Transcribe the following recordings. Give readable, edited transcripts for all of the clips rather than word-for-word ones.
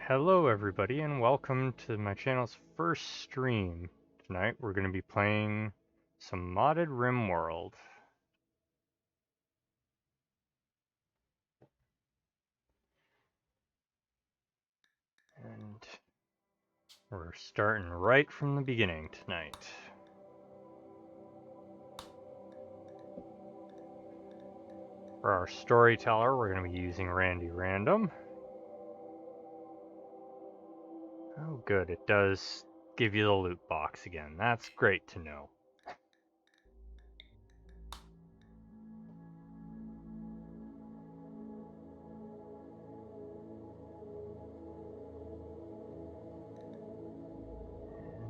Hello everybody and welcome to my channel's first stream. Tonight we're going to be playing some modded Rimworld. And we're starting right from the beginning tonight. For our storyteller, we're going to be using Randy Random. Oh good, it does give you the loot box again. That's great to know.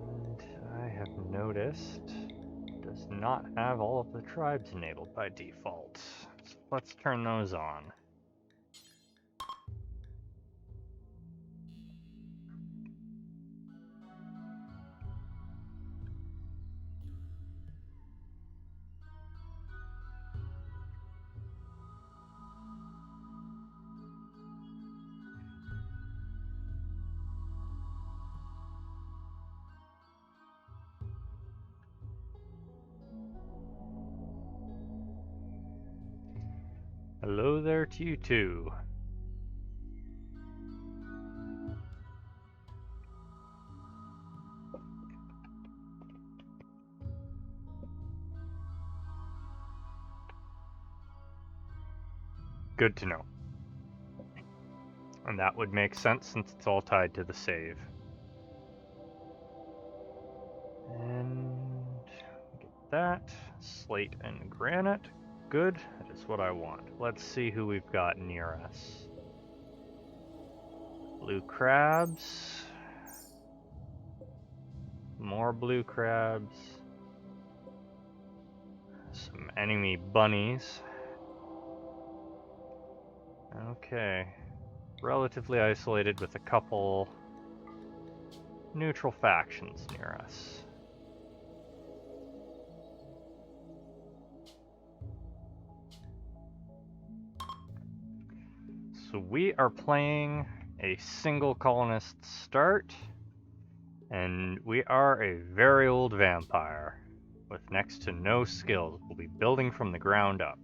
And I have noticed it does not have all of the tribes enabled by default. So let's turn those on. Hello there to you too. Good to know. And that would make sense since it's all tied to the save. And get that. Slate and granite. Good. That is what I want. Let's see who we've got near us. Blue crabs. More blue crabs. Some enemy bunnies. Okay. Relatively isolated with a couple neutral factions near us. So we are playing a single colonist start, and we are a very old vampire with next to no skills. We'll be building from the ground up.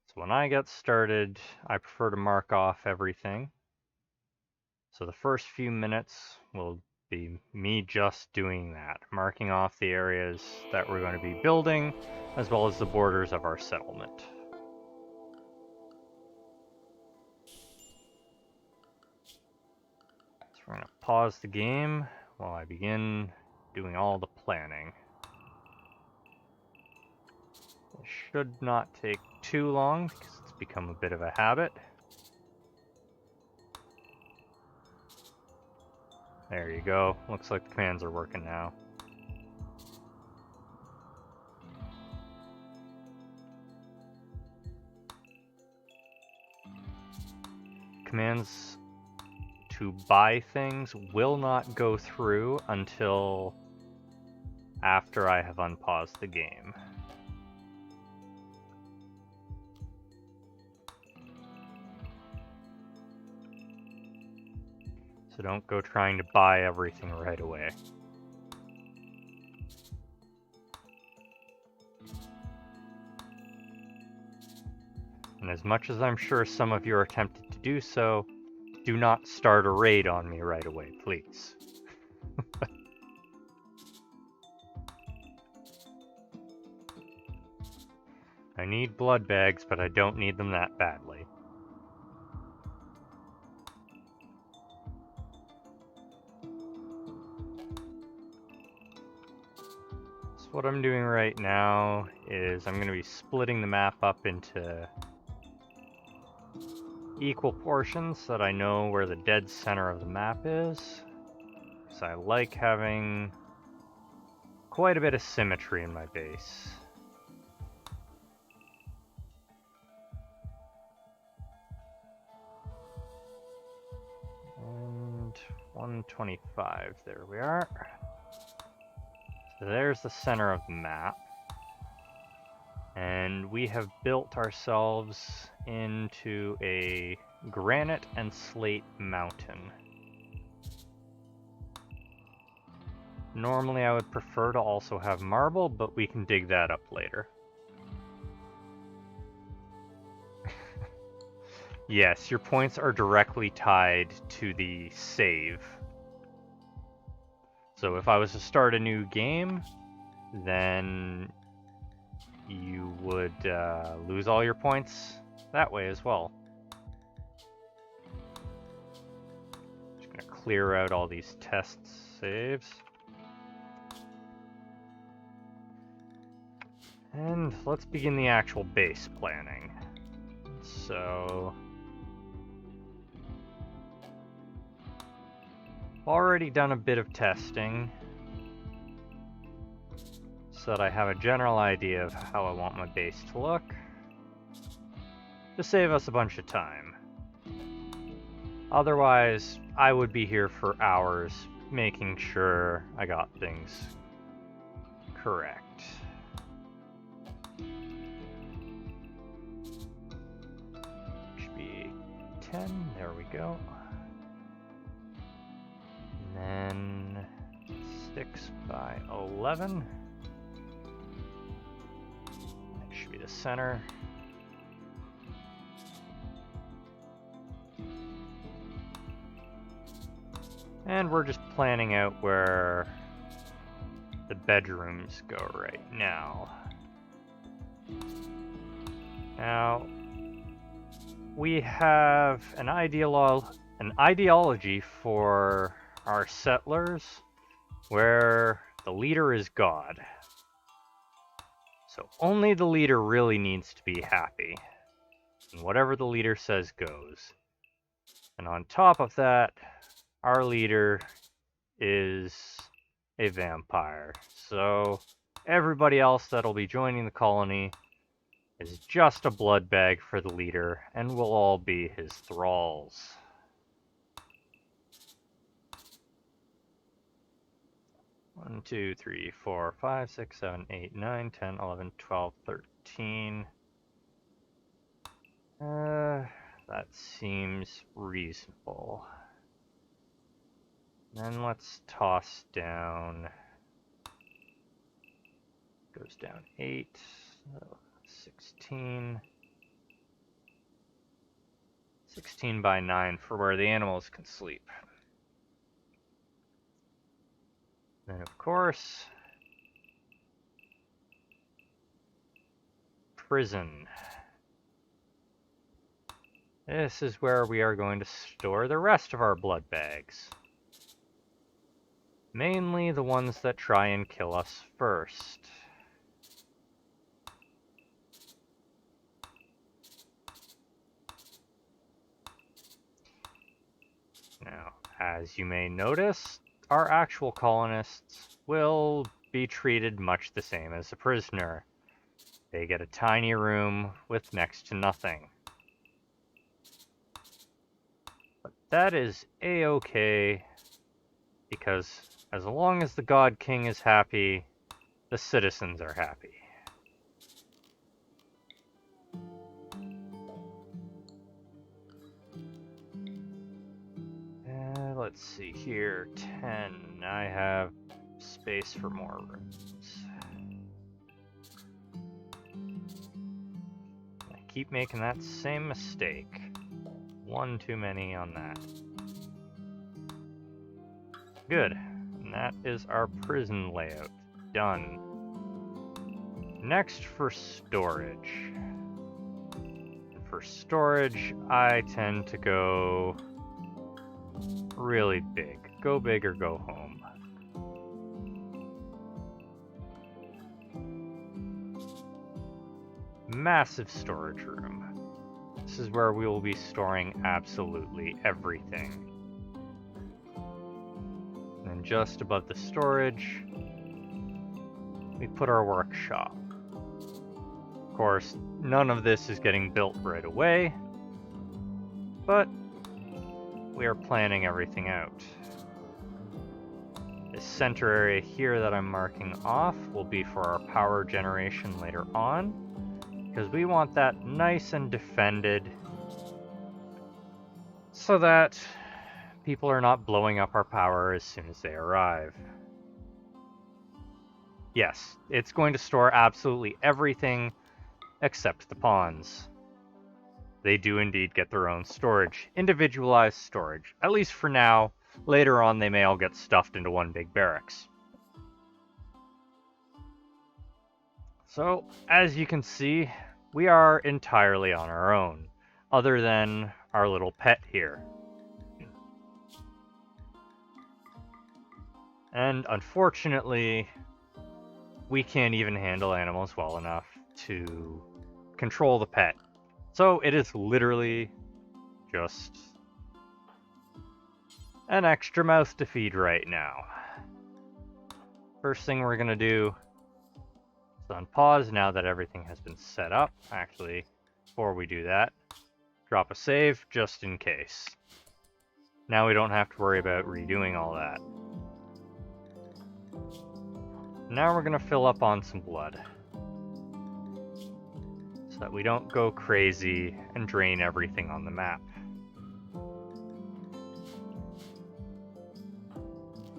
So when I get started, I prefer to mark off everything. So the first few minutes will be me just doing that, marking off the areas that we're going to be building, as well as the borders of our settlement. So we're going to pause the game while I begin doing all the planning. It should not take too long because it's become a bit of a habit. There you go. Looks like the commands are working now. Commands to buy things will not go through until after I have unpaused the game. So don't go trying to buy everything right away. And as much as I'm sure some of you are tempted to do so, do not start a raid on me right away, please. I need blood bags, but I don't need them that badly. So what I'm doing right now is I'm going to be splitting the map up into equal portions so that I know where the dead center of the map is. So I like having quite a bit of symmetry in my base. And 125, there we are. So there's the center of the map. And we have built ourselves into a granite and slate mountain. Normally I would prefer to also have marble, but we can dig that up later. Yes, your points are directly tied to the save. So if I was to start a new game, then you would lose all your points that way as well. Just gonna clear out all these test saves. And let's begin the actual base planning. So, already done a bit of testing so that I have a general idea of how I want my base to look, to save us a bunch of time. Otherwise, I would be here for hours making sure I got things correct. Should be 10, there we go. And then 6 by 11. That should be the center. And we're just planning out where the bedrooms go right now. Now, we have an ideology for our settlers where the leader is God. So only the leader really needs to be happy. And whatever the leader says goes. And on top of that, our leader is a vampire. So everybody else that'll be joining the colony is just a blood bag for the leader, and will all be his thralls. One, 2, 3, 4, 5, 6, 7, 8, 9, 10, 11, 12, 13. That seems reasonable. Then let's toss down. Goes down 8, 16. 16 by 9 for where the animals can sleep. Then, of course, prison. This is where we are going to store the rest of our blood bags. Mainly the ones that try and kill us first. Now, as you may notice, our actual colonists will be treated much the same as a prisoner. They get a tiny room with next to nothing. But that is a-okay, because as long as the God King is happy, the citizens are happy. Let's see here, 10. I have space for more rooms. I keep making that same mistake. One too many on that. Good. And that is our prison layout. Done. Next for storage. For storage, I tend to go really big. Go big or go home. Massive storage room. This is where we will be storing absolutely everything. And just above the storage, we put our workshop. Of course, none of this is getting built right away, but we are planning everything out. This center area here that I'm marking off will be for our power generation later on, because we want that nice and defended so that people are not blowing up our power as soon as they arrive. Yes, it's going to store absolutely everything except the pawns. They do indeed get their own storage, individualized storage, at least for now. Later on, they may all get stuffed into one big barracks. So, as you can see, we are entirely on our own, other than our little pet here. And unfortunately, we can't even handle animals well enough to control the pet. So it is literally just an extra mouth to feed right now. First thing we're gonna do is on pause now that everything has been set up. Actually, before we do that, drop a save just in case. Now we don't have to worry about redoing all that. Now we're gonna fill up on some blood, so that we don't go crazy and drain everything on the map.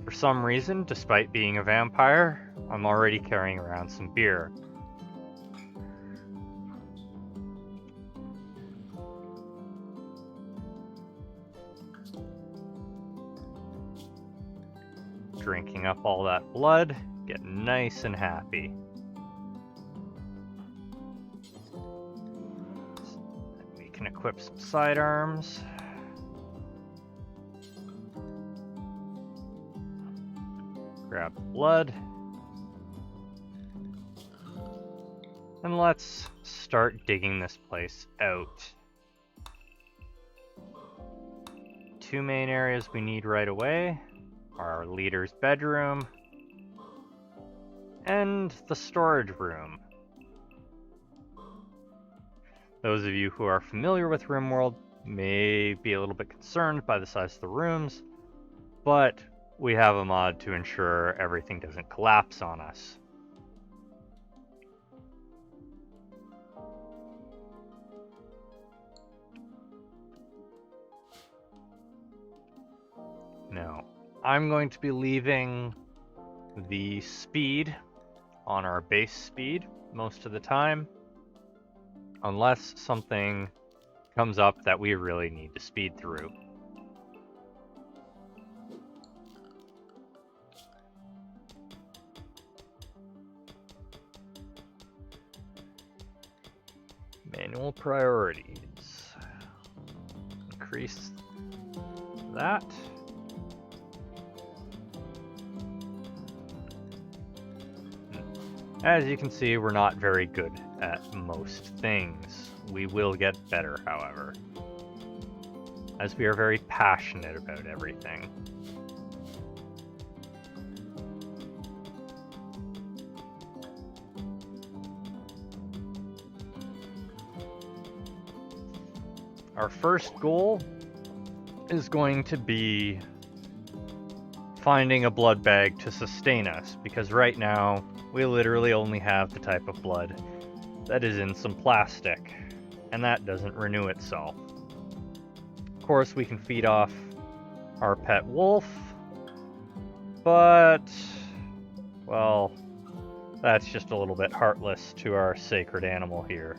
For some reason, despite being a vampire, I'm already carrying around some beer. Drinking up all that blood, getting nice and happy. We can equip some sidearms. Grab the blood. And let's start digging this place out. Two main areas we need right away are our leader's bedroom and the storage room. Those of you who are familiar with Rimworld may be a little bit concerned by the size of the rooms, but we have a mod to ensure everything doesn't collapse on us. Now, I'm going to be leaving the speed on our base speed most of the time, unless something comes up that we really need to speed through. Manual priorities. Increase that. As you can see, we're not very good at most things. We will get better, however, as we are very passionate about everything. Our first goal is going to be finding a blood bag to sustain us, because right now we literally only have the type of blood that is in some plastic, and that doesn't renew itself. Of course, we can feed off our pet wolf, but, well, that's just a little bit heartless to our sacred animal here.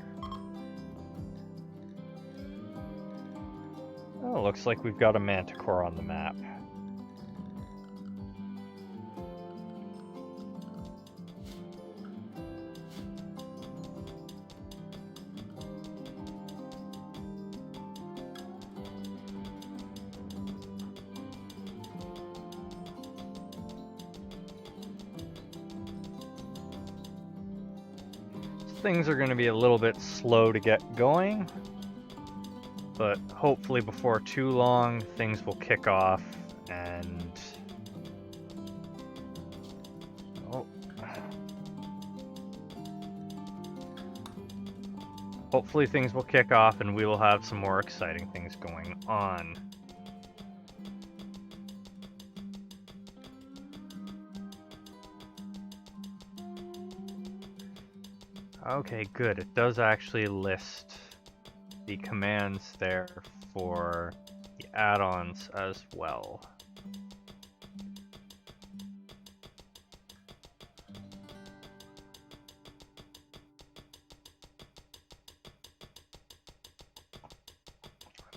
Oh, looks like we've got a manticore on the map. Things are going to be a little bit slow to get going, but hopefully before too long things will kick off and hopefully things will kick off and we will have some more exciting things going on. Okay, good. It does actually list the commands there for the add-ons as well.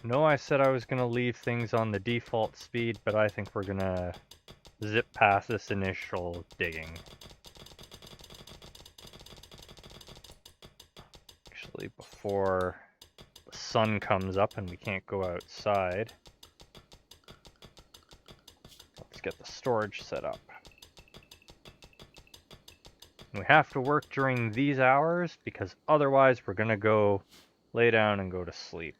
No, I said I was going to leave things on the default speed, but I think we're going to zip past this initial digging. Actually, before the sun comes up and we can't go outside, let's get the storage set up. We have to work during these hours because otherwise we're going to go lay down and go to sleep.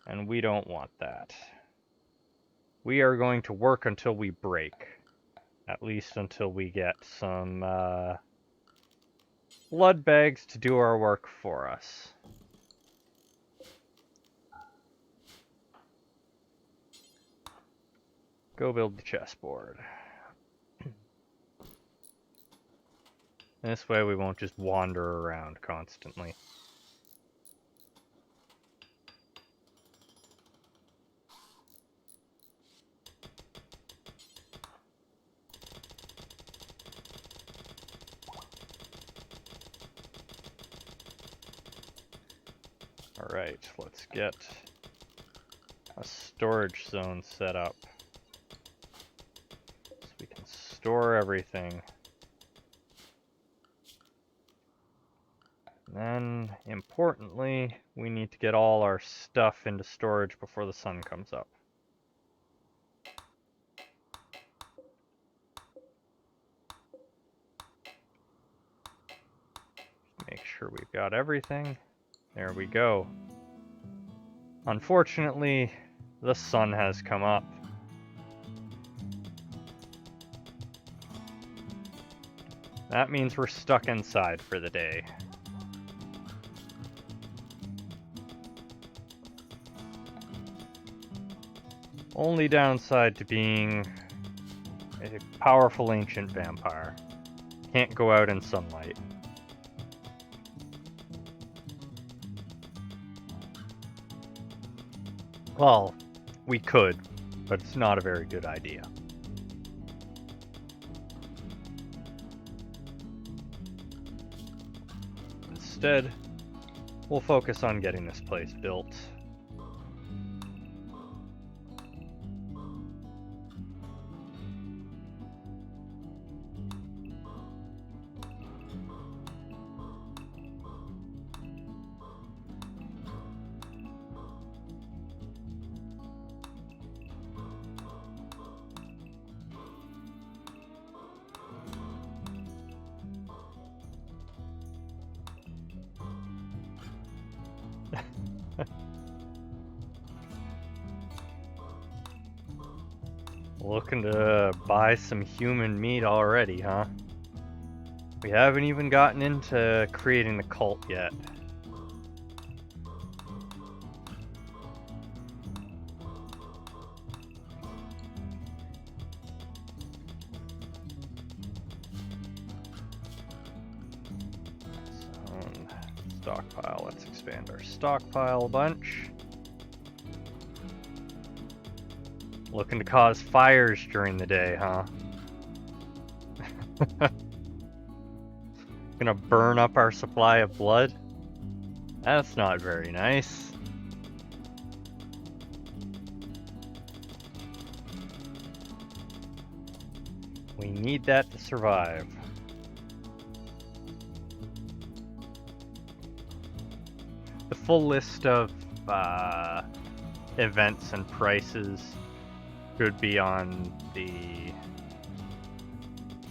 And we don't want that. We are going to work until we break. At least until we get some blood bags to do our work for us. Go build the chessboard. This way we won't just wander around constantly. Alright, let's get a storage zone set up so we can store everything. And then, importantly, we need to get all our stuff into storage before the sun comes up. Make sure we've got everything. There we go. Unfortunately, the sun has come up. That means we're stuck inside for the day. Only downside to being a powerful ancient vampire. Can't go out in sunlight. Well, we could, but it's not a very good idea. Instead, we'll focus on getting this place built. Looking to buy some human meat already, huh? We haven't even gotten into creating the cult yet. Stockpile, let's expand our stockpile a bunch. Looking to cause fires during the day, huh? Gonna burn up our supply of blood? That's not very nice. We need that to survive. The full list of events and prices should be on the...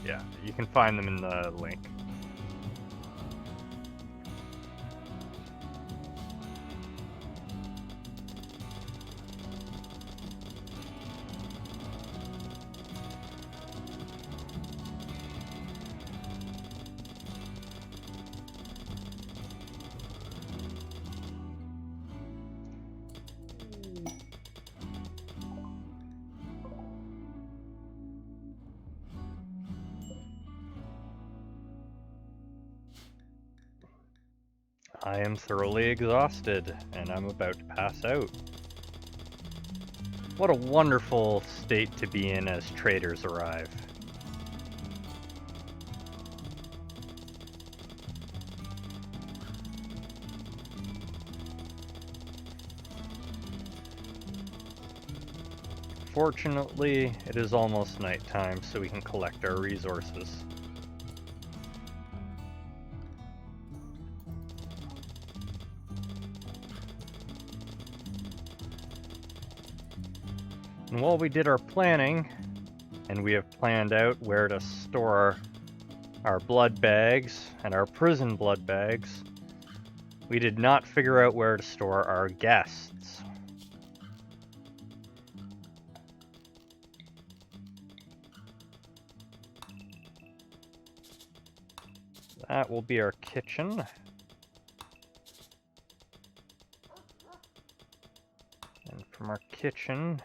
Yeah, you can find them in the link. I am thoroughly exhausted, and I'm about to pass out. What a wonderful state to be in as traders arrive. Fortunately, it is almost nighttime, so we can collect our resources. And while we did our planning, and we have planned out where to store our blood bags and our prison blood bags, we did not figure out where to store our guests. That will be our kitchen. And from our kitchen,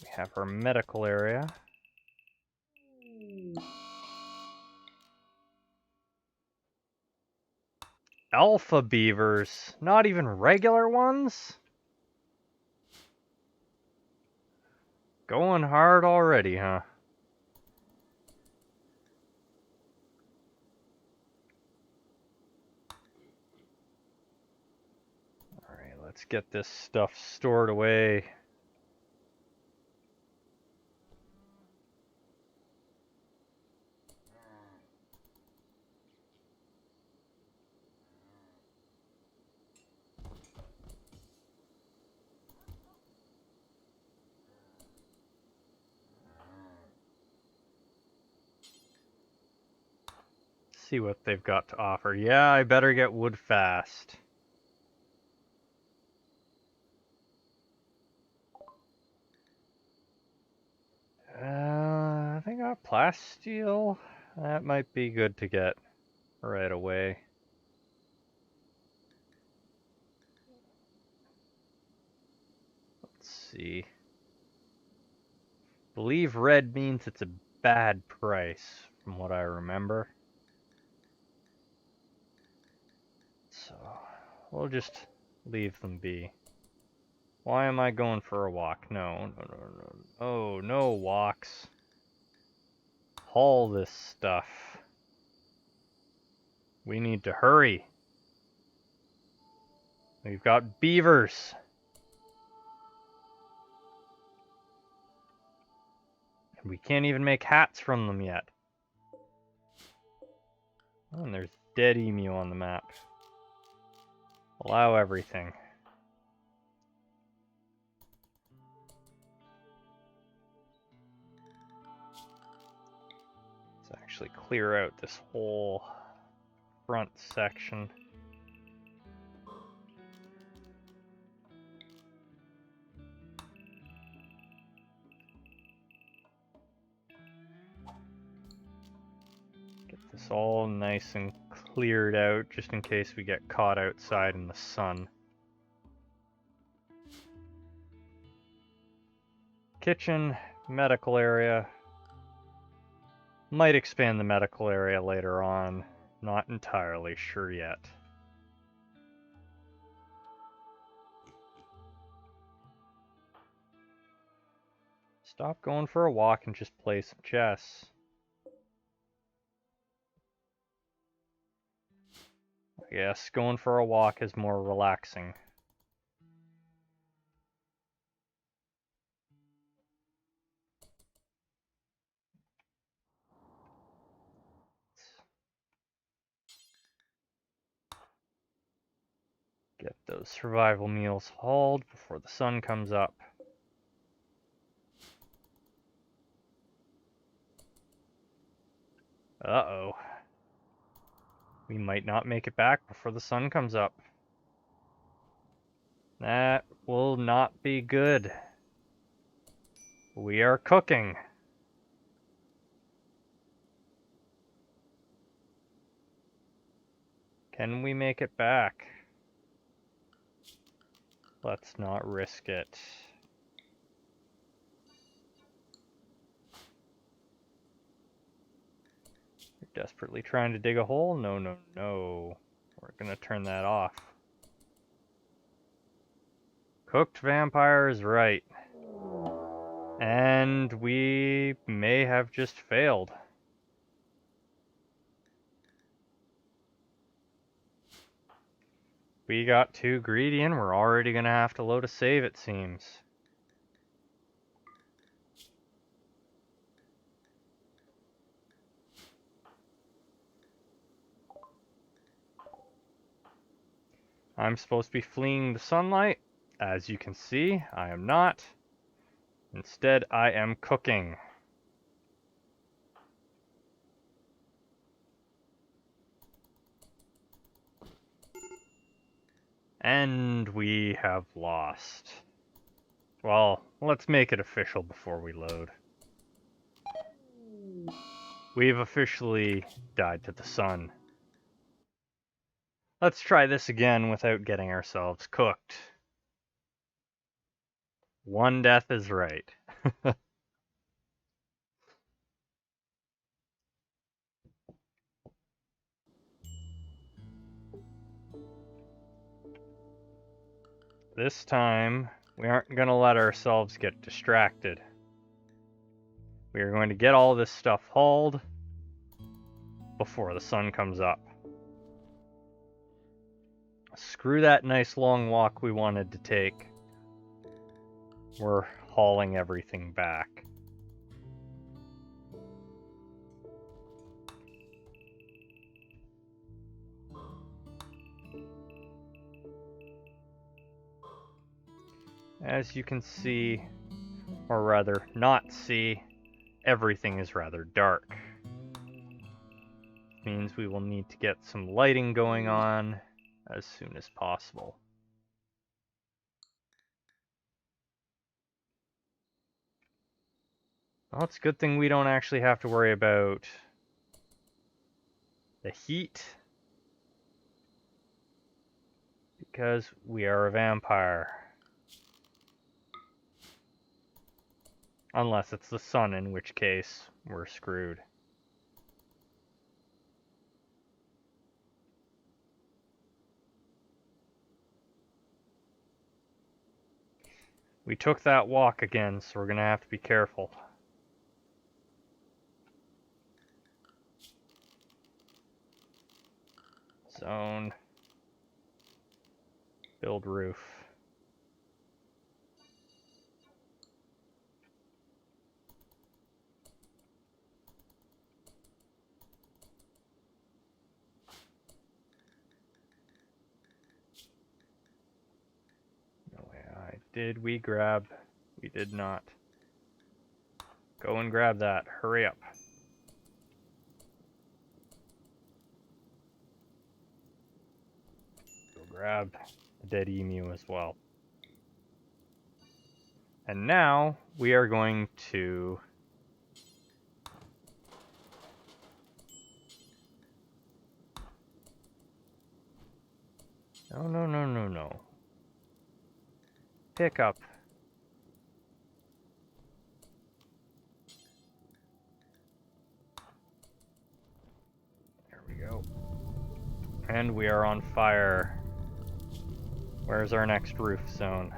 we have our medical area. Alpha beavers, not even regular ones? Going hard already, huh? Alright, let's get this stuff stored away. See what they've got to offer. Yeah, I better get wood fast. I think I got plasteel. That might be good to get right away. Let's see. Believe red means it's a bad price, from what I remember. So, we'll just leave them be. Why am I going for a walk? No. Oh, no walks. Haul this stuff. We need to hurry. We've got beavers. And we can't even make hats from them yet. Oh, and there's dead emu on the map. Allow everything. Let's actually clear out this whole front section. Get this all nice and cleared out just in case we get caught outside in the sun. Kitchen, medical area. Might expand the medical area later on. Not entirely sure yet. Stop going for a walk and just play some chess. I guess going for a walk is more relaxing. Get those survival meals hauled before the sun comes up. Uh-oh. We might not make it back before the sun comes up. That will not be good. We are cooking. Can we make it back? Let's not risk it. Desperately trying to dig a hole? No, no, no. We're gonna turn that off. Cooked vampire is right. And we may have just failed. We got too greedy and we're already gonna have to load a save, it seems. I'm supposed to be fleeing the sunlight. As you can see, I am not. Instead, I am cooking. And we have lost. Well, let's make it official before we load. We've officially died to the sun. Let's try this again without getting ourselves cooked. One death is right. This time, we aren't going to let ourselves get distracted. We are going to get all this stuff hauled before the sun comes up. Screw that nice long walk we wanted to take. We're hauling everything back. As you can see, or rather not see, everything is rather dark. Means we will need to get some lighting going on as soon as possible. Well, it's a good thing we don't actually have to worry about the heat, because we are a vampire. Unless it's the sun, in which case we're screwed. We took that walk again, so we're gonna have to be careful. Zone. Build roof. No way. Did we grab? We did not. Go and grab that. Hurry up. Go grab the dead emu as well. And now we are going to No. Pick up. There we go. And we are on fire. Where's our next roof zone?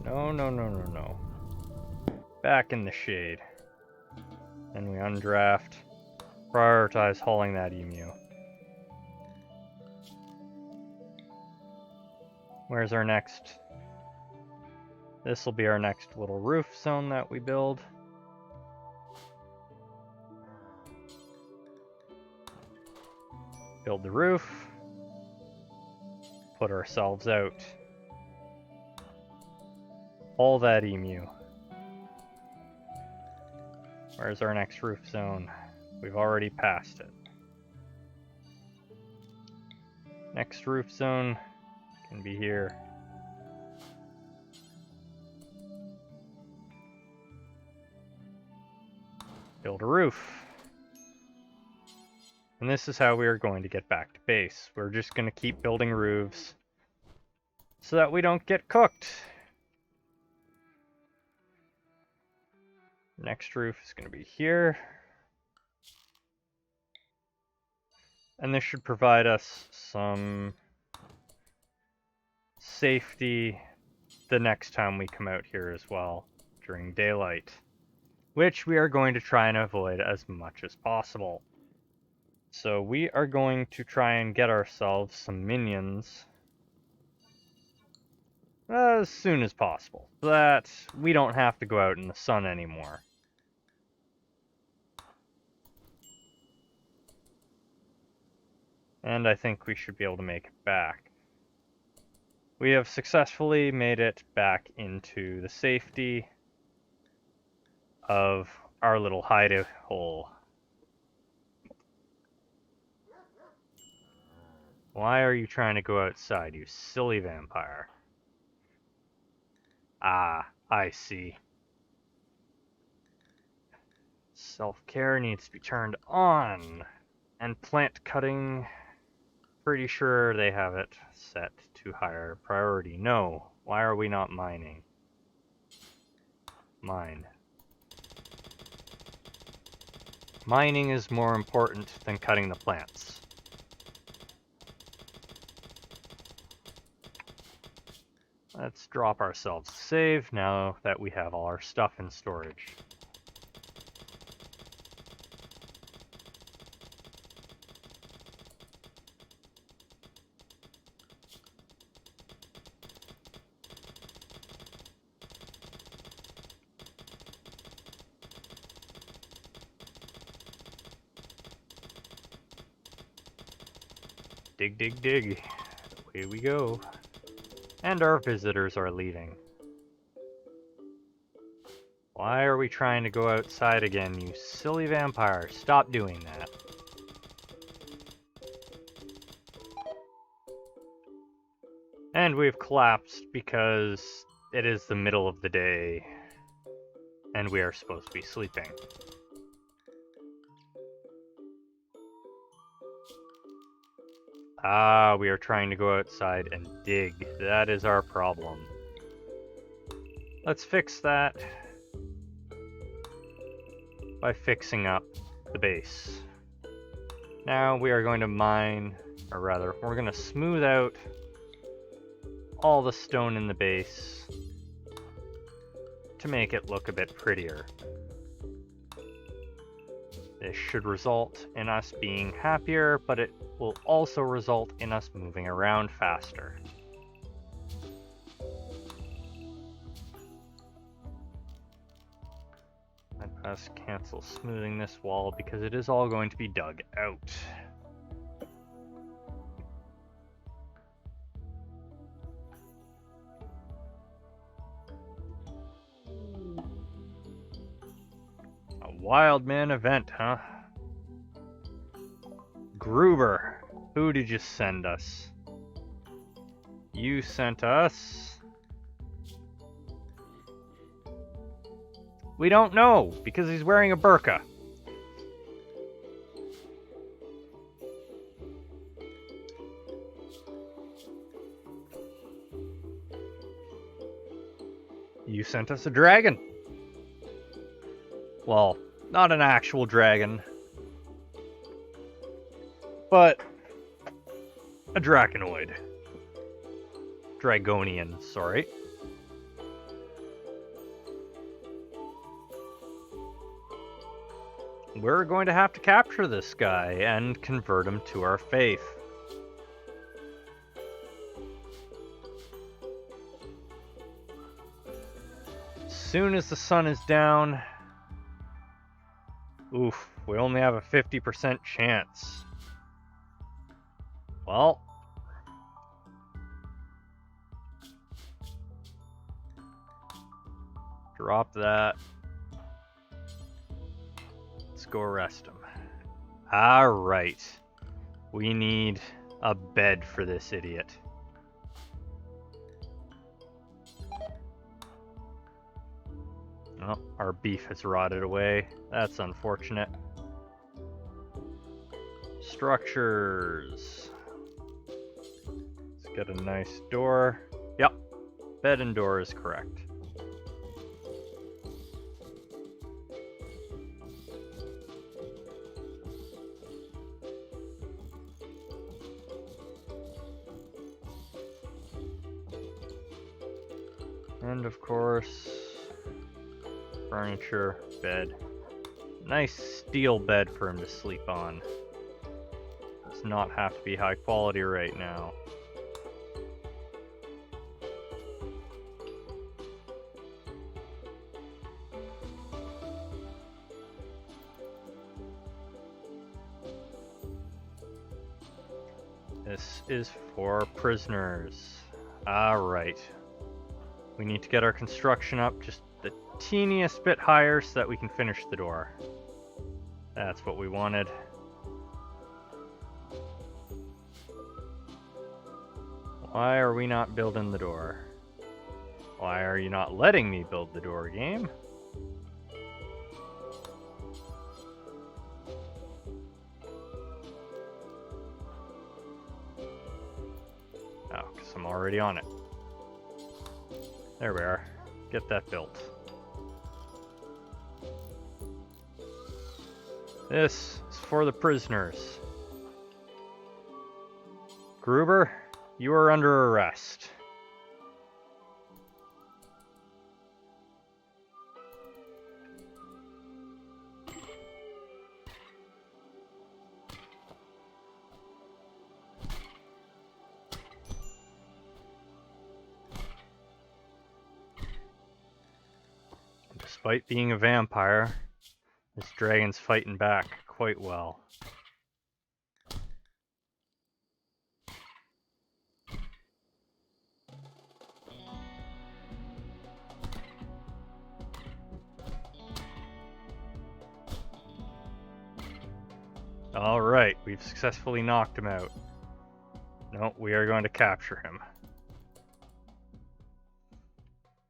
No. Back in the shade. And we undraft. Prioritize hauling that emu. Where's our next? This will be our next little roof zone that we build. Build the roof. Put ourselves out. Haul that emu. Where's our next roof zone? We've already passed it. Next roof zone can be here. Build a roof. And this is how we are going to get back to base. We're just going to keep building roofs so that we don't get cooked. Next roof is going to be here. And this should provide us some safety the next time we come out here as well during daylight, which we are going to try and avoid as much as possible. So we are going to try and get ourselves some minions as soon as possible, so that we don't have to go out in the sun anymore. And I think we should be able to make it back. We have successfully made it back into the safety of our little hidey hole. Why are you trying to go outside, you silly vampire? Ah, I see. Self-care needs to be turned on. And plant cutting, pretty sure they have it set to higher priority. No, why are we not mining? Mine. Mining is more important than cutting the plants. Let's drop ourselves a save now that we have all our stuff in storage. Dig, dig, dig. Away we go. And our visitors are leaving. Why are we trying to go outside again, you silly vampire? Stop doing that. And we've collapsed because it is the middle of the day and we are supposed to be sleeping. Ah, we are trying to go outside and dig. That is our problem. Let's fix that by fixing up the base. Now we are going to mine, or rather, we're going to smooth out all the stone in the base to make it look a bit prettier. This should result in us being happier, but it will also result in us moving around faster. I must cancel smoothing this wall because it is all going to be dug out. A wild man event, huh? Gruber, who did you send us? You sent us... We don't know, because he's wearing a burqa. You sent us a dragon. Well, not an actual dragon, but a draconoid. Dragonian, sorry. We're going to have to capture this guy and convert him to our faith. As soon as the sun is down... Oof, we only have a 50% chance. Well... Drop that. Let's go arrest him. Alright. We need a bed for this idiot. Oh, our beef has rotted away. That's unfortunate. Structures. Let's get a nice door. Yep, bed and door is correct. And of course, furniture, bed. Nice steel bed for him to sleep on. Does not have to be high quality right now. This is for prisoners. Alright. We need to get our construction up just the teeniest bit higher so that we can finish the door. That's what we wanted. Why are we not building the door? Why are you not letting me build the door, game? Oh, because I'm already on it. There we are. Get that built. This is for the prisoners. Gruber, you are under arrest. Despite being a vampire, this dragon's fighting back quite well. Alright, we've successfully knocked him out. No, we are going to capture him.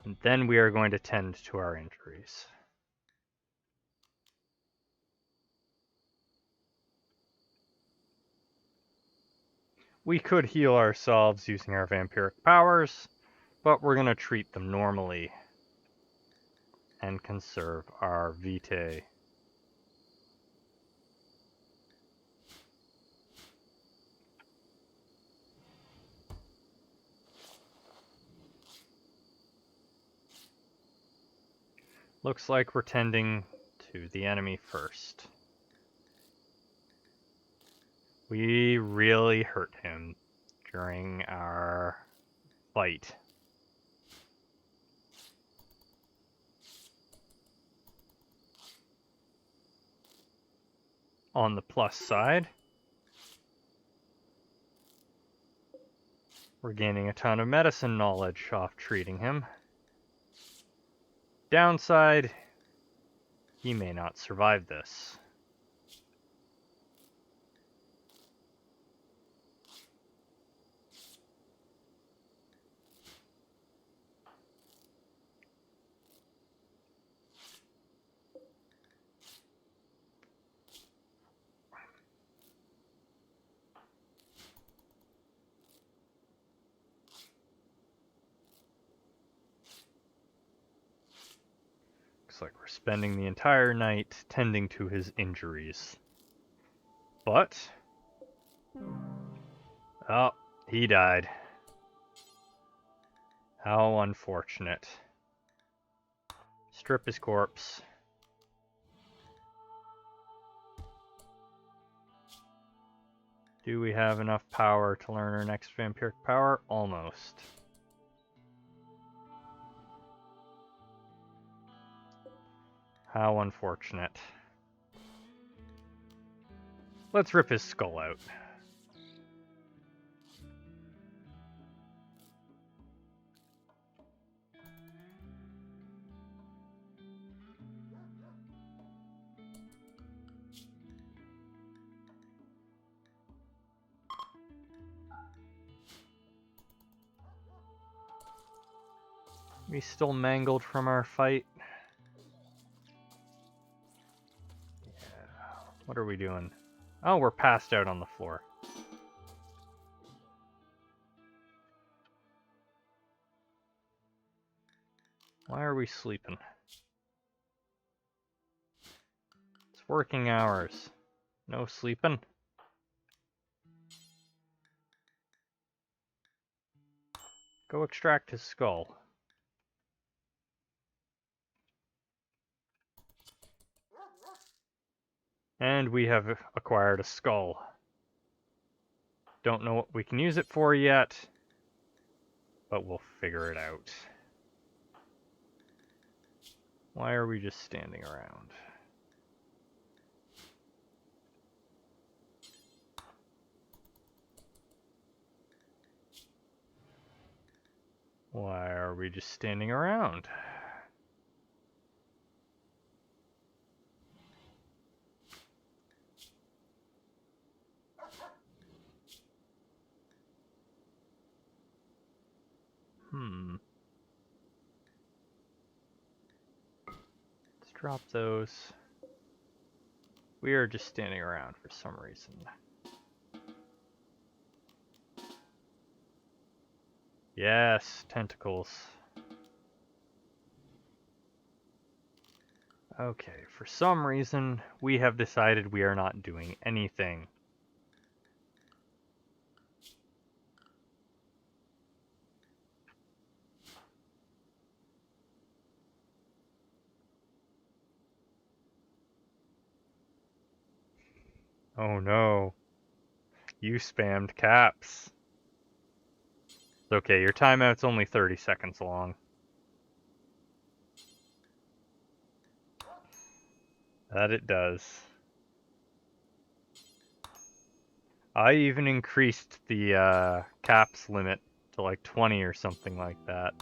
And then we are going to tend to our injuries. We could heal ourselves using our vampiric powers, but we're going to treat them normally and conserve our vitae. Looks like we're tending to the enemy first. We really hurt him during our fight. On the plus side, we're gaining a ton of medicine knowledge off treating him. Downside, he may not survive this. Looks like we're spending the entire night tending to his injuries. But, oh, he died. How unfortunate. Strip his corpse. Do we have enough power to learn our next vampiric power? Almost. How unfortunate. Let's rip his skull out. We still mangled from our fight. Yeah. What are we doing? Oh, we're passed out on the floor. Why are we sleeping? It's working hours. No sleeping. Go extract his skull. And we have acquired a skull. Don't know what we can use it for yet, but we'll figure it out. Why are we just standing around? Why are we just standing around? Let's drop those. We are just standing around for some reason. Yes, tentacles. Okay, for some reason, we have decided we are not doing anything. Oh no. You spammed caps. It's okay, your timeout's only 30 seconds long. That it does. I even increased the caps limit to like 20 or something like that.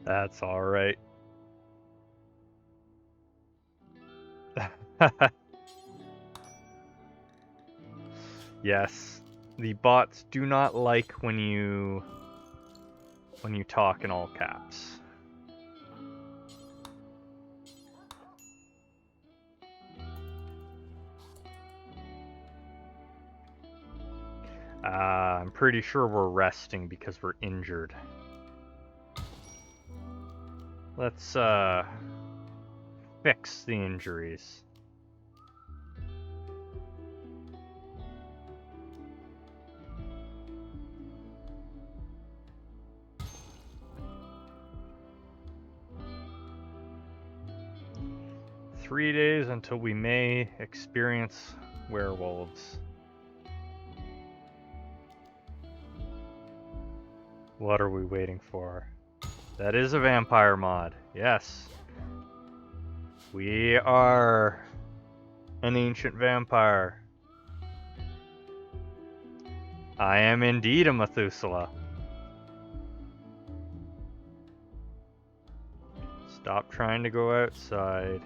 That's alright. Yes, the bots do not like when you talk in all caps. I'm pretty sure we're resting because we're injured. Let's fix the injuries. "3 days until we may experience werewolves." What are we waiting for? That is a vampire mod. Yes. We are an ancient vampire. I am indeed a Methuselah. Stop trying to go outside.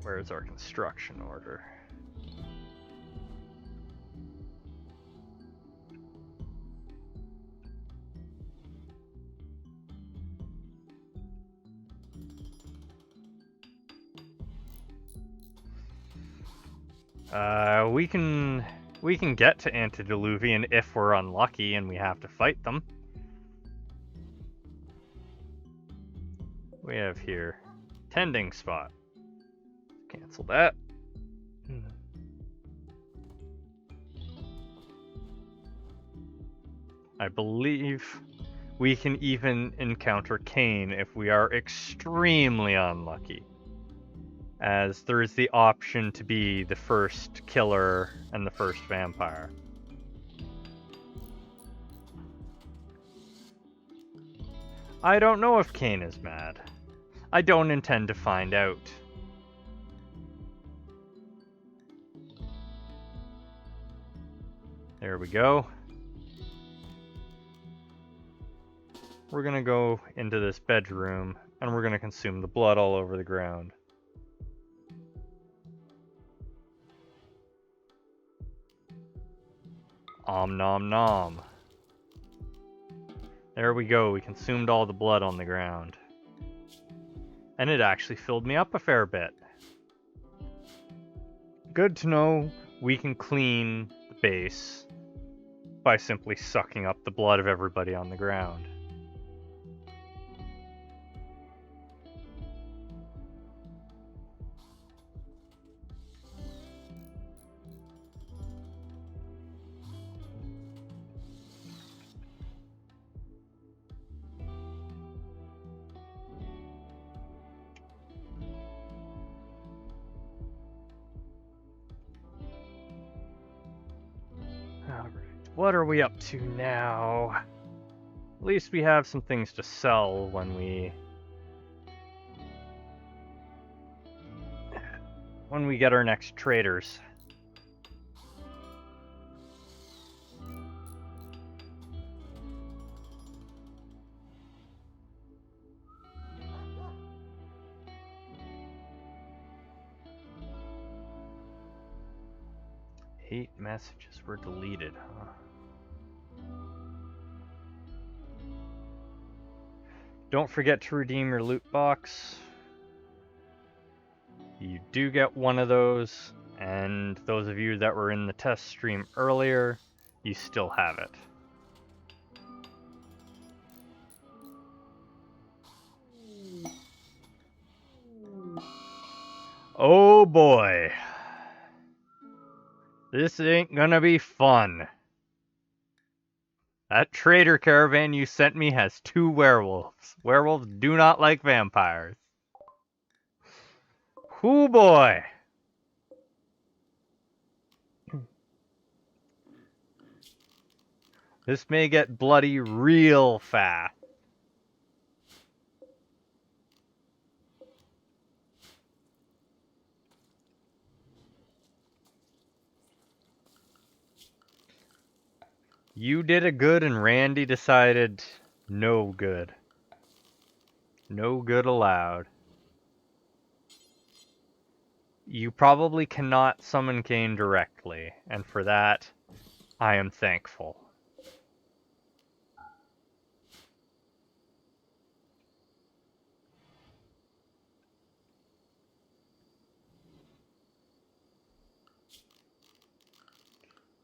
Where's our construction order? We can get to Antediluvian if we're unlucky and we have to fight them. We have here tending spot. Cancel that. I believe we can even encounter Cain if we are extremely unlucky, as there is the option to be the first killer and the first vampire. I don't know if Cain is mad. I don't intend to find out. There we go. We're gonna go into this bedroom and we're gonna consume the blood all over the ground. Om nom nom. There we go, we consumed all the blood on the ground. And it actually filled me up a fair bit. Good to know we can clean the base by simply sucking up the blood of everybody on the ground. Alright, what are we up to now? At least we have some things to sell when we get our next traders. Eight messages were deleted, huh? Don't forget to redeem your loot box. You do get one of those, and those of you that were in the test stream earlier, you still have it. Oh boy. This ain't gonna be fun. That trader caravan you sent me has 2 werewolves. Werewolves do not like vampires. Hoo boy. This may get bloody real fast. You did a good and Randy decided no good. No good allowed. You probably cannot summon Cain directly, and for that, I am thankful.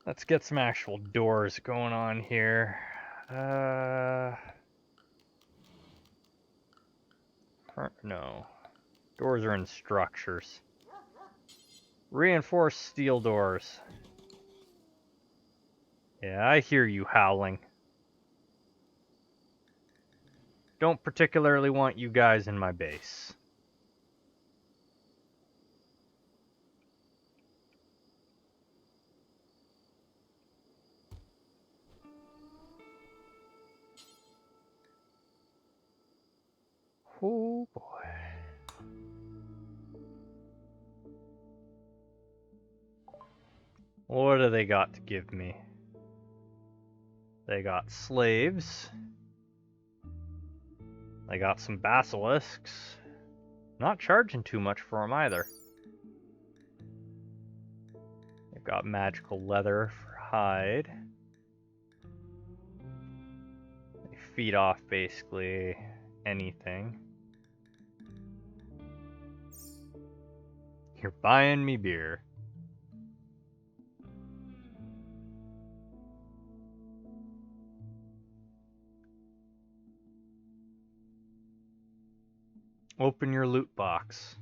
Let's get some actual doors going on here. No. Doors are in structures. Reinforced steel doors. Yeah, I hear you howling. Don't particularly want you guys in my base. Oh boy. What do they got to give me? They got slaves. They got some basilisks. Not charging too much for them either. They've got magical leather for hide. They feed off basically anything. You're buying me beer. Open your loot box.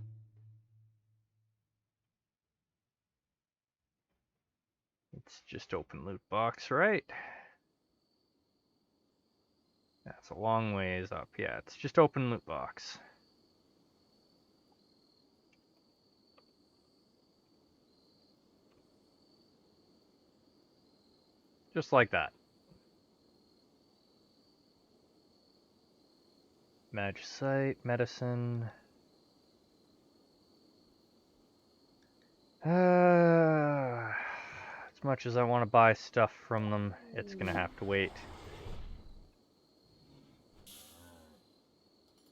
It's just open loot box, right? That's a long ways up. Yeah, it's just open loot box. Just like that. Magicite, medicine. As much as I want to buy stuff from them, it's gonna have to wait.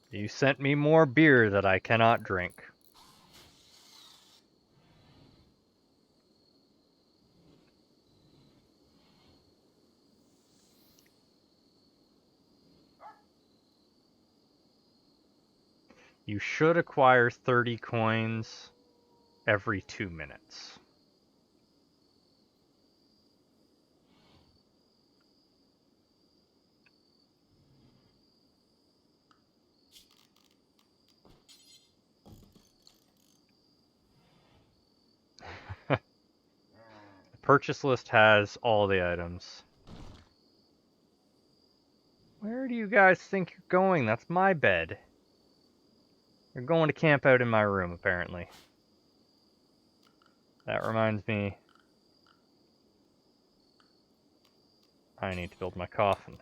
You sent me more beer that I cannot drink. You should acquire 30 coins every 2 minutes. The purchase list has all the items. Where do you guys think you're going? That's my bed. You're going to camp out in my room, apparently. That reminds me, I need to build my coffin.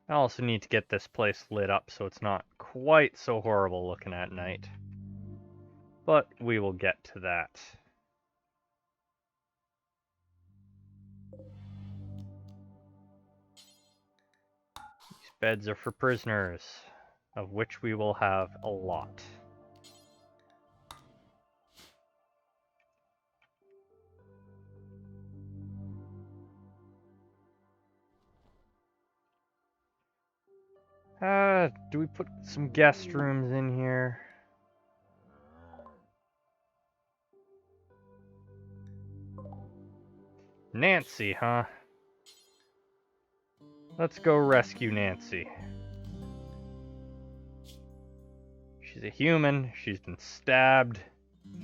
I also need to get this place lit up so it's not quite so horrible looking at night. But we will get to that. These beds are for prisoners, of which we will have a lot. Do we put some guest rooms in here? Nancy, huh? Let's go rescue Nancy. She's a human, she's been stabbed,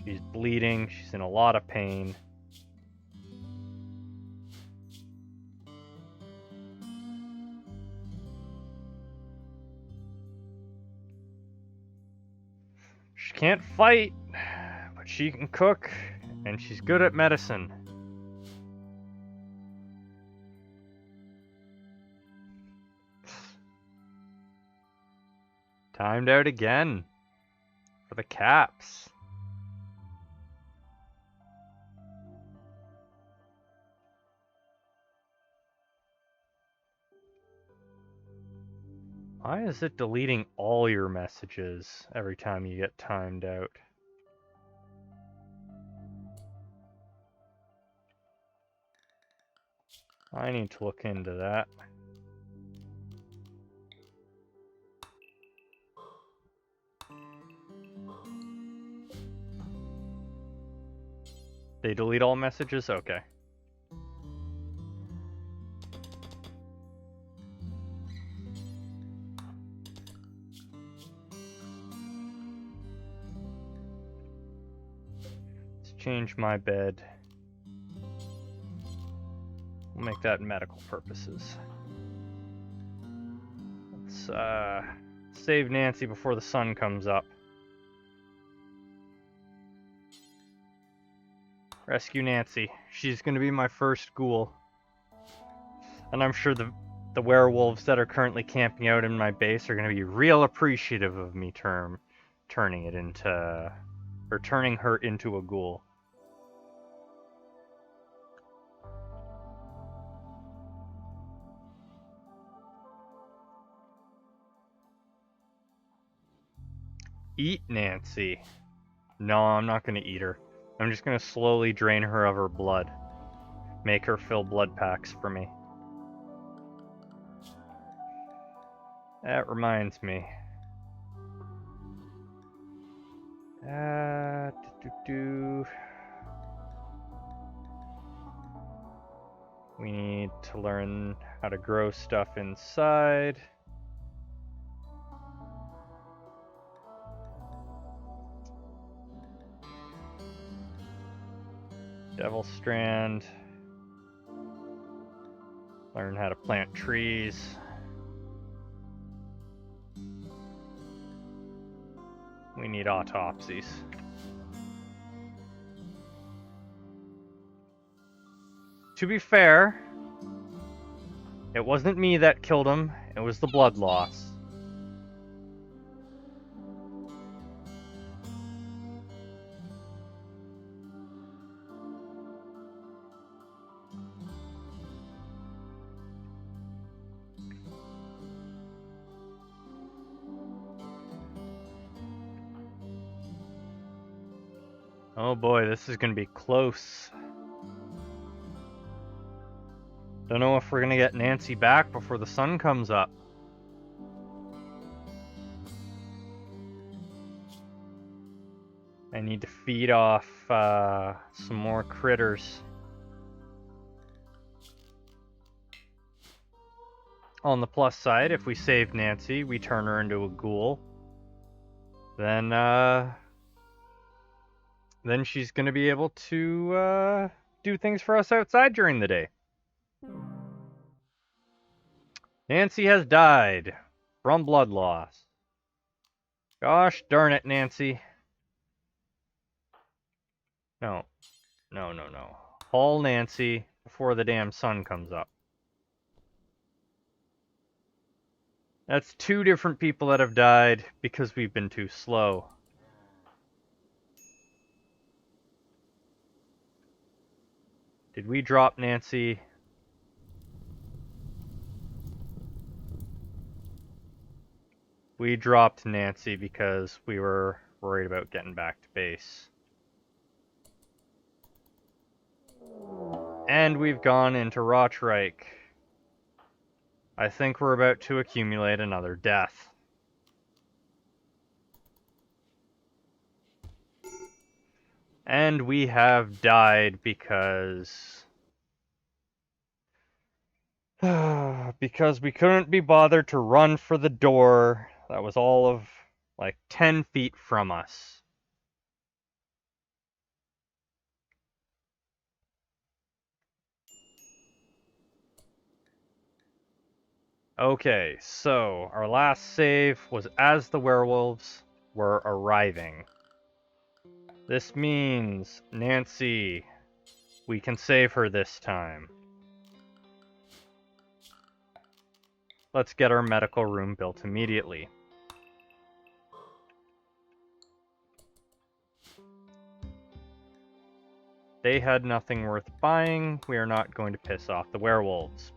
she's bleeding, she's in a lot of pain. She can't fight, but she can cook, and she's good at medicine. Timed out again for the caps. Why is it deleting all your messages every time you get timed out? I need to look into that. They delete all messages? Okay. Let's change my bed. We'll make that medical purposes. Let's save Nancy before the sun comes up. Rescue Nancy. She's gonna be my first ghoul. And I'm sure the werewolves that are currently camping out in my base are gonna be real appreciative of me turning her into a ghoul. Eat Nancy. No, I'm not gonna eat her. I'm just gonna slowly drain her of her blood. Make her fill blood packs for me. That reminds me. We need to learn how to grow stuff inside. Devil Strand. Learn how to plant trees. We need autopsies. To be fair, it wasn't me that killed him, it was the blood loss. Oh boy, this is gonna be close. Don't know if we're gonna get Nancy back before the sun comes up. I need to feed off some more critters. On the plus side, if we save Nancy, we turn her into a ghoul. Then she's gonna be able to do things for us outside during the day. Nancy has died from blood loss. Gosh darn it, Nancy. No. Haul Nancy before the damn sun comes up. That's 2 different people that have died because we've been too slow. Did we drop Nancy? We dropped Nancy because we were worried about getting back to base. And we've gone into Rochreich. I think we're about to accumulate another death. And we have died because we couldn't be bothered to run for the door that was all of like 10 feet from us. Okay, so our last save was as the werewolves were arriving. This means, Nancy, we can save her this time. Let's get our medical room built immediately. They had nothing worth buying. We are not going to piss off the werewolves.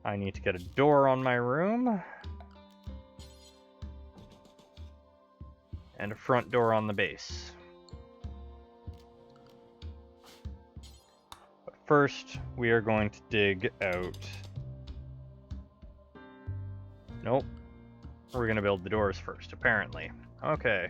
I need to get a door on my room. And a front door on the base. But first, we are going to dig out... Nope. We're going to build the doors first, apparently. Okay.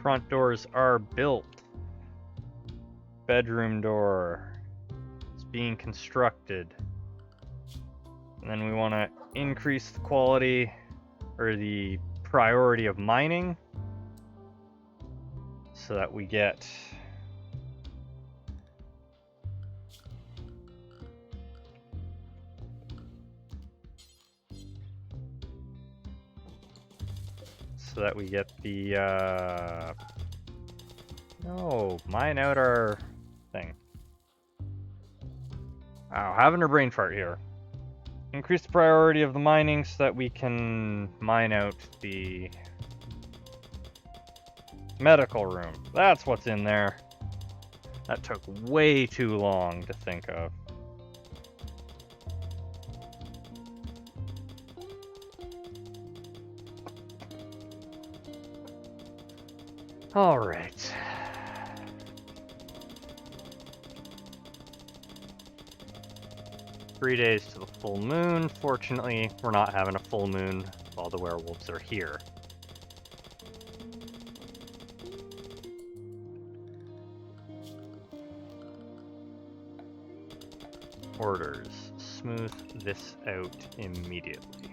Front doors are built. Bedroom door is being constructed. And then we want to increase the quality or the priority of mining so that we get the no, mine out our thing. Wow, having a brain fart here. Increase the priority of the mining so that we can mine out the medical room. That's what's in there. That took way too long to think of. All right. Three days to the full moon. Fortunately, we're not having a full moon while the werewolves are here. Orders. Smooth this out immediately.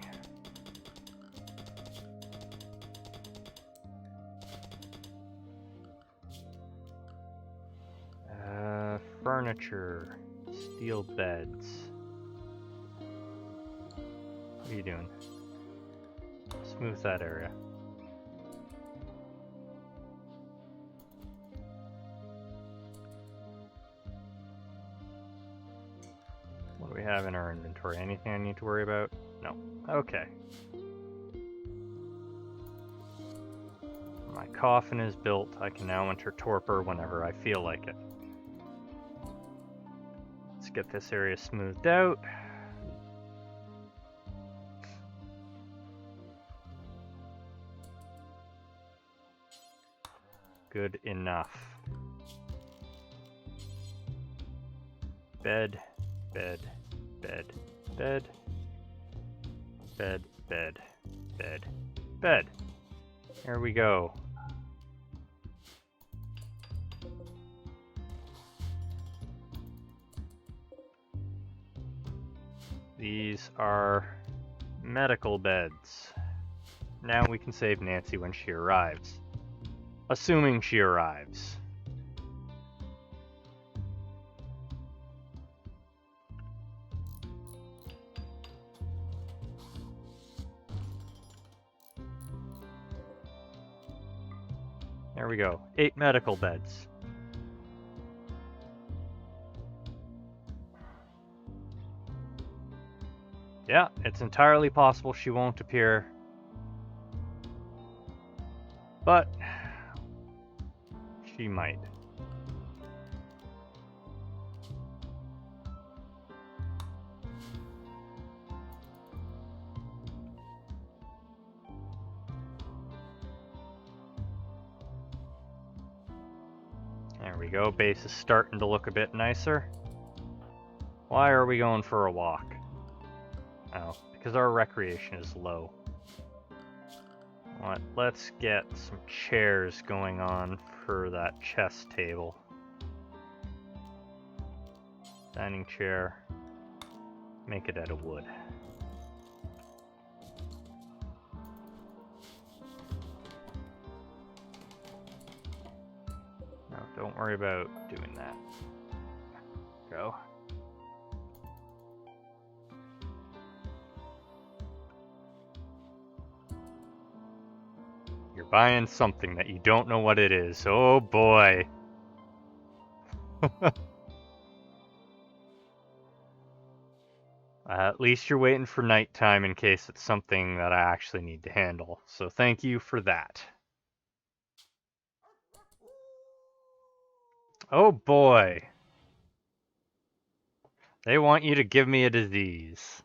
Furniture. Steel beds. What are you doing? Smooth that area. What do we have in our inventory? Anything I need to worry about? No. Okay. My coffin is built. I can now enter torpor whenever I feel like it. Let's get this area smoothed out. Good enough. Bed, bed, bed, bed, bed, bed, bed, bed. Here we go. These are medical beds. Now we can save Nancy when she arrives. Assuming she arrives. There we go. 8 medical beds. Yeah, it's entirely possible she won't appear. But she might. There we go. Base is starting to look a bit nicer. Why are we going for a walk? Oh, because our recreation is low. Let's get some chairs going on for that chess table. Dining chair. Make it out of wood. No, don't worry about doing that. Go. You're buying something that you don't know what it is. Oh boy. At least you're waiting for nighttime in case it's something that I actually need to handle. So thank you for that. Oh boy. They want you to give me a disease.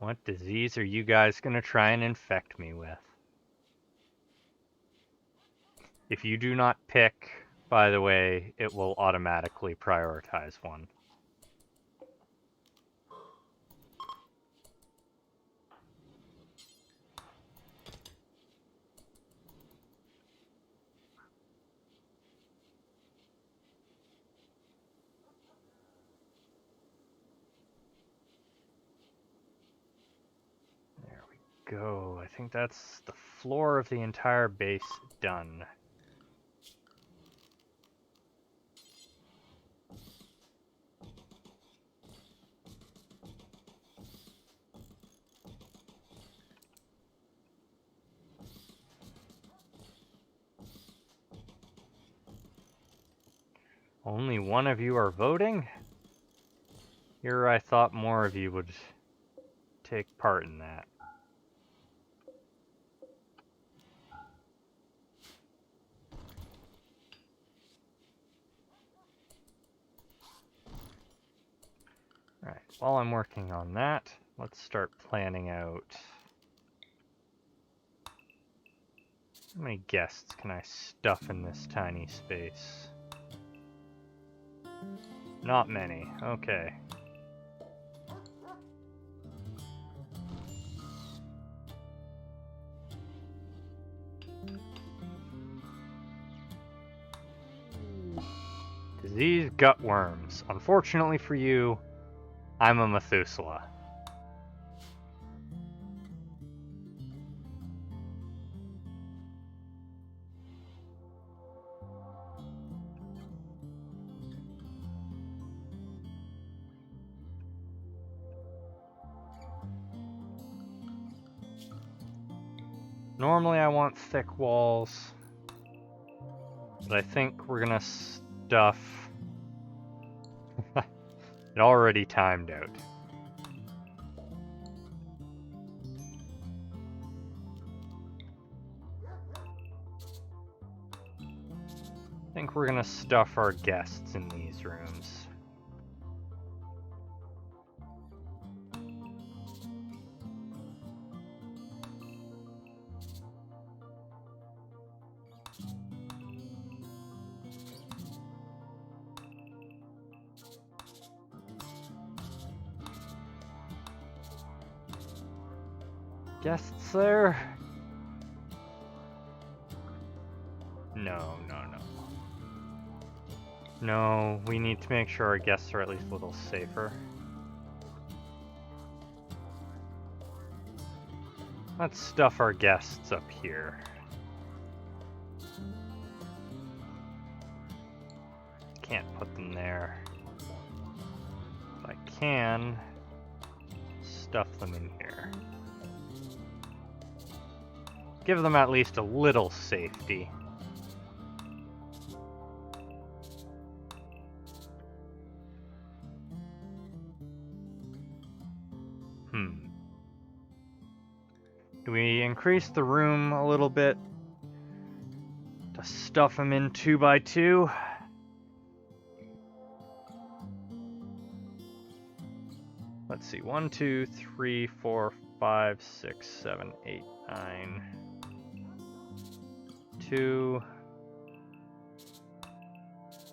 What disease are you guys gonna try and infect me with? If you do not pick, by the way, it will automatically prioritize one. There we go. I think that's the floor of the entire base done. Only one of you are voting? Here I thought more of you would take part in that. Alright, while I'm working on that, let's start planning out. How many guests can I stuff in this tiny space? Not many, okay. Disease gutworms. Unfortunately for you, I'm a Methuselah. Normally I want thick walls, But I think we're gonna stuff... It already timed out. I think we're gonna stuff our guests in these rooms. Guests there? No. No, we need to make sure our guests are at least a little safer. Let's stuff our guests up here. Can't put them there. But I can stuff them in here. Give them at least a little safety. Do we increase the room a little bit to stuff them in 2 by 2? Let's see, 1, 2, 3, 4, 5, 6, 7, 8, 9, 2,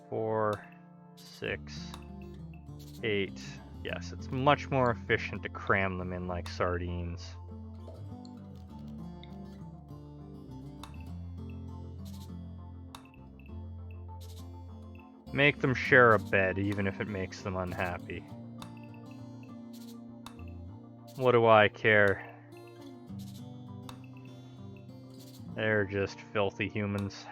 4, 6, 8. Yes, it's much more efficient to cram them in like sardines. Make them share a bed, even if it makes them unhappy. What do I care? They're just filthy humans.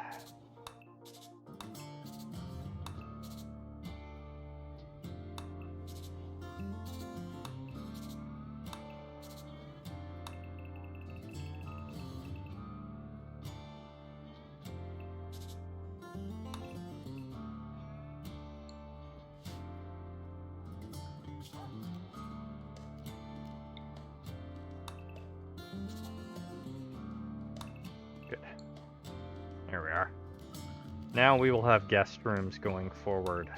Here we are. Now we will have guest rooms going forward.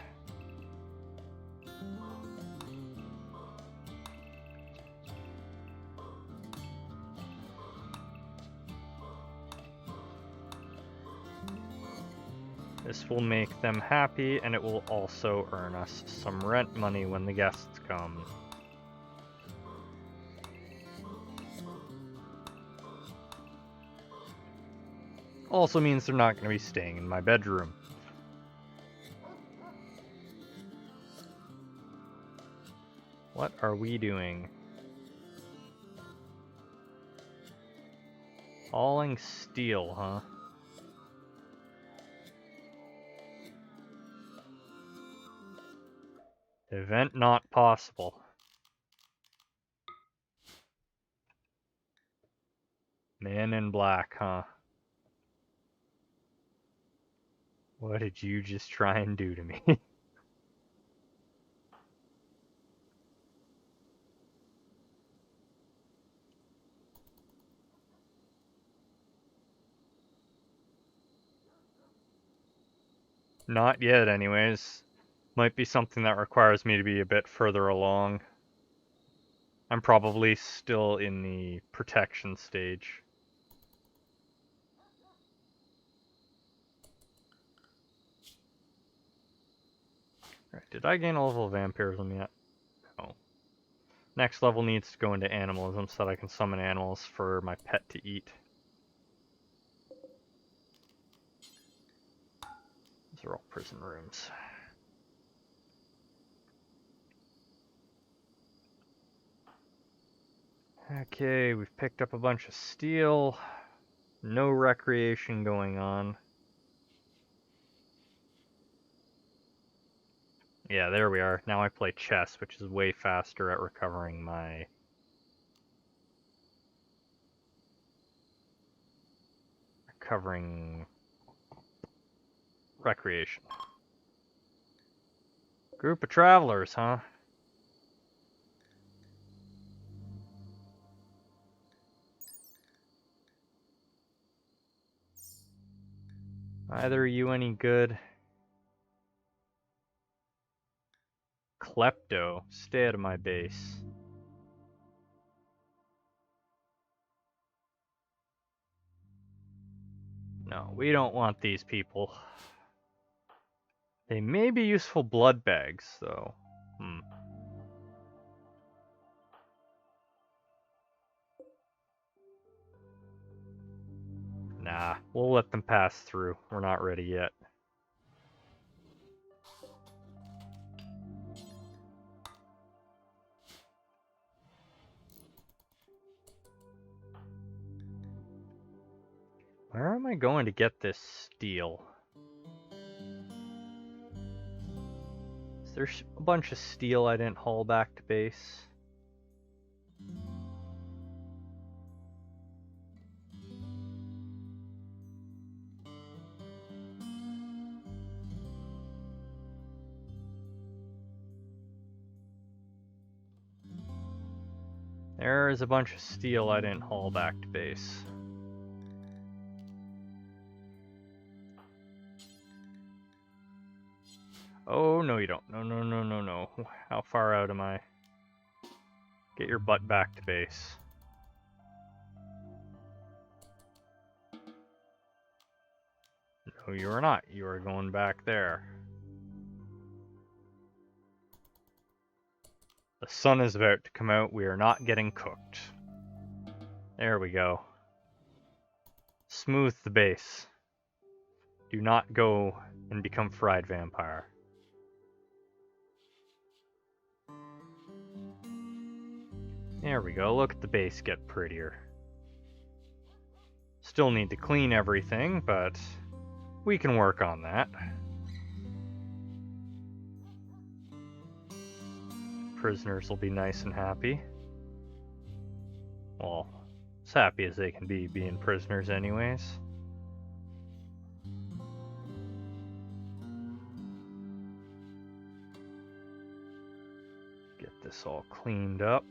This will make them happy, and it will also earn us some rent money when the guests come. Also means they're not going to be staying in my bedroom. What are we doing? Hauling steel, huh? Event not possible. Man in black, huh? What did you just try and do to me? Not yet, anyways. Might be something that requires me to be a bit further along. I'm probably still in the protection stage. Alright, did I gain a level of vampirism yet? No. Next level needs to go into animalism so that I can summon animals for my pet to eat. These are all prison rooms. Okay, we've picked up a bunch of steel. No recreation going on. Yeah, there we are. Now I play chess, which is way faster at recovering my... recreation. Group of travelers, huh? Either are you any good? Klepto, stay out of my base. No, we don't want these people. They may be useful blood bags, though. Nah, we'll let them pass through. We're not ready yet. Where am I going to get this steel? Is there a bunch of steel I didn't haul back to base? There is a bunch of steel I didn't haul back to base. Oh, no you don't. No, no, no, no, no. How far out am I? Get your butt back to base. No, you are not. You are going back there. The sun is about to come out. We are not getting cooked. There we go. Smooth the base. Do not go and become fried vampire. There we go. Look at the base get prettier. Still need to clean everything, but we can work on that. Prisoners will be nice and happy. Well, as happy as they can be being prisoners anyways. Get this all cleaned up.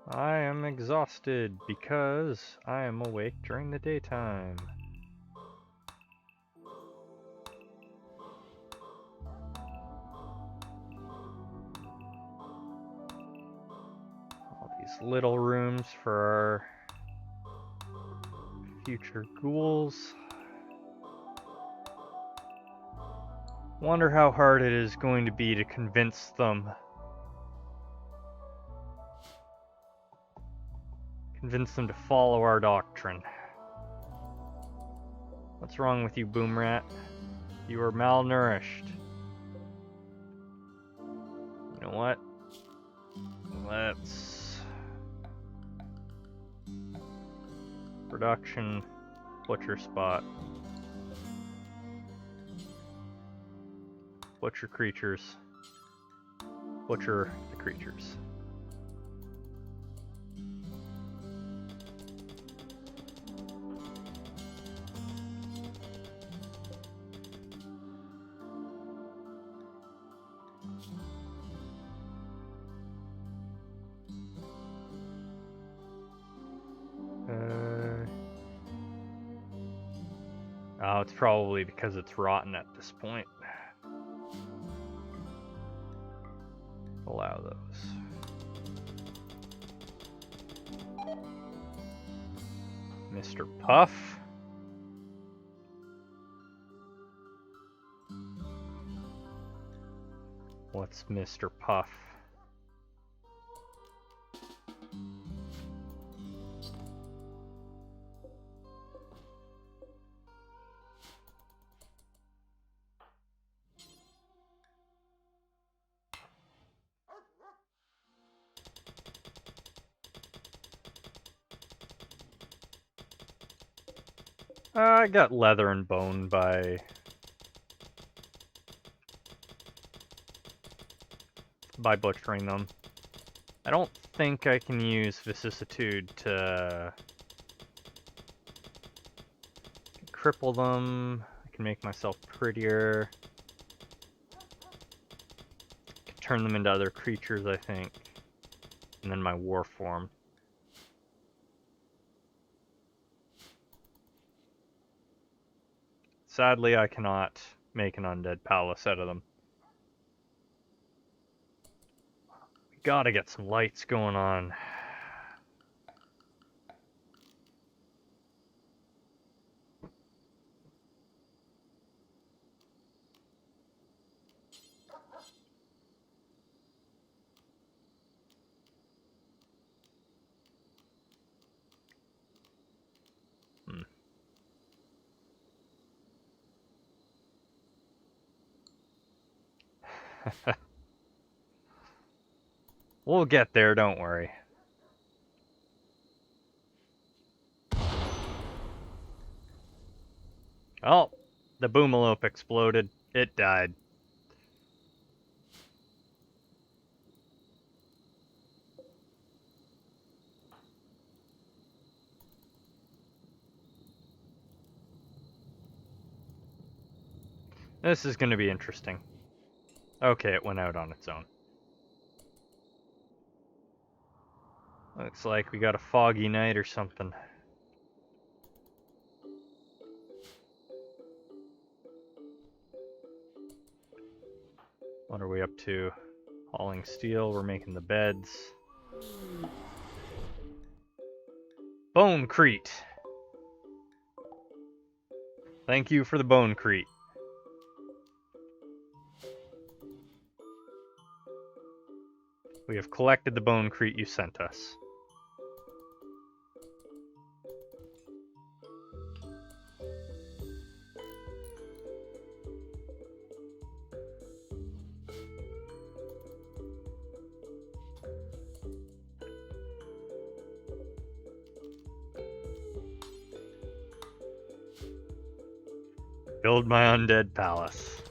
I am exhausted because I am awake during the daytime. All these little rooms for our future ghouls. Wonder how hard it is going to be to convince them. Convince them to follow our doctrine. What's wrong with you, Boomrat? You are malnourished. You know what? Let's... Production, butcher spot. Butcher creatures. Butcher the creatures. Oh, it's probably because it's rotten at this point. Allow those. Mr. Puff. What's Mr. Puff? I got leather and bone by butchering them. I don't think I can use vicissitude to cripple them. I can make myself prettier. I can turn them into other creatures, I think. And then my war form. Sadly, I cannot make an undead palace out of them. We gotta get some lights going on. We'll get there, don't worry. Oh, the boomalope exploded. It died. This is going to be interesting. Okay, it went out on its own. Looks like we got a foggy night or something. What are we up to? Hauling steel, we're making the beds. Bonecrete! Thank you for the bonecrete. We have collected the bonecrete you sent us. Build my undead palace.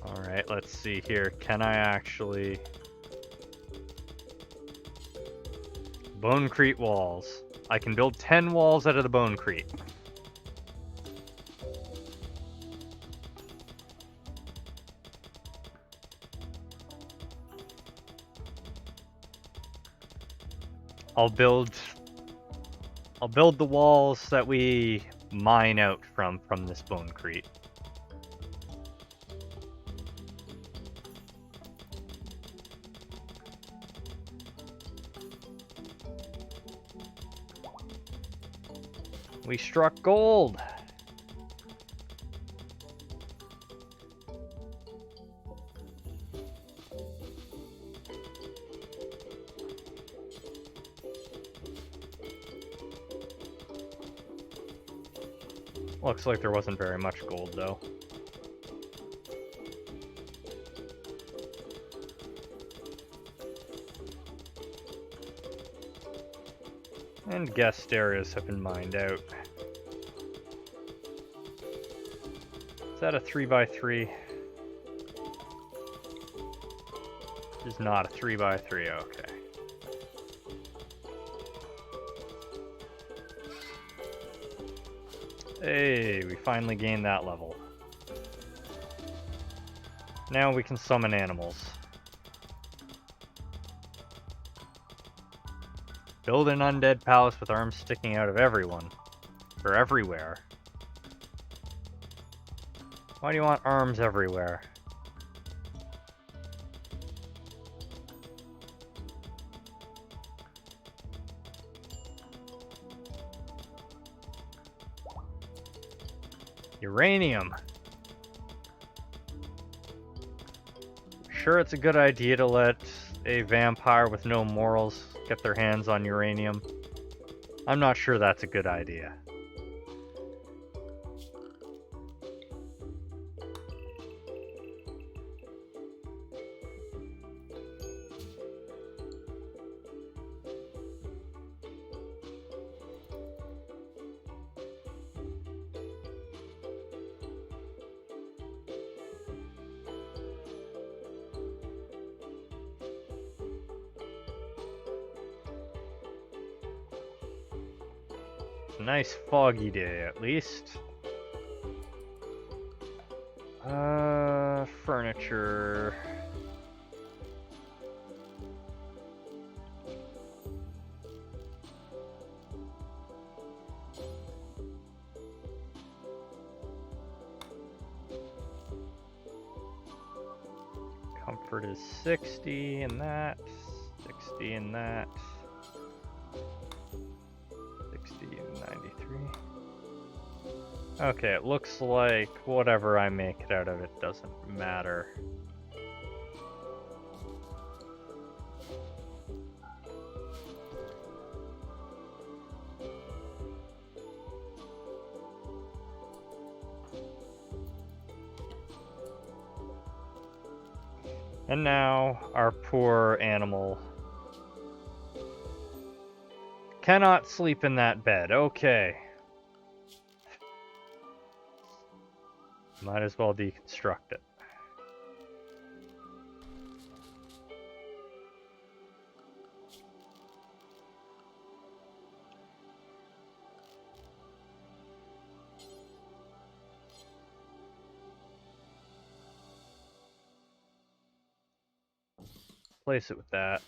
Alright, let's see here. Can I actually... Bonecrete walls. I can build 10 walls out of the bonecrete. I'll build the walls that we mine out from this bonecrete. We struck gold. Looks like there wasn't very much gold, though. And guest areas have been mined out. Is that a 3x3? It is not a 3x3, okay. Hey, we finally gained that level. Now we can summon animals. Build an undead palace with arms sticking out of everyone. Or everywhere. Why do you want arms everywhere? Uranium. Sure, it's a good idea to let a vampire with no morals get their hands on uranium. I'm not sure that's a good idea. It's a nice foggy day, at least. Furniture. Comfort is 60 in that, 60 in that, 60 and 93. Okay, it looks like whatever I make it out of it doesn't matter. And now our poor animal cannot sleep in that bed. Okay. Might as well deconstruct it. Place it with that.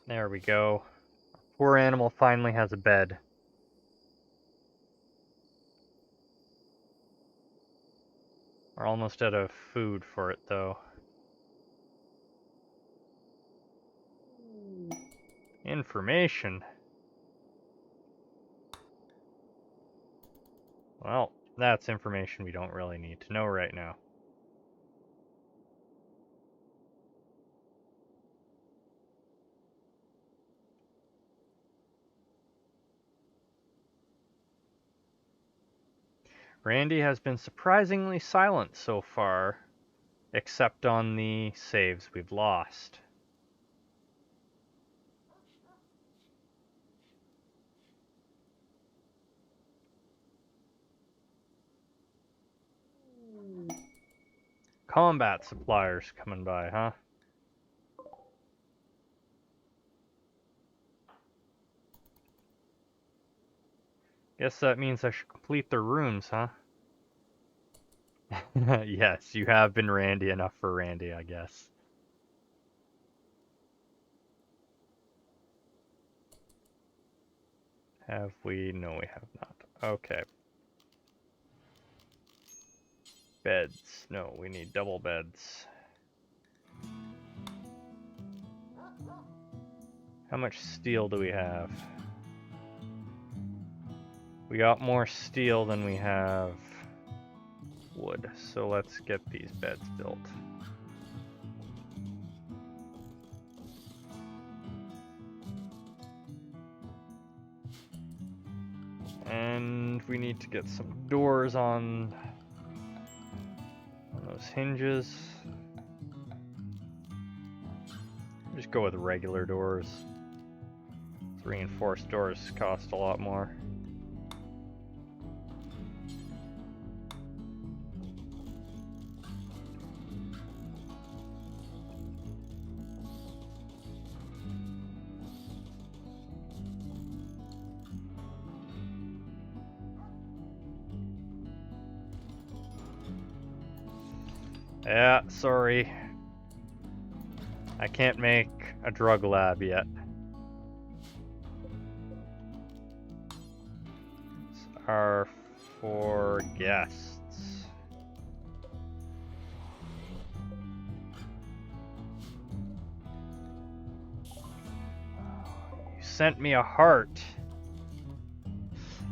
There we go. Poor animal finally has a bed. We're almost out of food for it, though. Information. Well, that's information we don't really need to know right now. Randy has been surprisingly silent so far, except on the saves we've lost. Combat suppliers coming by, huh? Guess that means I should complete their rooms, huh? Yes, you have been Randy enough for Randy, I guess. Have we? No, we have not. Okay. Beds. No, we need double beds. How much steel do we have? We got more steel than we have wood, so let's get these beds built. And we need to get some doors on those hinges. Just go with regular doors. Reinforced doors cost a lot more. Yeah, sorry. I can't make a drug lab yet. These are for guests. You sent me a heart.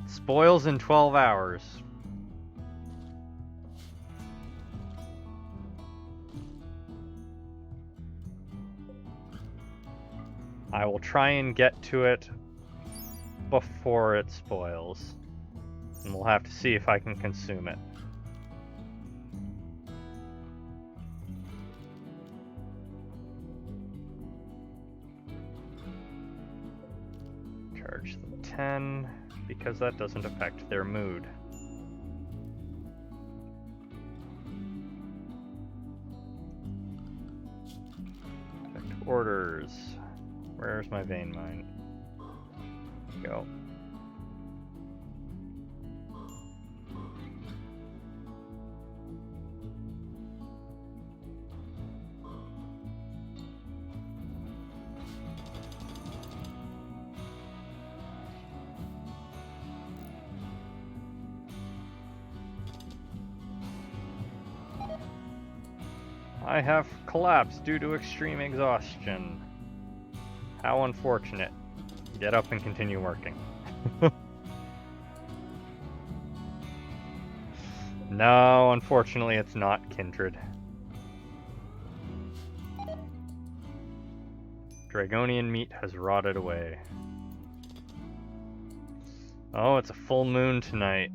Spoils in 12 hours. I will try and get to it before it spoils. And we'll have to see if I can consume it. Charge them 10, because that doesn't affect their mood. Orders. Where's my vein mine? Go. I have collapsed due to extreme exhaustion. How unfortunate. Get up and continue working. No, unfortunately it's not Kindred. Dragonian meat has rotted away. Oh, it's a full moon tonight.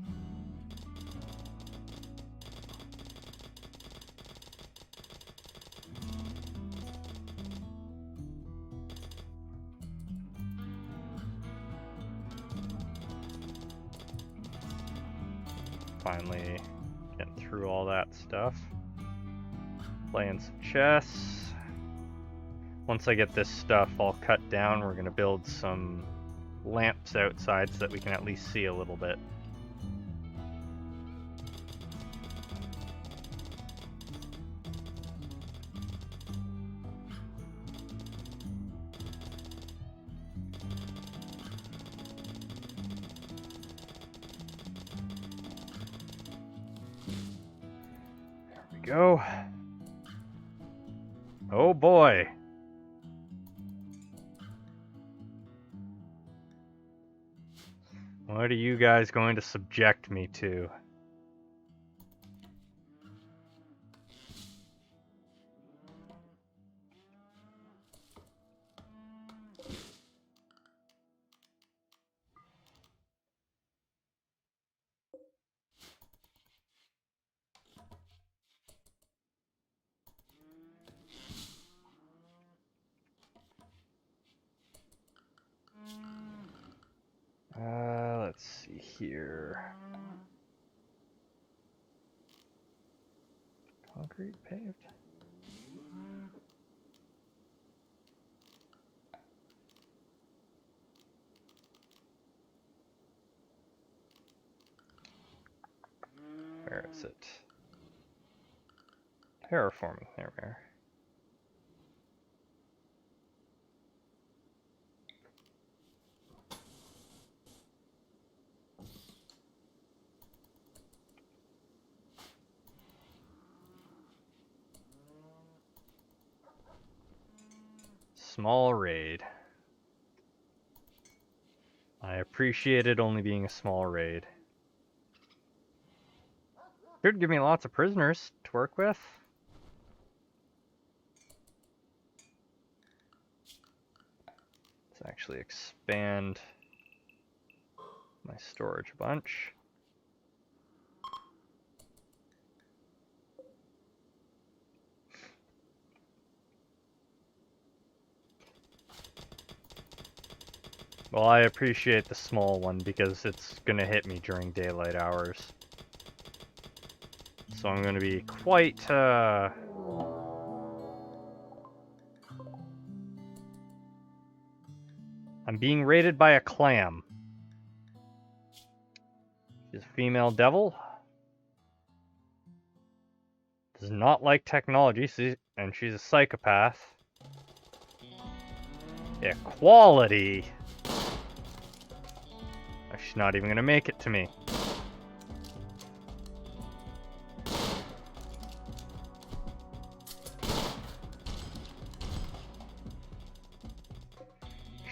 Finally getting through all that stuff. Playing some chess. Once I get this stuff all cut down, we're gonna build some lamps outside so that we can at least see a little bit. There we go. Oh boy. What are you guys going to subject me to? Let's see here. Concrete paved. Where is it? Terraforming. There we are. Small raid. I appreciate it only being a small raid. Should give me lots of prisoners to work with. Let's actually expand my storage a bunch. Well, I appreciate the small one because it's gonna hit me during daylight hours. So I'm gonna be quite, I'm being raided by a clam. She's a female devil. Does not like technology, and she's a psychopath. Equality! She's not even gonna make it to me.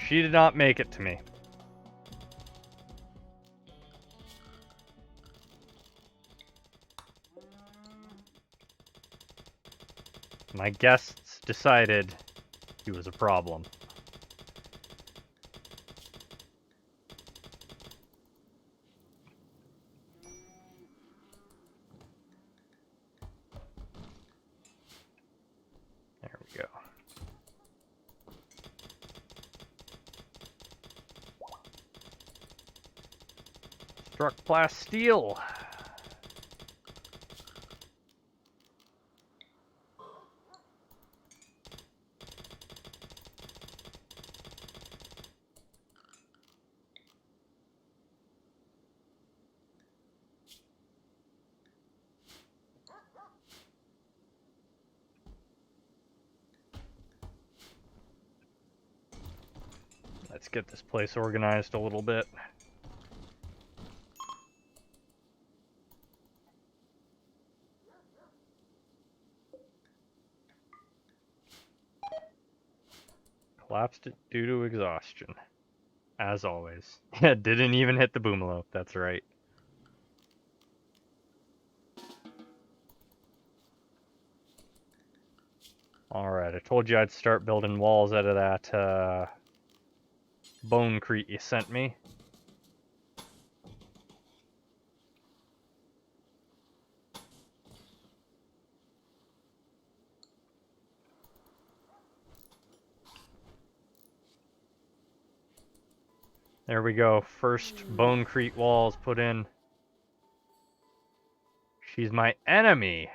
She did not make it to me. My guests decided he was a problem. There we go. Struck plasteel. Let's get this place organized a little bit. Collapsed due to exhaustion. As always. Yeah, didn't even hit the boomalope, that's right. Alright, I told you I'd start building walls out of that bonecrete you sent me. There we go, first bonecrete walls put in. She's my enemy.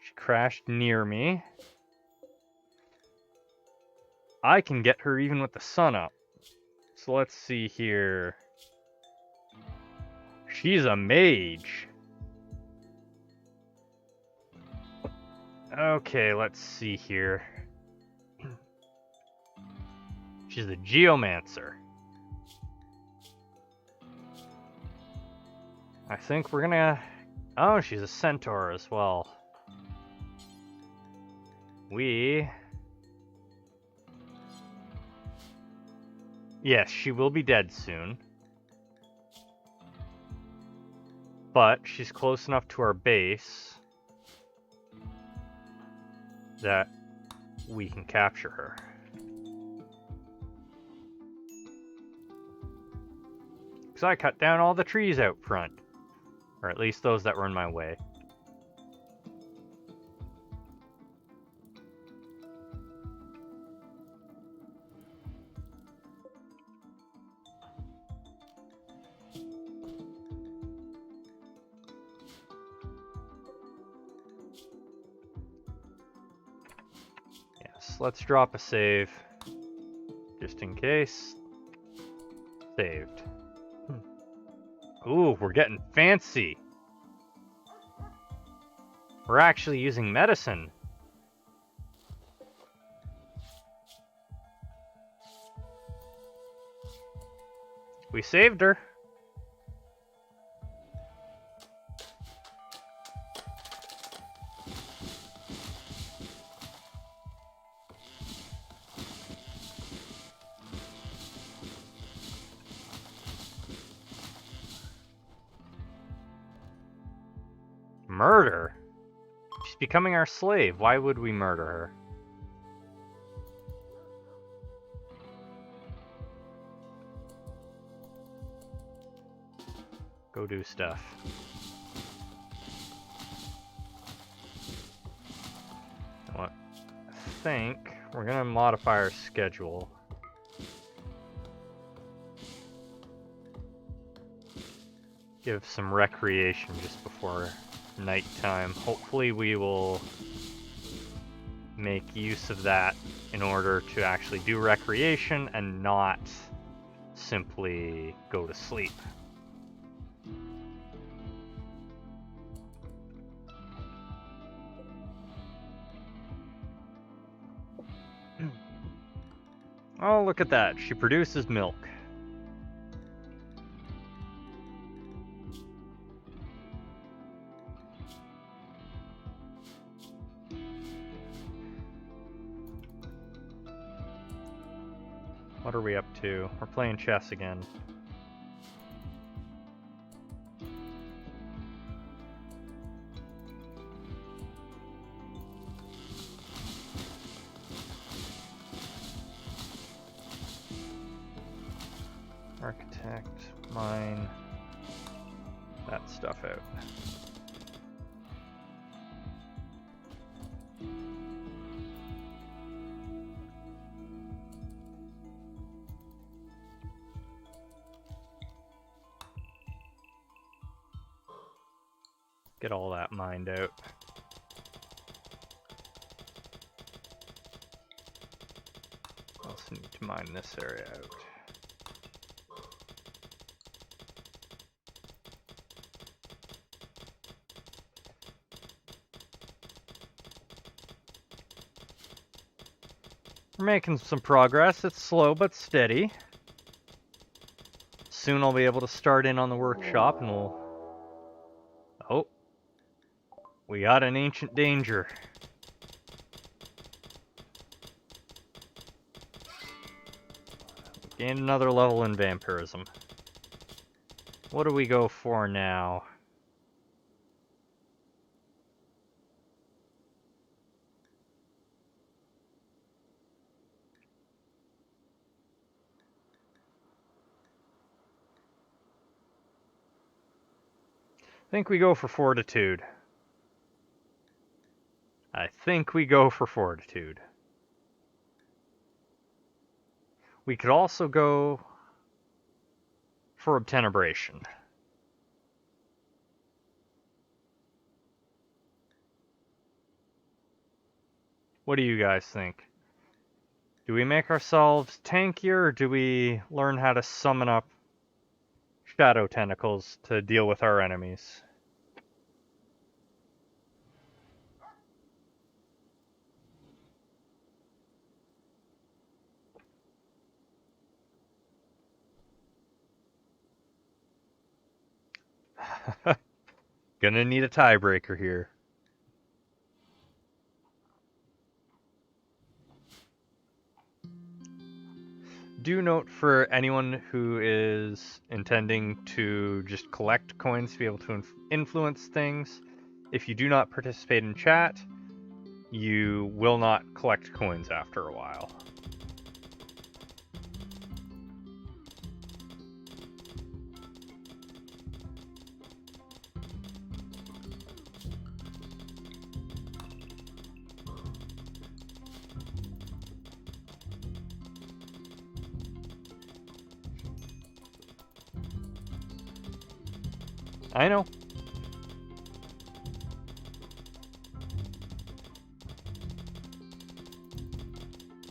She crashed near me. I can get her even with the sun up. So let's see here. She's a mage. Okay, let's see here. She's a geomancer. I think we're gonna... Oh, she's a centaur as well. Yes, she will be dead soon. But she's close enough to our base that we can capture her. Because I cut down all the trees out front. Or at least those that were in my way. Yes, let's drop a save. Just in case. Saved. Ooh, we're getting fancy. We're actually using medicine. We saved her. Murder? She's becoming our slave. Why would we murder her? Go do stuff. What? I think we're gonna modify our schedule. Give some recreation just before nighttime. Hopefully we will make use of that in order to actually do recreation and not simply go to sleep. Oh, look at that. She produces milk. What are we up to? We're playing chess again. Architect, mine, that stuff out. Get all that mined out. Also need to mine this area out. We're making some progress. It's slow but steady. Soon I'll be able to start in on the workshop and we'll... Oh. We got an ancient danger. Gained another level in vampirism. What do we go for now? I think we go for fortitude. I think we go for fortitude. We could also go for obtenebration. What do you guys think? Do we make ourselves tankier, or do we learn how to summon up shadow tentacles to deal with our enemies? Gonna need a tiebreaker here. Do note for anyone who is intending to just collect coins to be able to influence things, if you do not participate in chat, you will not collect coins after a while. I know.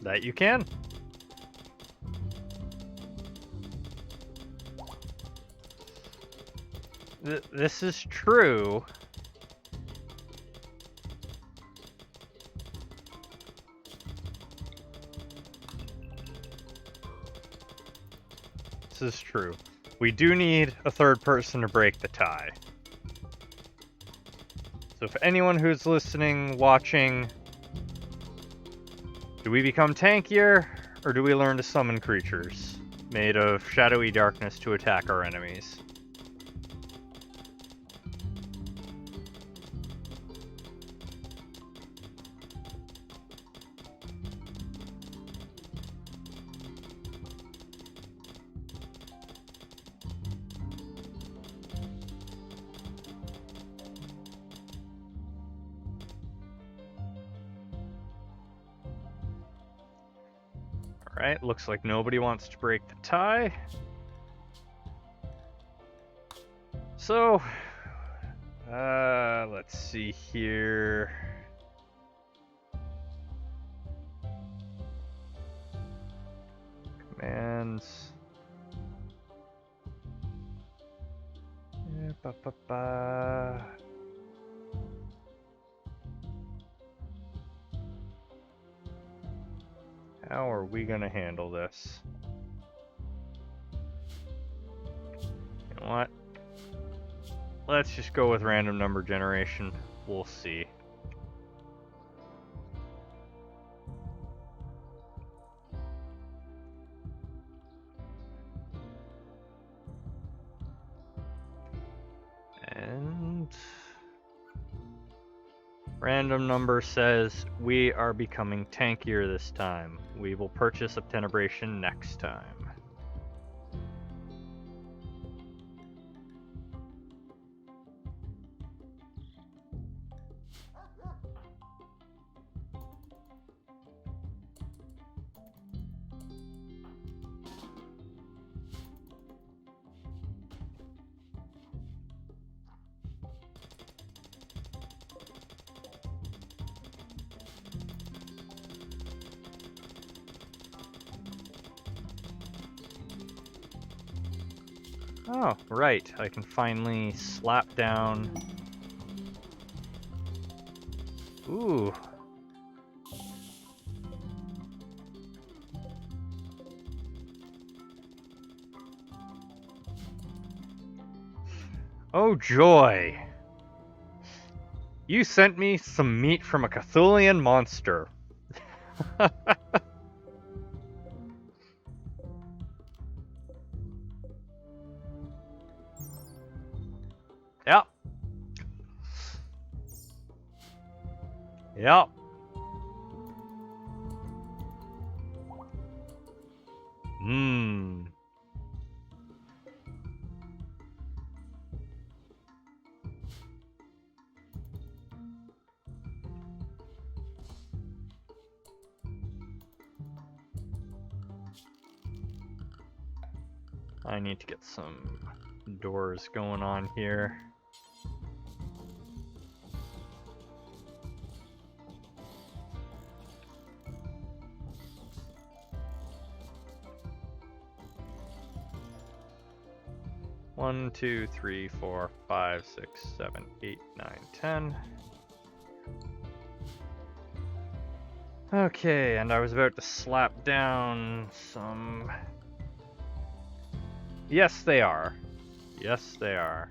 That you can. This is true. This is true. We do need a third person to break the tie. So if anyone who's listening, watching, do we become tankier, or do we learn to summon creatures made of shadowy darkness to attack our enemies? Alright, looks like nobody wants to break the tie. So, let's see here. Commands. How are we gonna handle this? You know what? Let's just go with random number generation. We'll see. And random number says we are becoming tankier this time. We will purchase obtenebration next time. Oh, right. I can finally slap down. Ooh. Oh joy! You sent me some meat from a Cthulhian monster. Yep. Yep. Mmm. I need to get some doors going on here. One, two, three, four, 5, 6, 7, 8, 9, 10. Okay, and I was about to slap down some... Yes, they are. Yes, they are.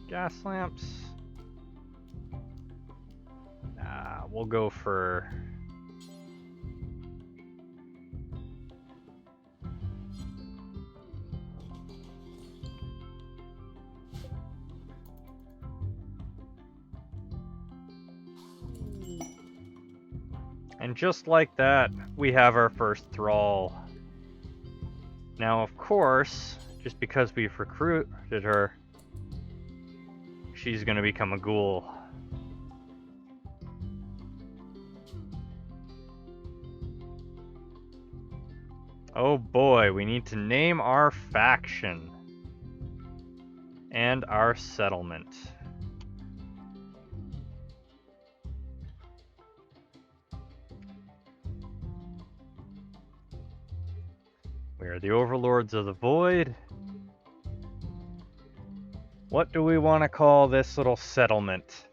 Gas lamps. Nah, we'll go for... And just like that, we have our first thrall. Now, of course, just because we've recruited her, she's gonna become a ghoul. Oh boy, we need to name our faction and our settlement. We are the overlords of the void. What do we want to call this little settlement?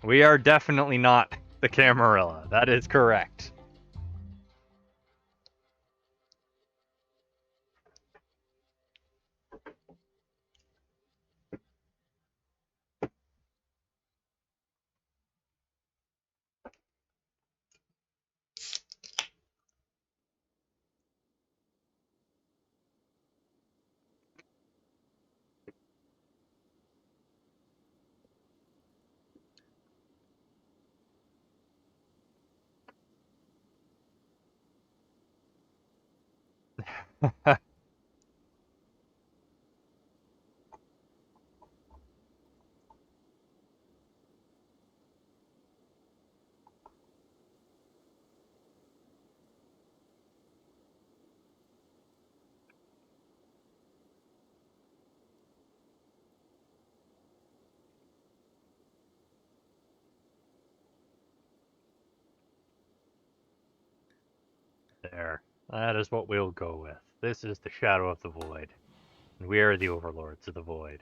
We are definitely not the Camarilla. That is correct. There. That is what we'll go with. This is the Shadow of the Void. And we are the overlords of the void.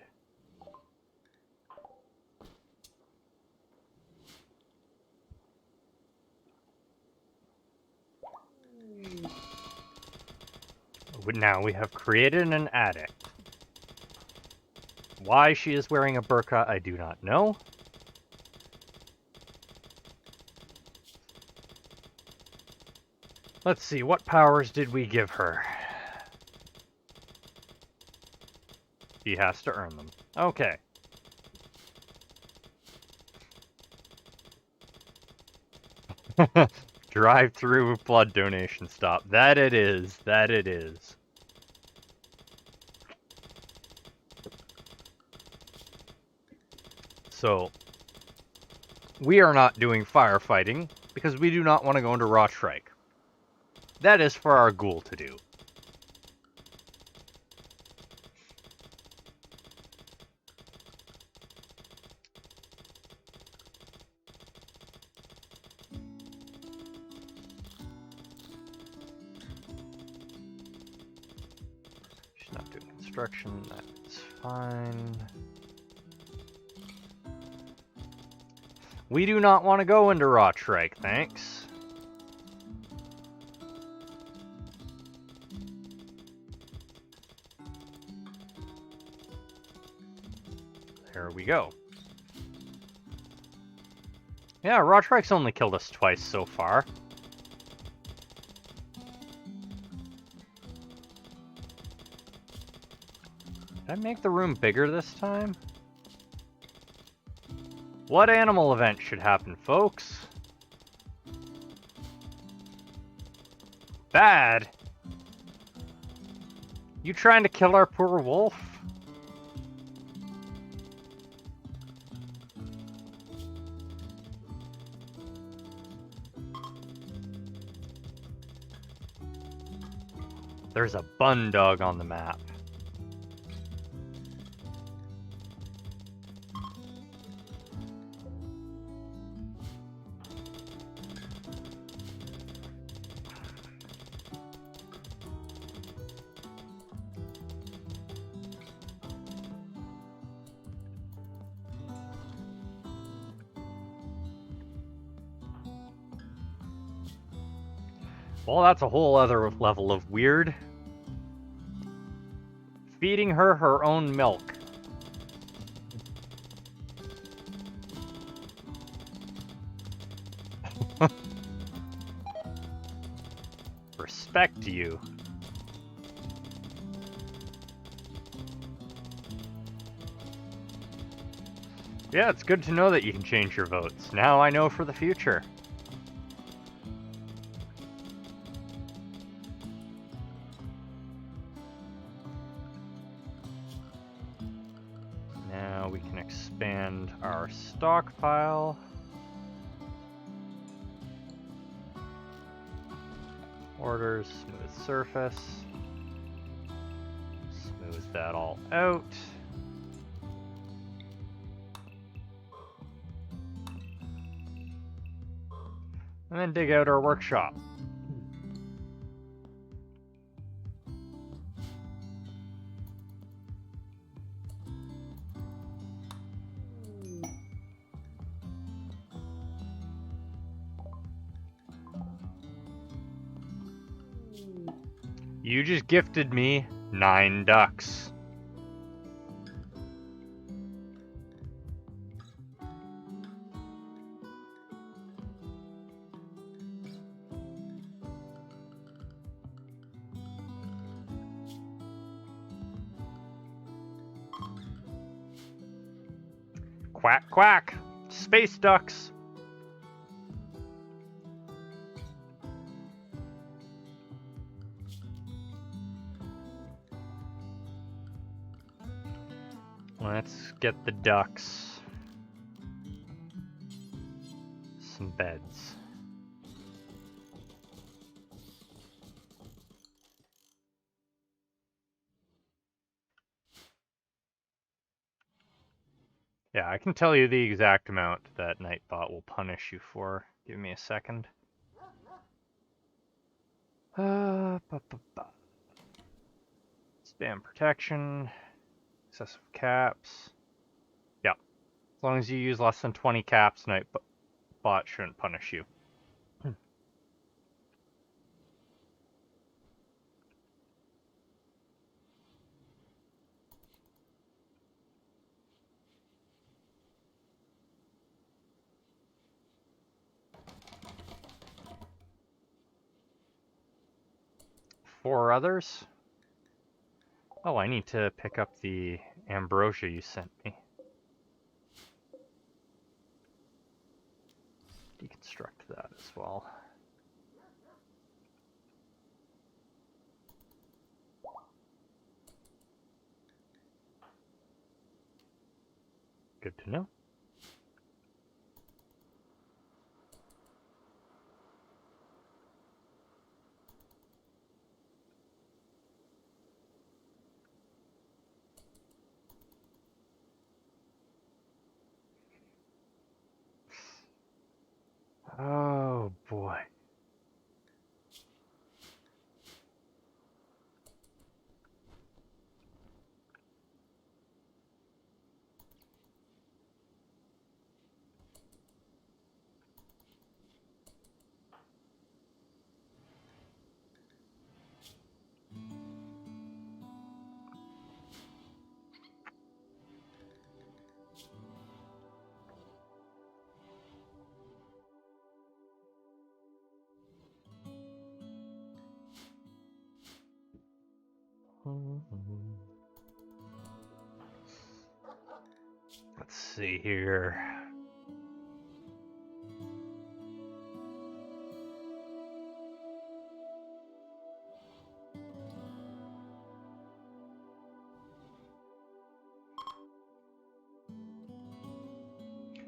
Now we have created an addict. Why she is wearing a burqa, I do not know. Let's see, what powers did we give her? She has to earn them. Okay. Drive-through blood donation stop. That it is. That it is. So, we are not doing firefighting because we do not want to go into raw strike. That is for our ghoul to do. construction, that's fine. We do not want to go into Rotrike, thanks. There we go. Yeah, Rotrike's only killed us twice so far. Did I make the room bigger this time? What animal event should happen, folks? Bad? You trying to kill our poor wolf? There's a bun dog on the map. Well, that's a whole other level of weird. Feeding her her own milk. Respect you. Yeah, it's good to know that you can change your votes. Now I know for the future. Now we can expand our stockpile. Orders, smooth surface. Smooth that all out. And then dig out our workshop. You just gifted me 9 ducks. Quack, quack. Space ducks. Let's get the ducks some beds. Yeah, I can tell you the exact amount that Nightbot will punish you for. Give me a second. Spam protection. Excessive caps. Yeah. As long as you use less than 20 caps, Nightbot shouldn't punish you. 4 others? Oh, I need to pick up the ambrosia you sent me. Deconstruct that as well. Good to know. Oh boy. Let's see here.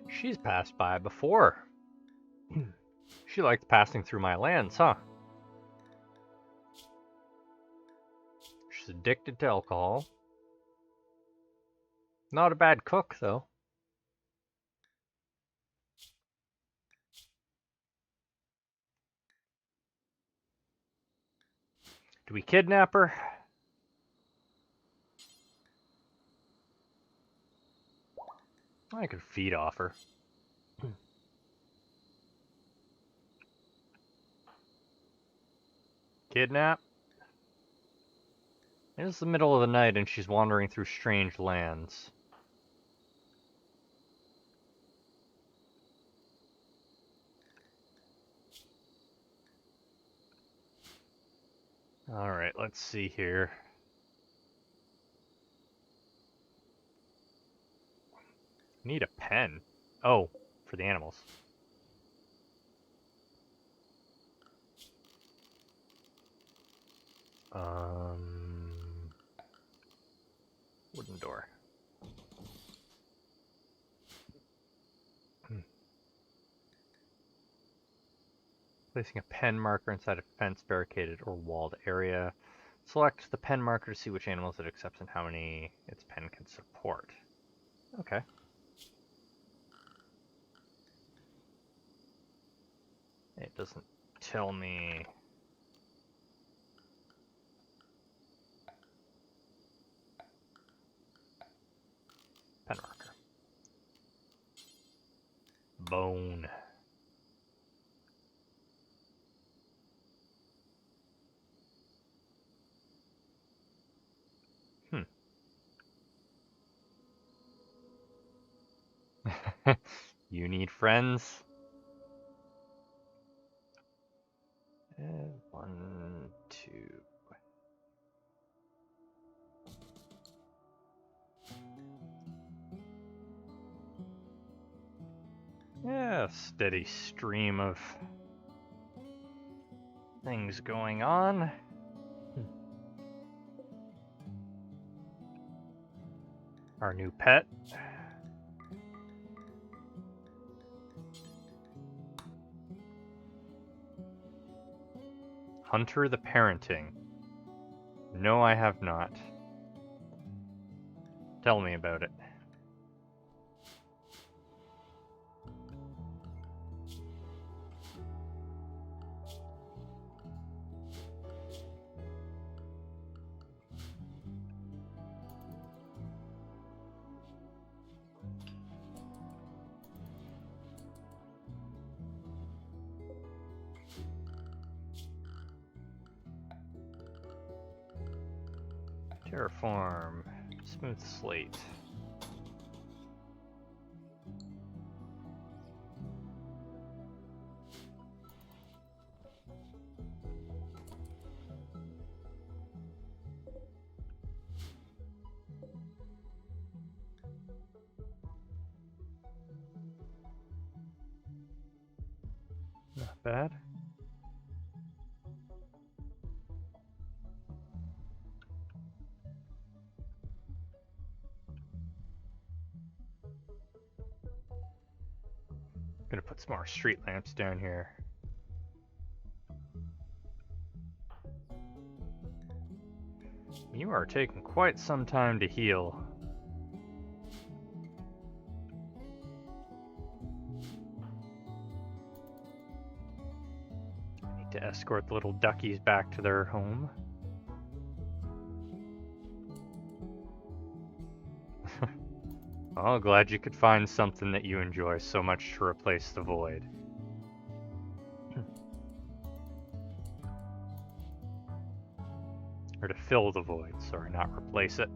She's passed by before. She liked passing through my lands, huh? She's addicted to alcohol. Not a bad cook, though. Do we kidnap her? I could feed off her. Kidnap? It's the middle of the night and she's wandering through strange lands. Alright, let's see here. Need a pen. Oh, for the animals. Wooden door. Placing a pen marker inside a fence, barricaded, or walled area. Select the pen marker to see which animals it accepts and how many its pen can support. Okay. It doesn't tell me. Pen marker. Bone. You need friends? 1, 2. Yeah, steady stream of things going on. Our new pet. Hunter the Parenting. No, I have not. Tell me about it. Terraform. Smooth slate. Not bad. Gonna put some more street lamps down here. You are taking quite some time to heal. I need to escort the little duckies back to their home. Oh, glad you could find something that you enjoy so much to replace the void. Or to fill the void, sorry, not replace it.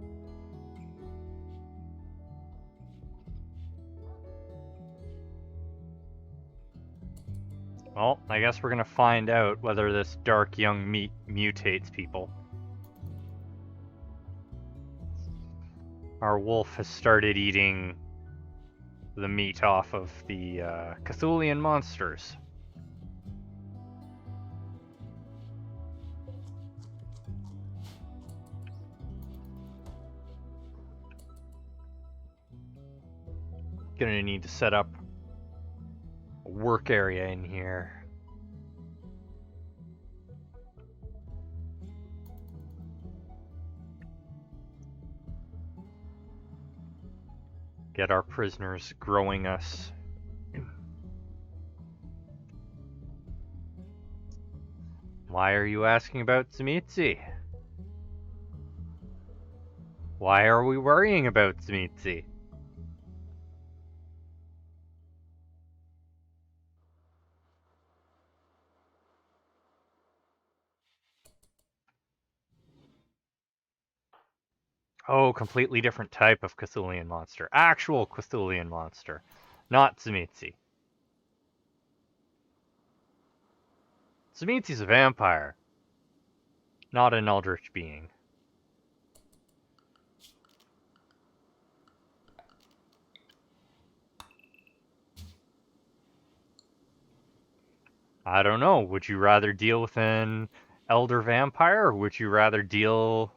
Well, I guess we're gonna find out whether this dark young meat mutates people. Our wolf has started eating the meat off of the Cthulhian monsters. Gonna need to set up a work area in here. Get our prisoners growing us. Why are you asking about Tzimitzi? Why are we worrying about Tzimitzi? Oh, completely different type of Cthulhian monster. Actual Cthulhian monster. Not Tzimitzi. Tzimitzi's a vampire. Not an eldritch being. I don't know. Would you rather deal with an elder vampire, or would you rather deal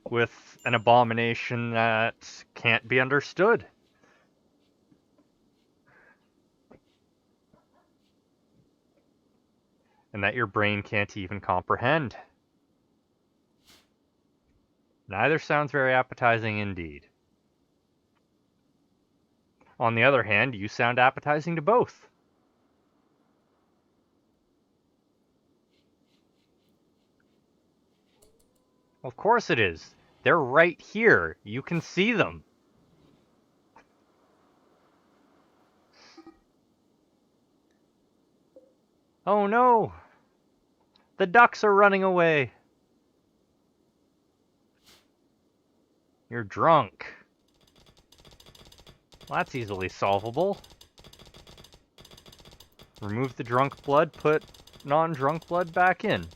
with an abomination that can't be understood? And that your brain can't even comprehend? Neither sounds very appetizing indeed. On the other hand, you sound appetizing to both. Of course it is. They're right here. You can see them. Oh no! The ducks are running away! You're drunk. Well, that's easily solvable. Remove the drunk blood, put non-drunk blood back in.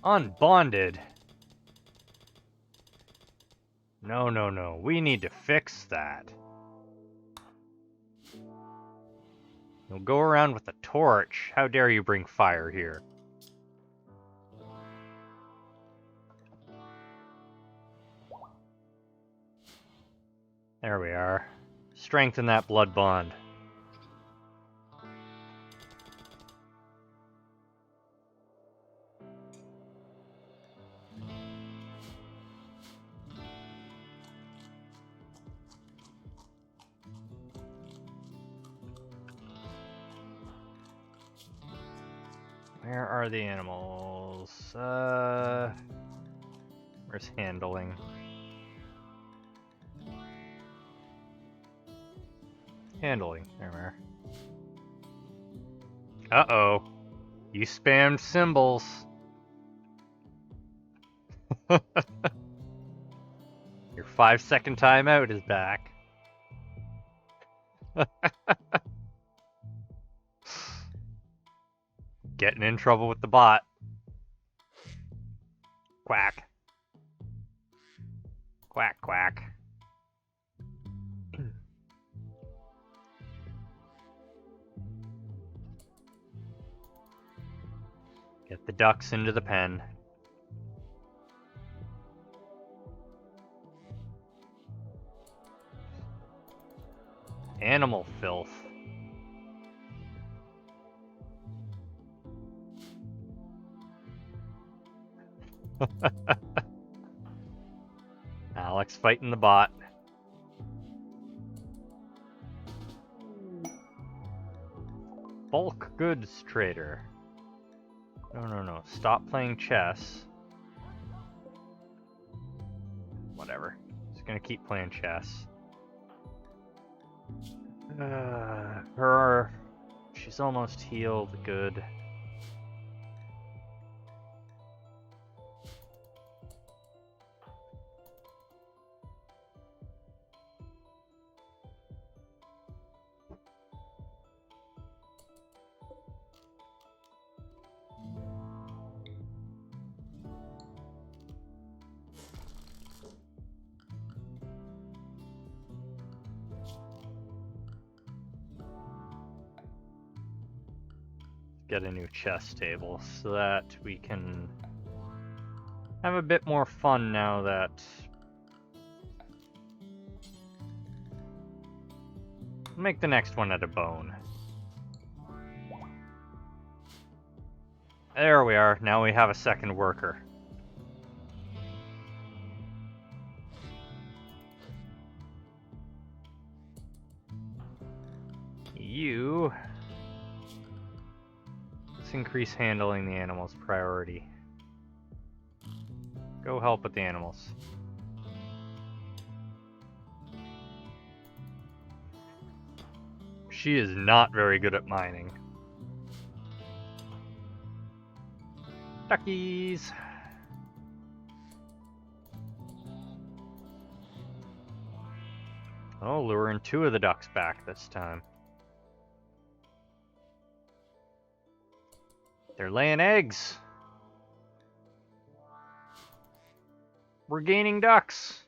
Unbonded? No, no, no. We need to fix that. You'll go around with a torch. How dare you bring fire here? There we are. Strengthen that blood bond. Where are the animals? Where's handling? Handling. There we are. Uh-oh. You spammed symbols. Your 5-second timeout is back. Getting in trouble with the bot. Quack. Quack, quack. Get the ducks into the pen. Animal filth. Alex fighting the bot. Bulk goods trader. No, no, no. Stop playing chess. Whatever. Just gonna keep playing chess. She's almost healed. Good. get a new chess table so that we can have a bit more fun now that make the next one out of bone. There we are. Now we have a second worker. You... Let's increase handling the animals priority. Go help with the animals. She is not very good at mining. Duckies! Oh, luring 2 of the ducks back this time. They're laying eggs! We're gaining ducks!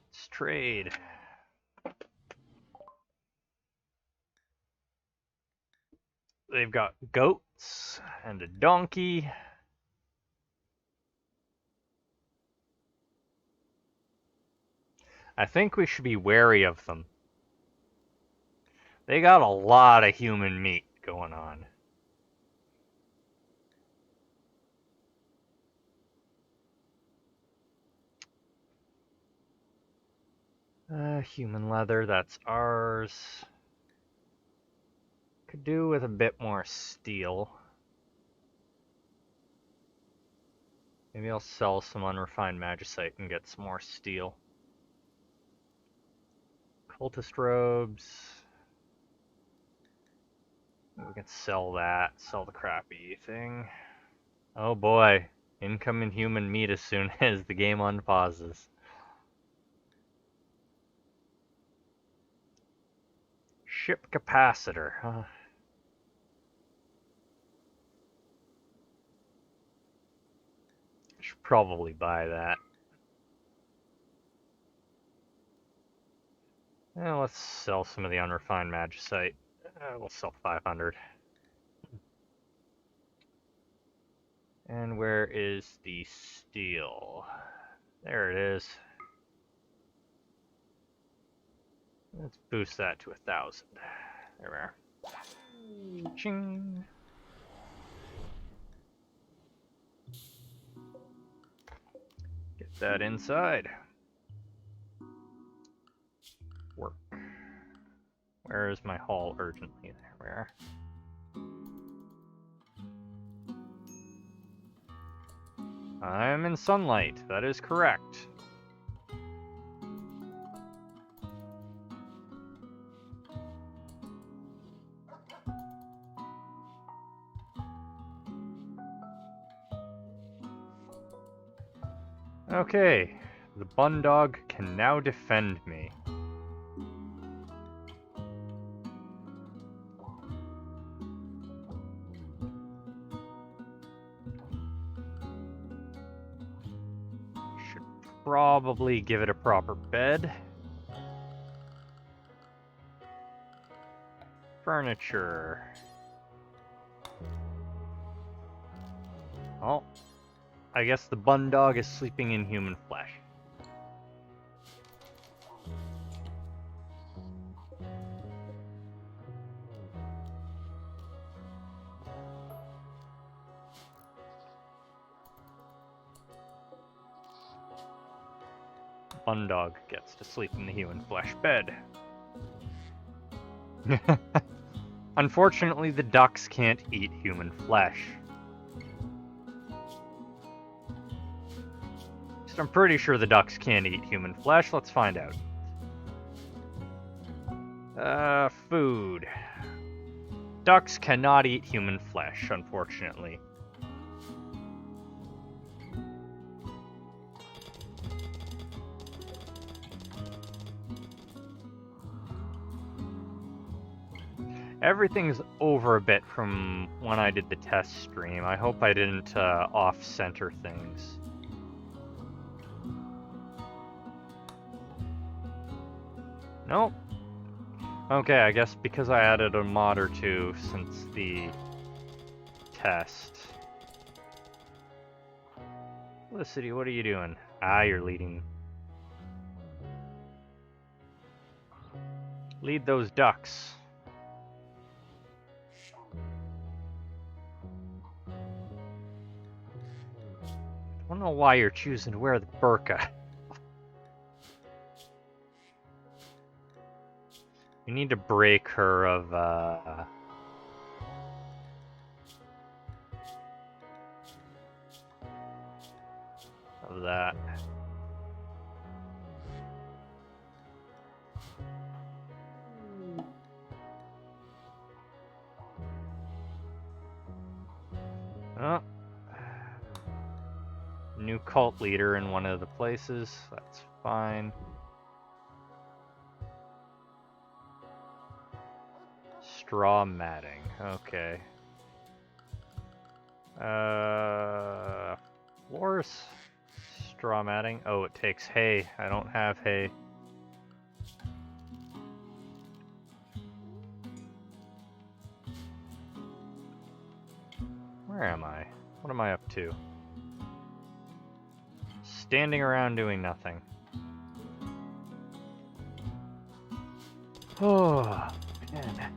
Let's trade. They've got goats and a donkey. I think we should be wary of them. They got a lot of human meat going on. Human leather, that's ours. Could do with a bit more steel. Maybe I'll sell some unrefined magicite and get some more steel. Cultist robes. We can sell that. Sell the crappy thing. Oh boy. Incoming human meat as soon as the game unpauses. Ship capacitor. Huh? Should probably buy that. Let's sell some of the unrefined magicite. We'll sell 500. And where is the steel? There it is. Let's boost that to 1,000. There we are. Ching. Get that inside. Work. Where is my haul urgently? There we are. I'm in sunlight. That is correct. Okay, the bun dog can now defend me. Should probably give it a proper bed. Furniture. Oh. I guess the bun dog is sleeping in human flesh. Bun dog gets to sleep in the human flesh bed. Unfortunately, the ducks can't eat human flesh. I'm pretty sure the ducks can eat human flesh. Let's find out. Food. Ducks cannot eat human flesh, unfortunately. Everything's over a bit from when I did the test stream. I hope I didn't off-center things. Nope. Okay, I guess because I added a mod or two since the test. Felicity, what are you doing? Ah, you're leading. Lead those ducks. I don't know why you're choosing to wear the burqa. We need to break her of that. Oh. New cult leader in one of the places. That's fine. Straw matting. Okay. Floors. Straw matting. Oh, it takes hay. I don't have hay. Where am I? What am I up to? Standing around doing nothing. Oh, man.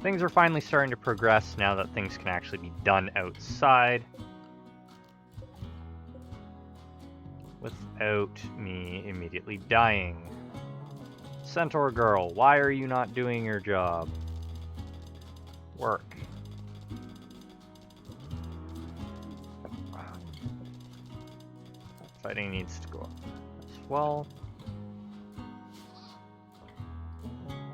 Things are finally starting to progress now that things can actually be done outside. Without me immediately dying. Centaur girl, why are you not doing your job? Work. Fighting needs to go up as well.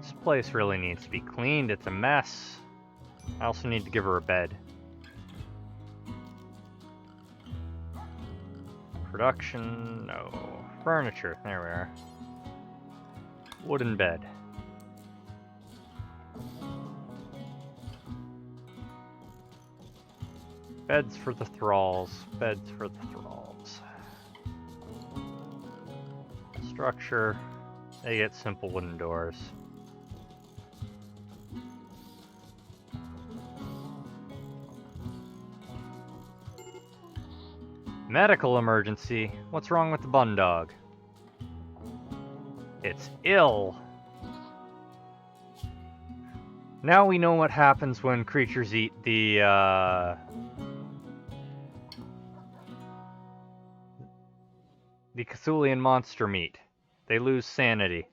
This place really needs to be cleaned. It's a mess. I also need to give her a bed. Production, no. Furniture, there we are. Wooden bed. Beds for the thralls. Beds for the thralls. Structure. They get simple wooden doors. Medical emergency. What's wrong with the bun dog? It's ill. Now we know what happens when creatures eat the Cthulian monster meat. They lose sanity.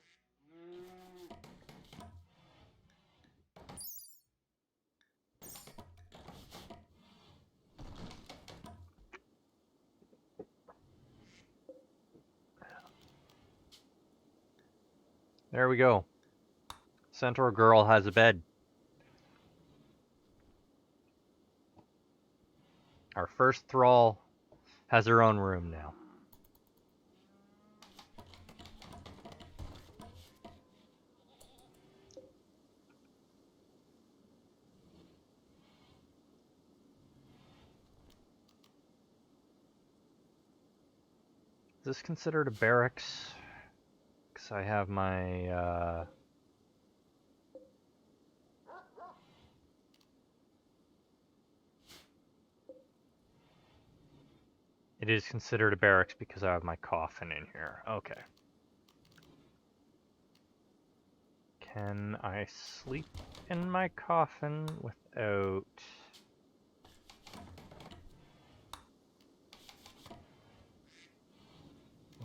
There we go. Centaur girl has a bed. Our first thrall has her own room now. Is this considered a barracks? Because I have my, It is considered a barracks because I have my coffin in here. Okay. Can I sleep in my coffin without...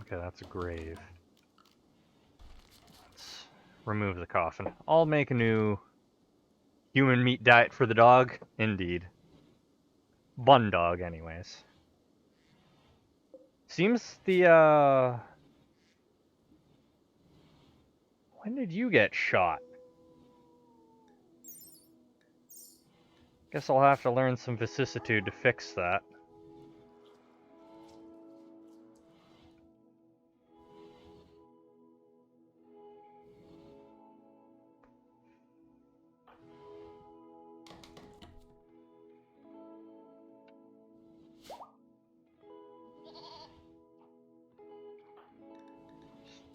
Okay, that's a grave. Let's remove the coffin. I'll make a new human meat diet for the dog. Indeed. Bun dog, anyways. Seems the, When did you get shot? Guess I'll have to learn some vicissitude to fix that.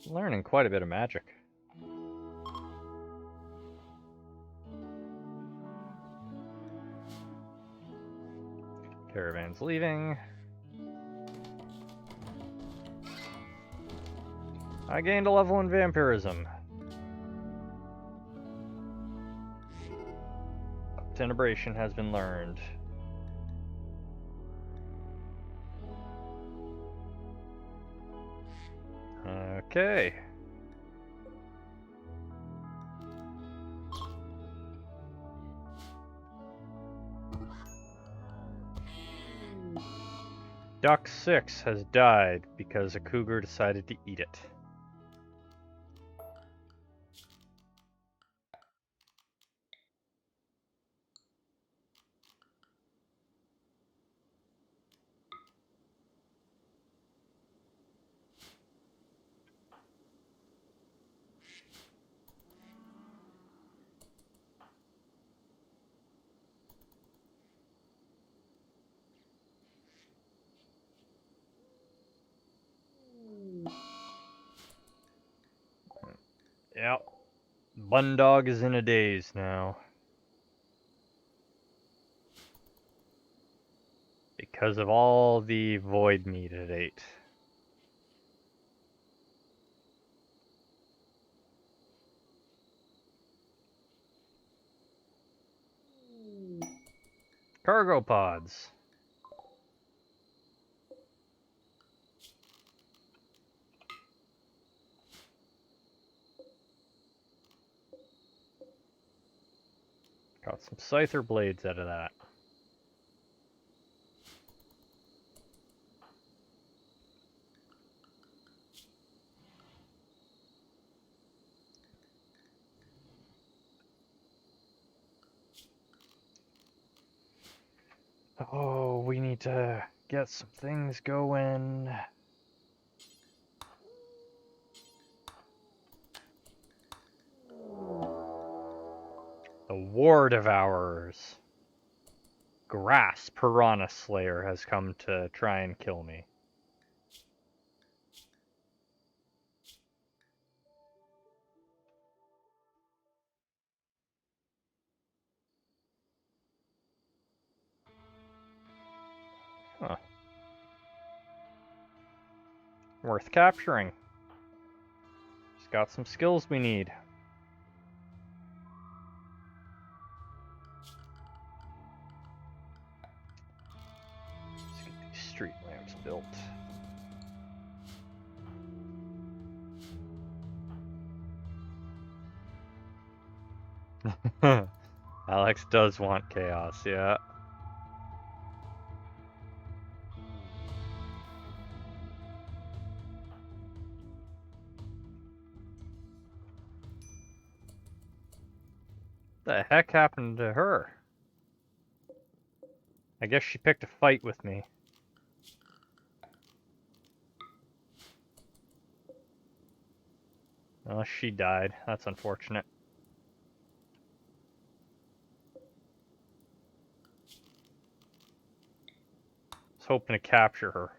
Learning quite a bit of magic. Caravan's leaving. I gained a level in vampirism. Tenebration has been learned. Okay. Duck 6 has died because a cougar decided to eat it. Yep. Bundog is in a daze now. Because of all the void meat it ate. Cargo pods. Got some scyther blades out of that. Oh, we need to get some things going. The War Devourers. Grass Piranha Slayer has come to try and kill me. Huh. Worth capturing. He's got some skills we need. Let's get these street lamps built. Alex does want chaos, yeah. The heck happened to her? I guess she picked a fight with me. Oh, she died. That's unfortunate. I was hoping to capture her.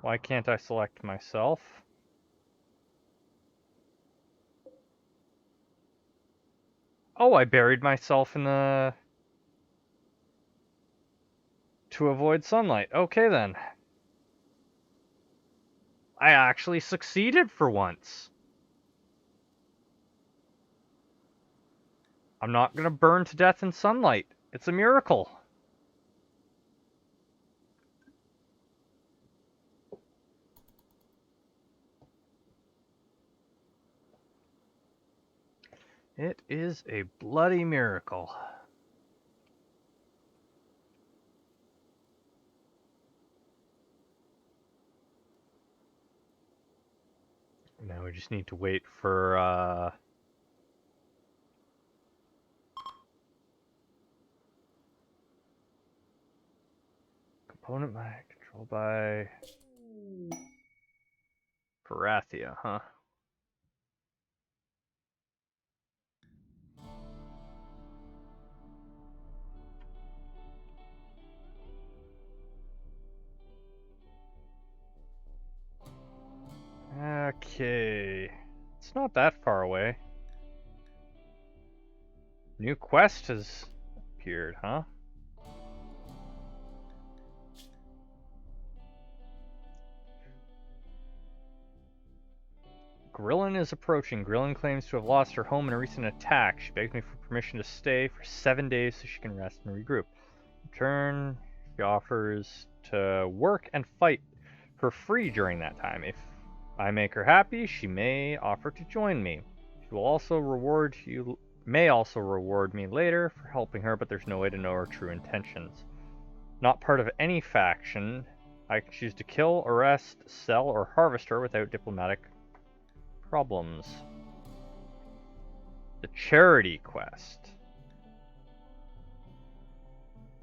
Why can't I select myself? Oh, I buried myself in the... to avoid sunlight. Okay then. I actually succeeded for once. I'm not gonna burn to death in sunlight. It's a miracle. It is a bloody miracle. Now we just need to wait for, component by controlled by Parathia, huh? Okay. It's not that far away. New quest has appeared, huh? Grillin is approaching. Grillin claims to have lost her home in a recent attack. She begs me for permission to stay for 7 days so she can rest and regroup. In turn, she offers to work and fight for free during that time. If I make her happy, she may offer to join me. She will also may also reward me later for helping her, but there's no way to know her true intentions. Not part of any faction, I can choose to kill, arrest, sell, or harvest her without diplomatic problems. The charity quest.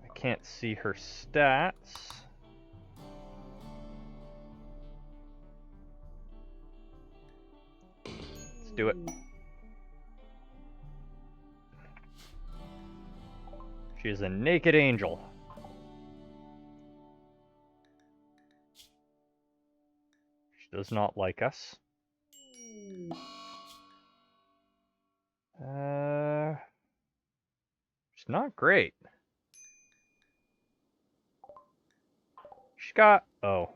I can't see her stats. Let's do it. She is a naked angel. She does not like us. She's not great. She's got... Oh.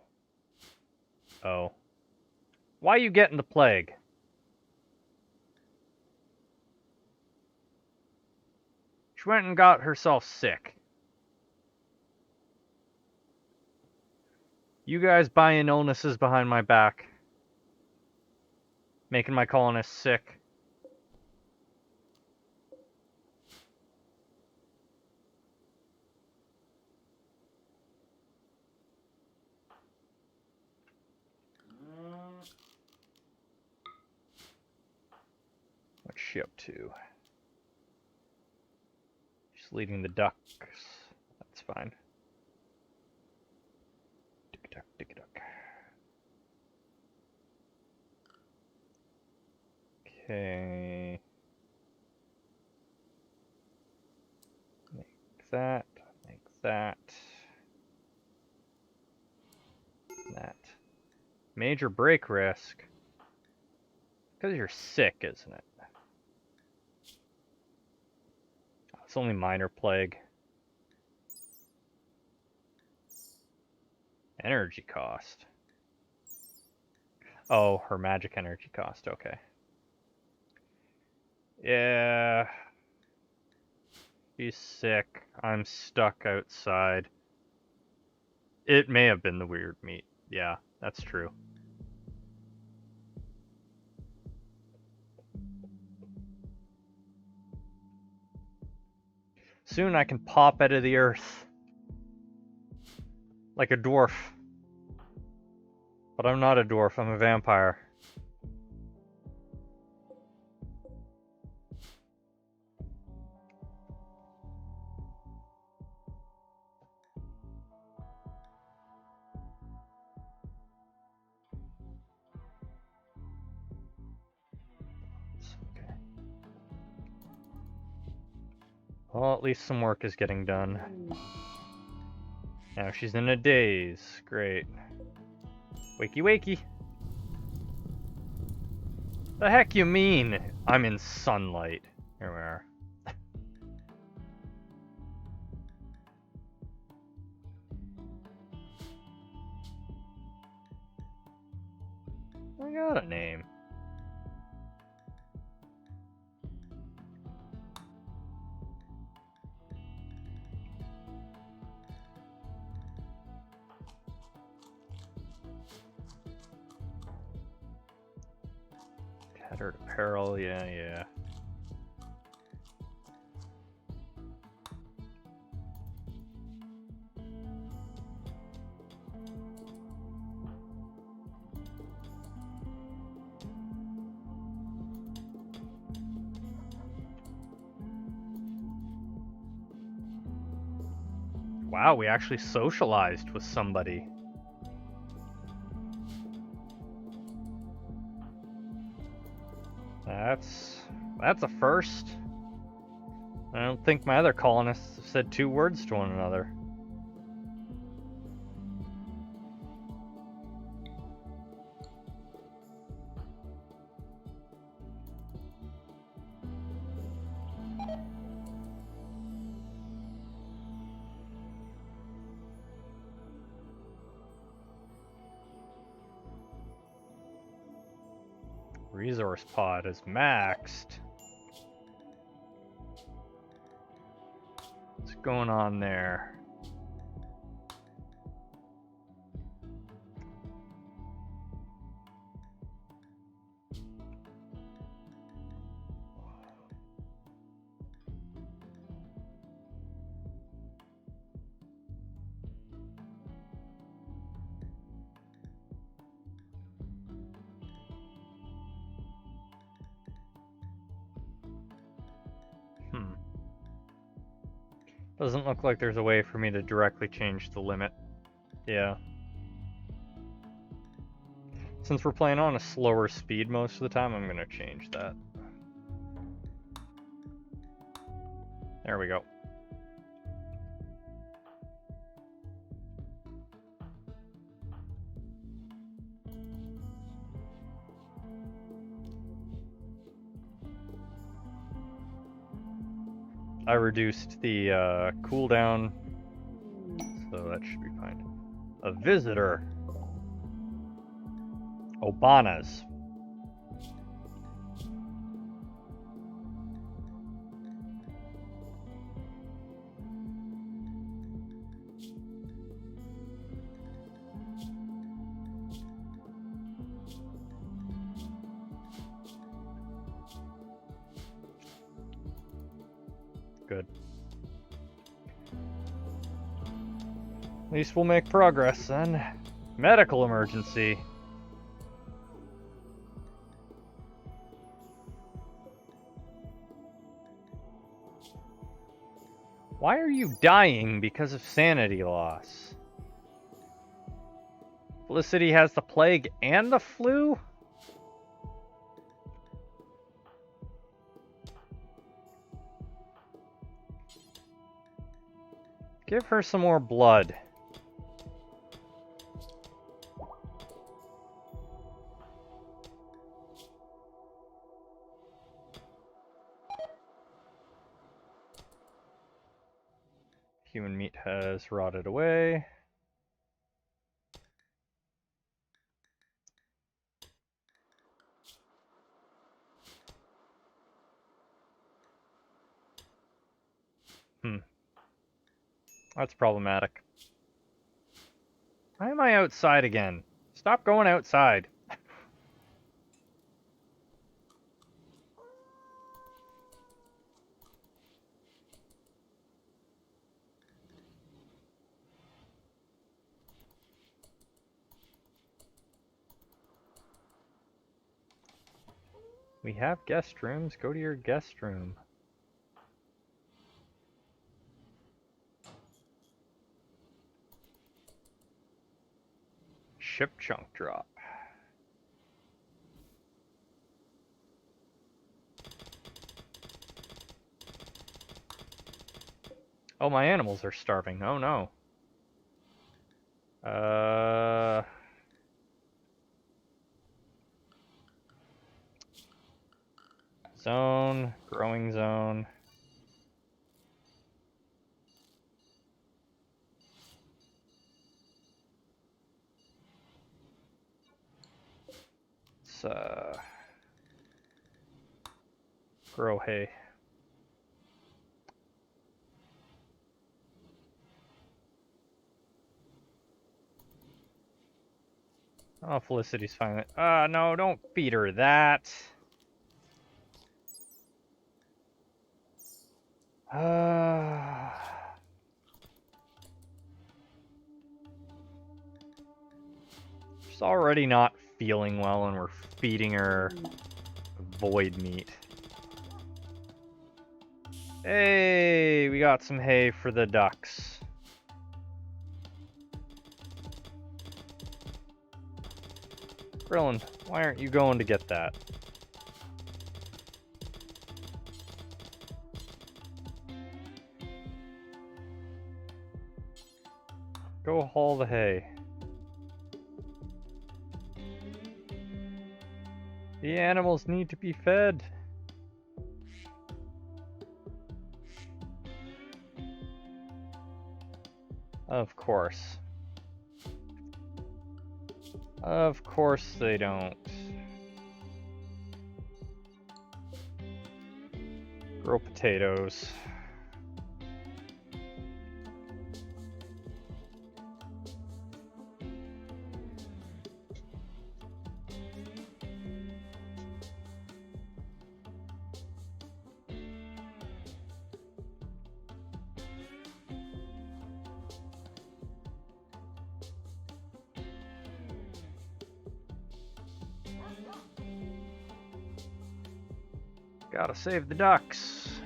Why you getting the plague? She went and got herself sick. You guys buying illnesses behind my back. Making my colonists sick. What's she up to? She's leading the ducks. That's fine. Dick-a-duck, dick-a-duck. Okay. Make that. Make that. That. Major break risk. Because you're sick, isn't it? It's only minor plague. Energy cost. Oh, her magic energy cost, okay. Yeah. She's sick. I'm stuck outside. It may have been the weird meat. Yeah, that's true. Soon I can pop out of the earth. Like a dwarf. But I'm not a dwarf, I'm a vampire. Okay. Well, at least some work is getting done. Now she's in a daze. Great. Wakey wakey. The heck you mean? I'm in sunlight. Here we are. I got a name. Tattered apparel, yeah. Wow, we actually socialized with somebody. That's a first. I don't think my other colonists have said 2 words to one another. Resource pod is maxed. What's going on there? Doesn't look like there's a way for me to directly change the limit. Yeah. Since we're playing on a slower speed most of the time, I'm gonna change that. There we go. I reduced the cooldown, so that should be fine. A visitor. Obanas. Good. At least we'll make progress then. Medical emergency. Why are you dying because of sanity loss? Felicity has the plague and the flu? Give her some more blood. Human meat has rotted away. That's problematic. Why am I outside again? Stop going outside. We have guest rooms. Go to your guest room. Ship chunk drop. Oh, my animals are starving. Oh no. Zone, growing zone. Let's grow hay. Oh, Felicity's finally. No, don't feed her that. She's already not feeling well, and we're feeding her void meat. Hey, we got some hay for the ducks. Krillin, why aren't you going to get that? Go haul the hay. The animals need to be fed. Of course. Of course they don't. Grow potatoes. Gotta save the ducks.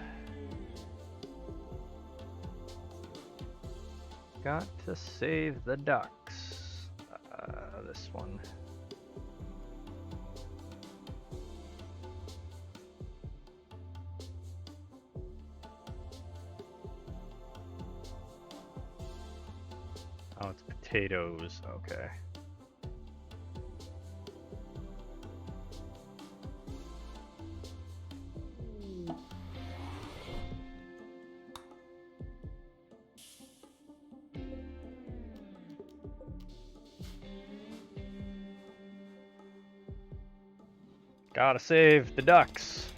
Got to save the ducks. This one. Oh, it's potatoes. Okay. Gotta save the ducks.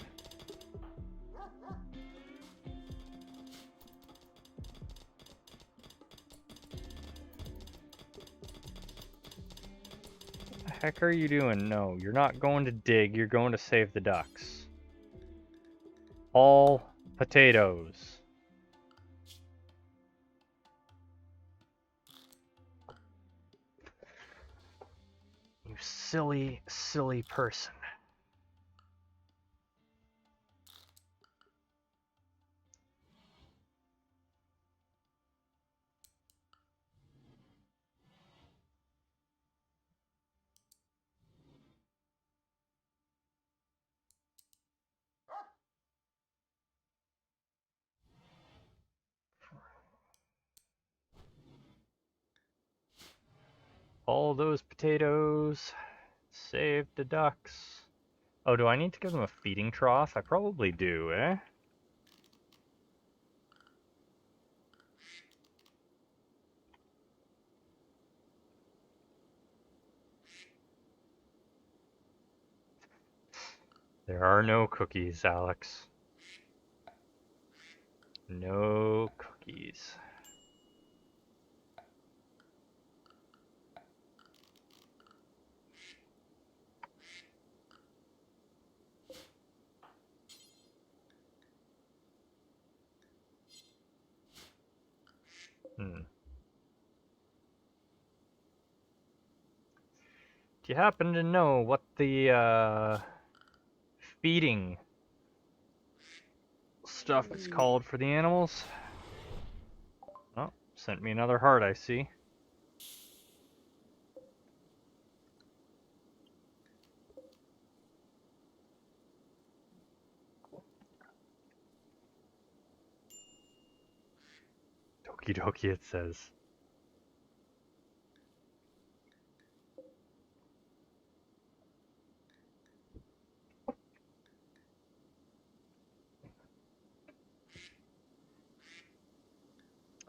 What the heck are you doing? No, you're not going to dig, you're going to save the ducks. All potatoes. You silly, silly person. All those potatoes. Save the ducks. Oh, do I need to give them a feeding trough? I probably do, eh? There are no cookies, Alex. No cookies. Hmm. Do you happen to know what the feeding stuff is called for the animals? Oh, sent me another heart, I see. Doki doki, it says.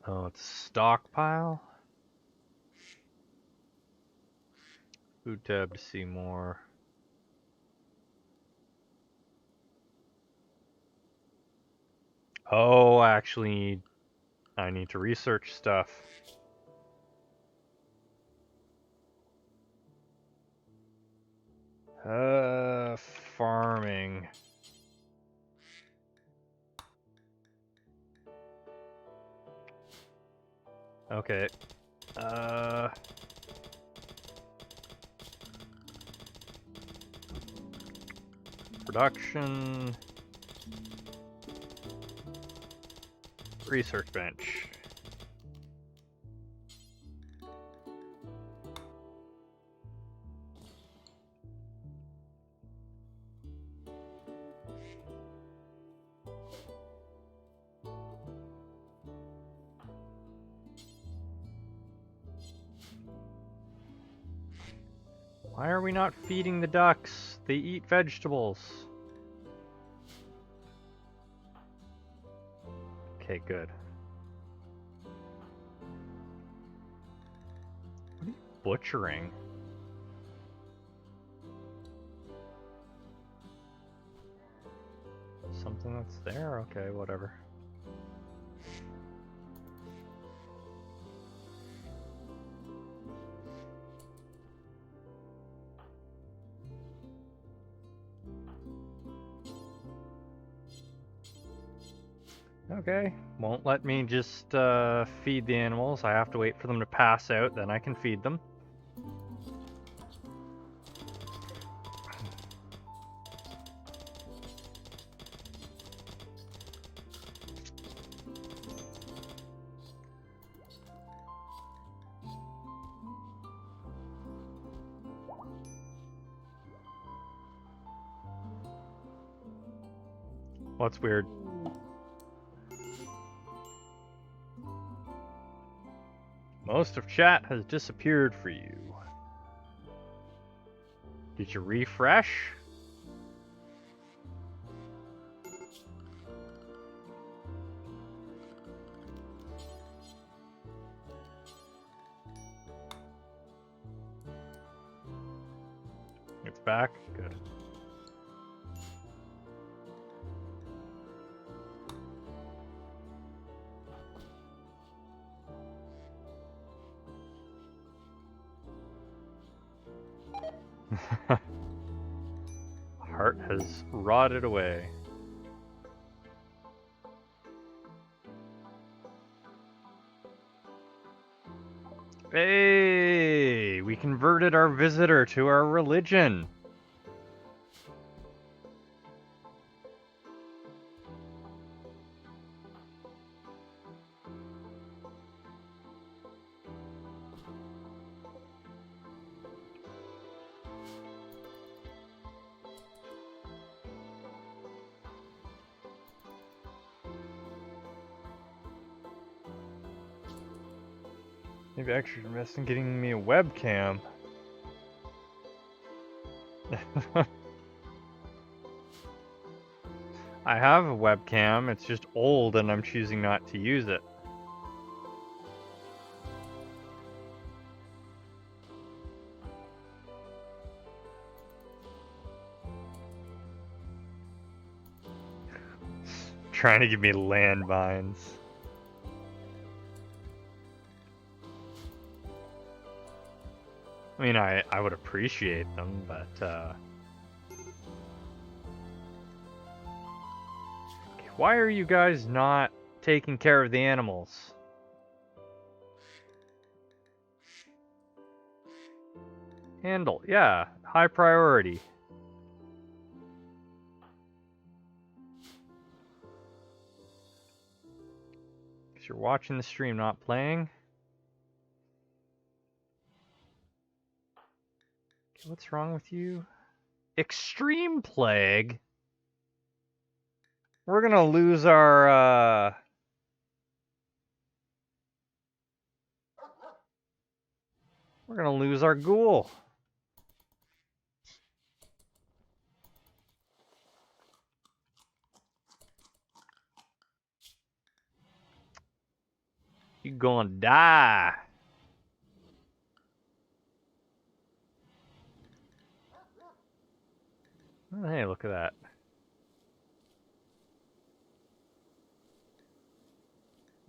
Oh, it's stockpile? Food tab to see more. Oh, actually, I need to research stuff. Farming. Okay. Production. Research bench. Why are we not feeding the ducks? They eat vegetables. Okay, good. What are you butchering? Something something that's there? Okay, whatever. Okay, won't let me just feed the animals. I have to wait for them to pass out, then I can feed them. What's weird? Most of chat has disappeared for you. Did you refresh? It's back? Good. Heart has rotted away. Hey! We converted our visitor to our religion! Maybe I should invest in getting me a webcam. I have a webcam, it's just old and I'm choosing not to use it. Trying to give me landmines. I mean, I would appreciate them, but, why are you guys not taking care of the animals? Handle, yeah, high priority. Because you're watching the stream, not playing. Okay, what's wrong with you? Extreme Plague? We're gonna lose our, we're gonna lose our ghoul. You gonna die. Oh, hey, look at that.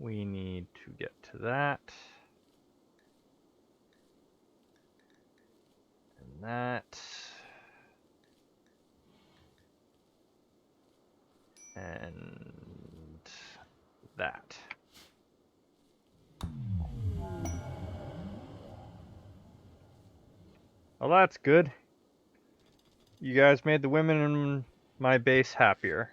We need to get to that. And that. And that. Well, that's good. You guys made the women in my base happier.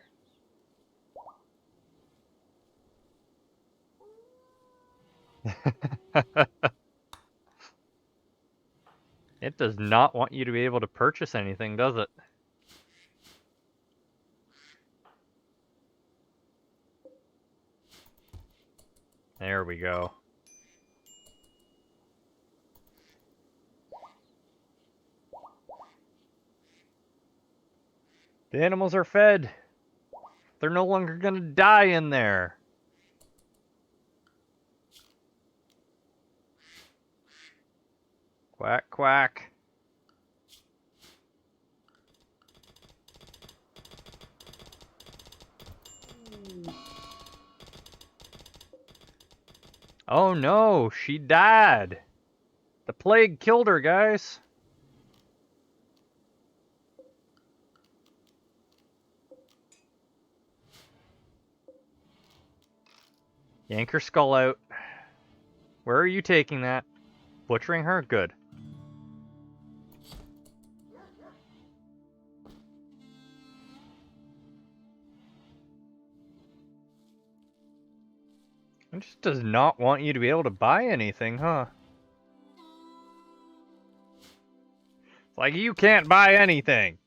It does not want you to be able to purchase anything, does it? There we go. The animals are fed. They're no longer gonna die in there. Quack, quack. Oh no, she died. The plague killed her, guys. Yank her skull out. Where are you taking that? Butchering her? Good. It just does not want you to be able to buy anything, huh? It's like, you can't buy anything.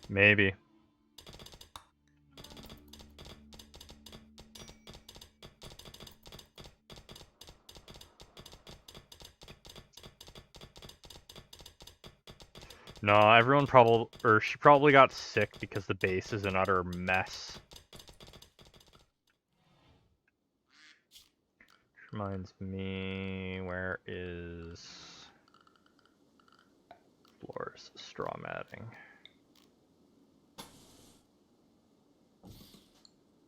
Maybe. No, everyone she probably got sick because the base is an utter mess. Which reminds me, where is floors straw matting?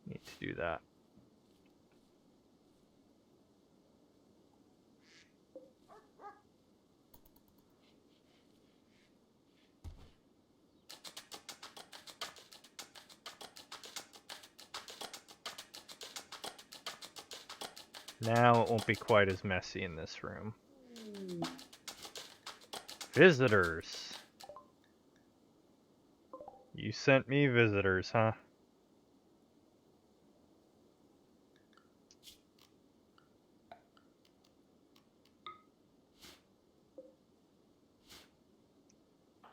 Need to do that. Now it won't be quite as messy in this room. Visitors. You sent me visitors, huh?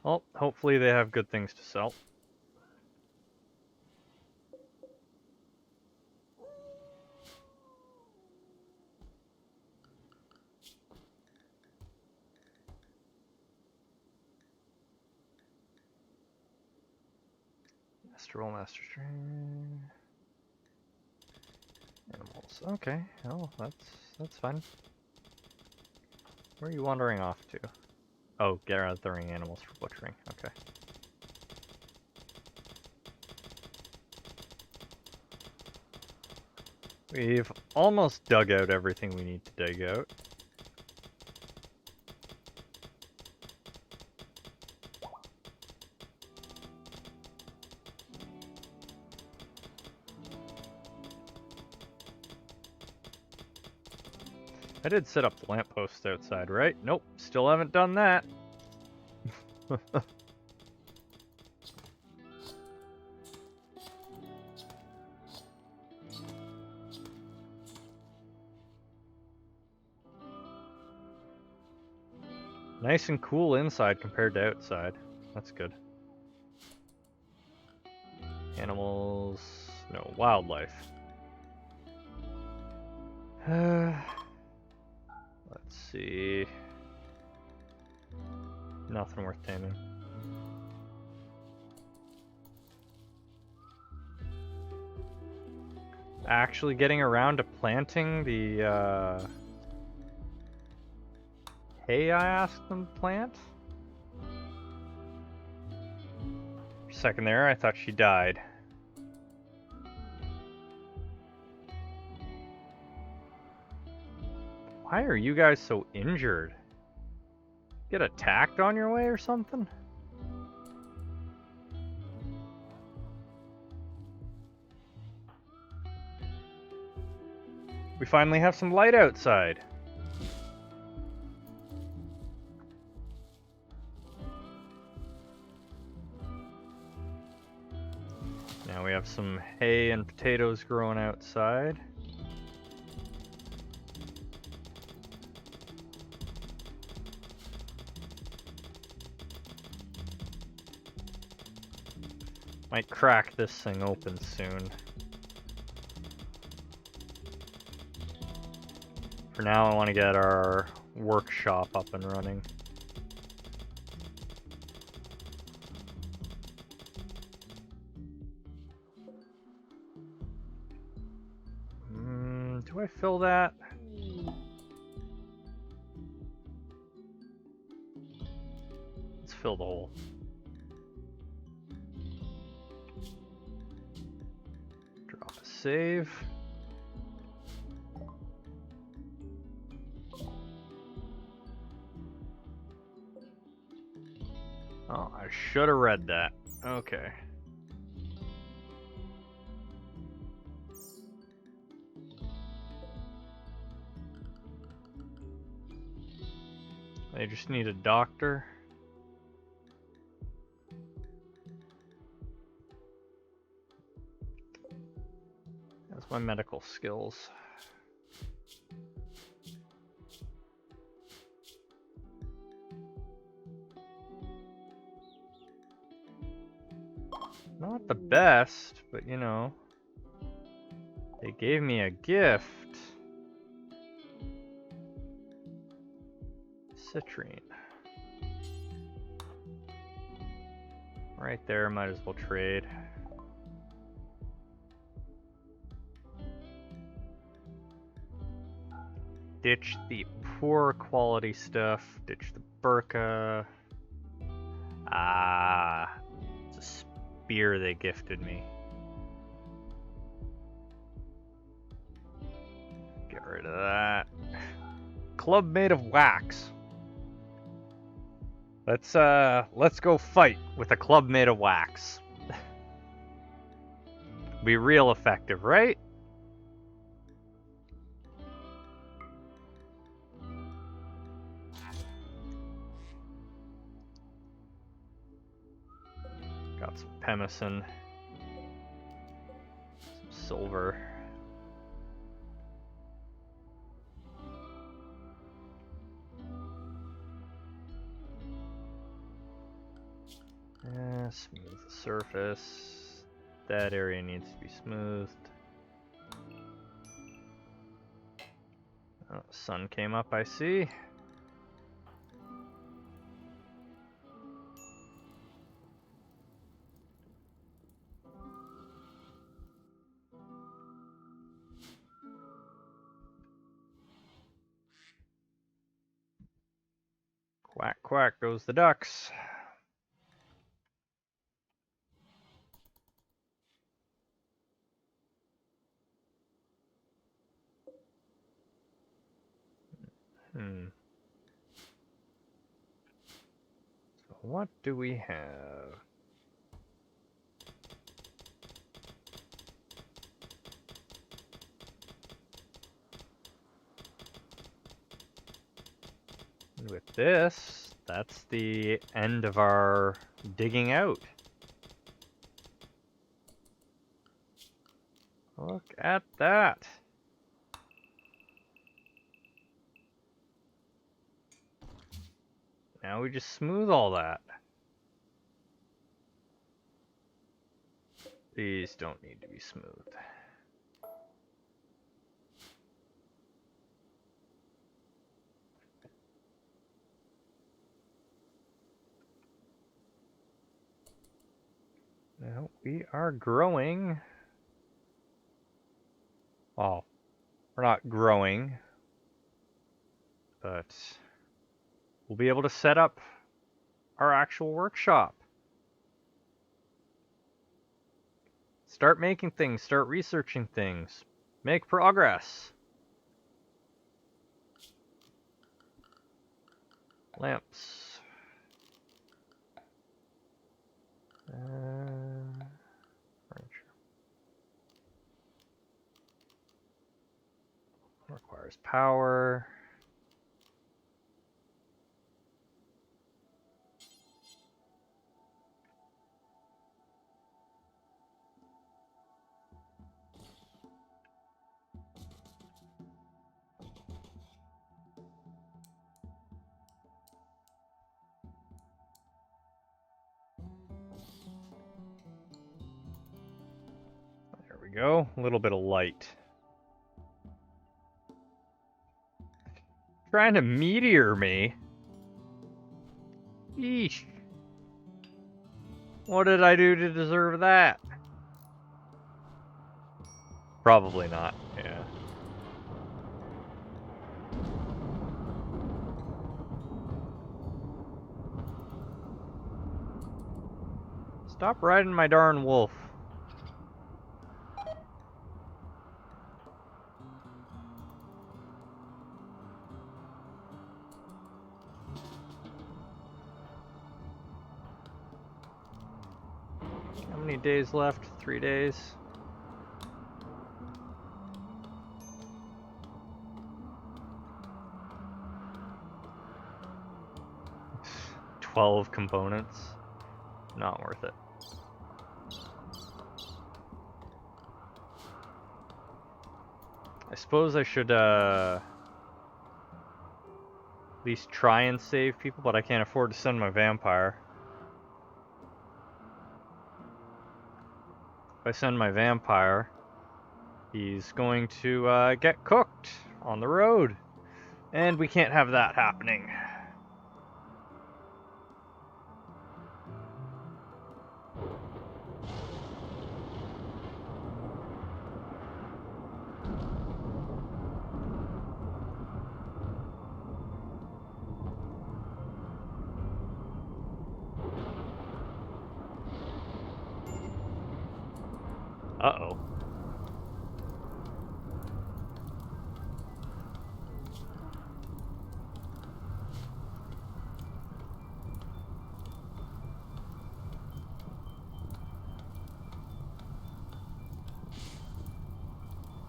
Well, hopefully they have good things to sell. Master Strain. Animals. Okay, well, that's fine. Where are you wandering off to? Oh, gathering animals for butchering. Okay. We've almost dug out everything we need to dig out. I did set up the lampposts outside, right? Nope, still haven't done that. Nice and cool inside compared to outside. That's good. Animals... no, wildlife. Let's see... nothing worth taming. Actually getting around to planting the, hay I asked them to plant? For a second there, I thought she died. Why are you guys so injured? Get attacked on your way or something? We finally have some light outside. Now we have some hay and potatoes growing outside. Might crack this thing open soon. For now, I want to get our workshop up and running. Do I fill that? Let's fill the hole. Drop a save. Oh, I should have read that. Okay. They just need a doctor. That's my medical skills. Not the best, but you know, they gave me a gift. Citrine. Right there, might as well trade. Ditch the poor quality stuff. Ditch the burqa. Ah, it's a spear they gifted me. Get rid of that. Club made of wax. Let's go fight with a club made of wax. Be real effective, right? Got some pemmican, some silver. Smooth the surface. That area needs to be smoothed. Oh, the sun came up, I see. Quack, quack goes the ducks. So what do we have? With this, that's the end of our digging out. Look at that. Now we just smooth all that. These don't need to be smoothed. Now we are growing. Well, we're not growing, but we'll be able to set up our actual workshop. Start making things, start researching things, make progress. Lamps. Furniture. Requires power. Go. A little bit of light. Trying to meteor me? Eesh. What did I do to deserve that? Probably not, yeah. Stop riding my darn wolf. How many days left? 3 days. 12 components. Not worth it. I suppose I should at least try and save people, but I can't afford to send my vampire. If I send my vampire, he's going to get cooked on the road. And we can't have that happening. Uh-oh.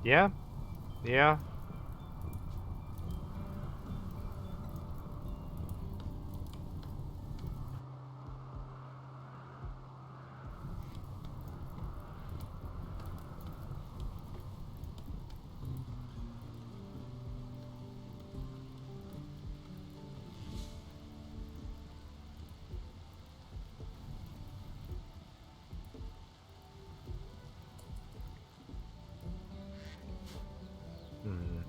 Yeah. Yeah. Hmm.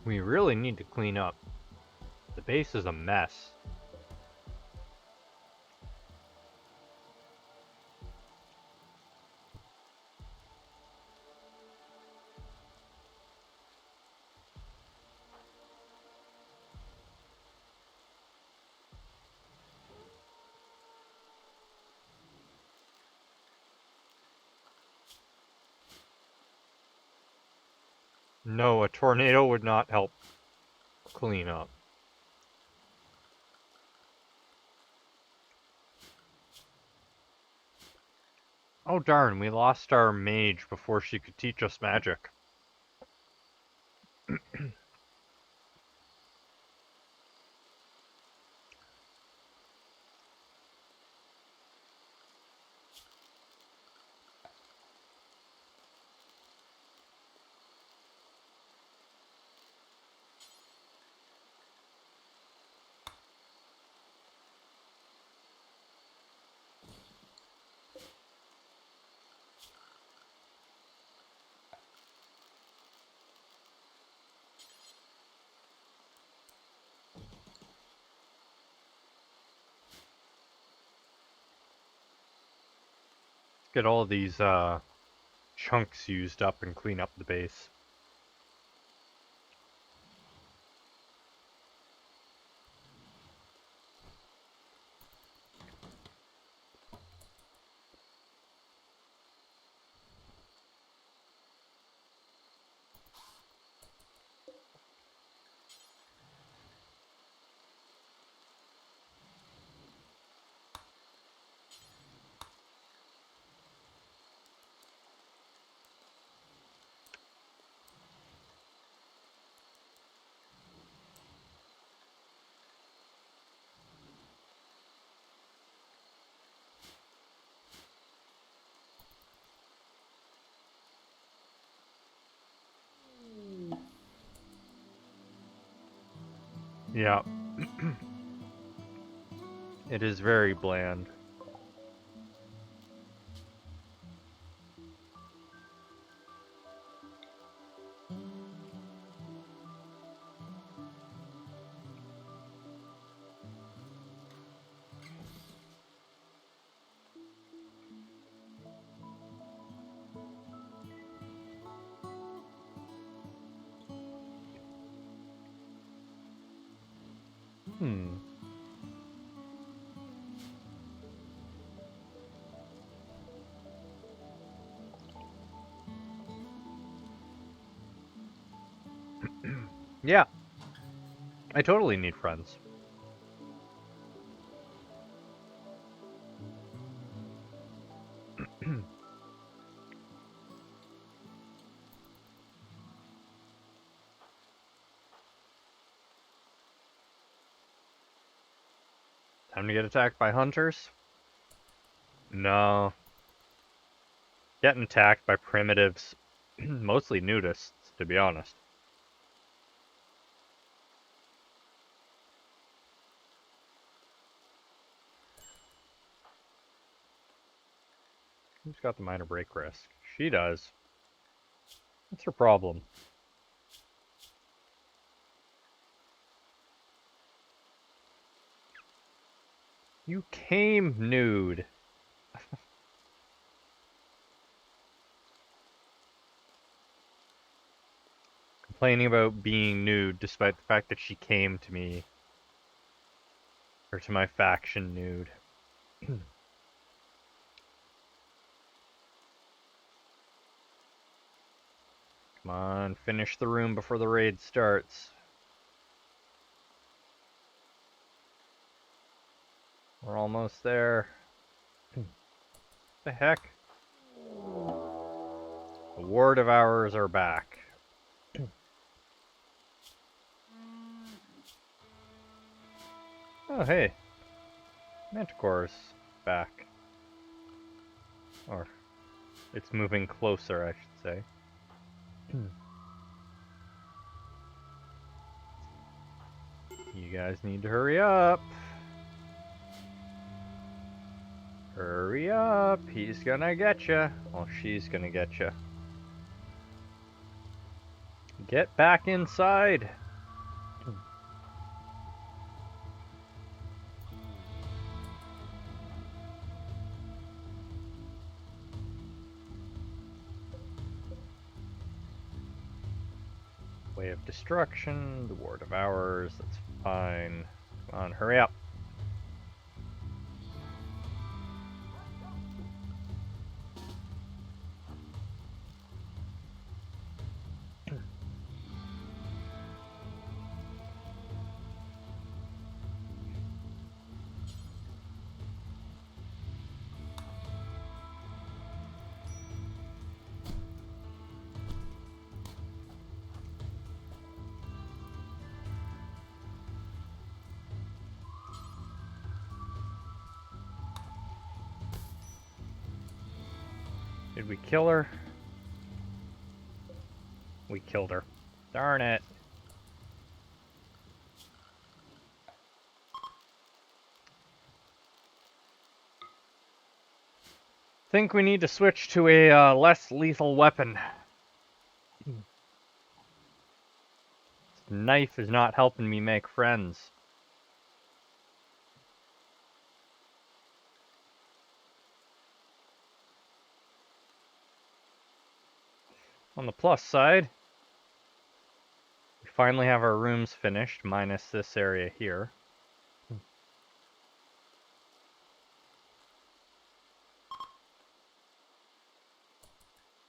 We really need to clean up. The base is a mess. No, a tornado would not help clean up. Oh darn, we lost our mage before she could teach us magic. Get all these chunks used up and clean up the base. Yeah. It is very bland. Yeah. I totally need friends. Time to get attacked by hunters? No. Getting attacked by primitives. Mostly nudists, to be honest. Who's got the minor break risk? She does. What's her problem? You came nude. Complaining about being nude despite the fact that she came to me. Or to my faction nude. Come on, finish the room before the raid starts. We're almost there. The heck? The War Devourers are back. Oh, hey. Manticore's back. Or, it's moving closer, I should say. You guys need to hurry up. Hurry up. He's gonna get ya. Well, she's gonna get ya. Get back inside. Way of Destruction, the War Devourers, that's fine. Come on, hurry up. Did we kill her? We killed her. Darn it. Think we need to switch to a less lethal weapon. This knife is not helping me make friends. On the plus side, we finally have our rooms finished, minus this area here.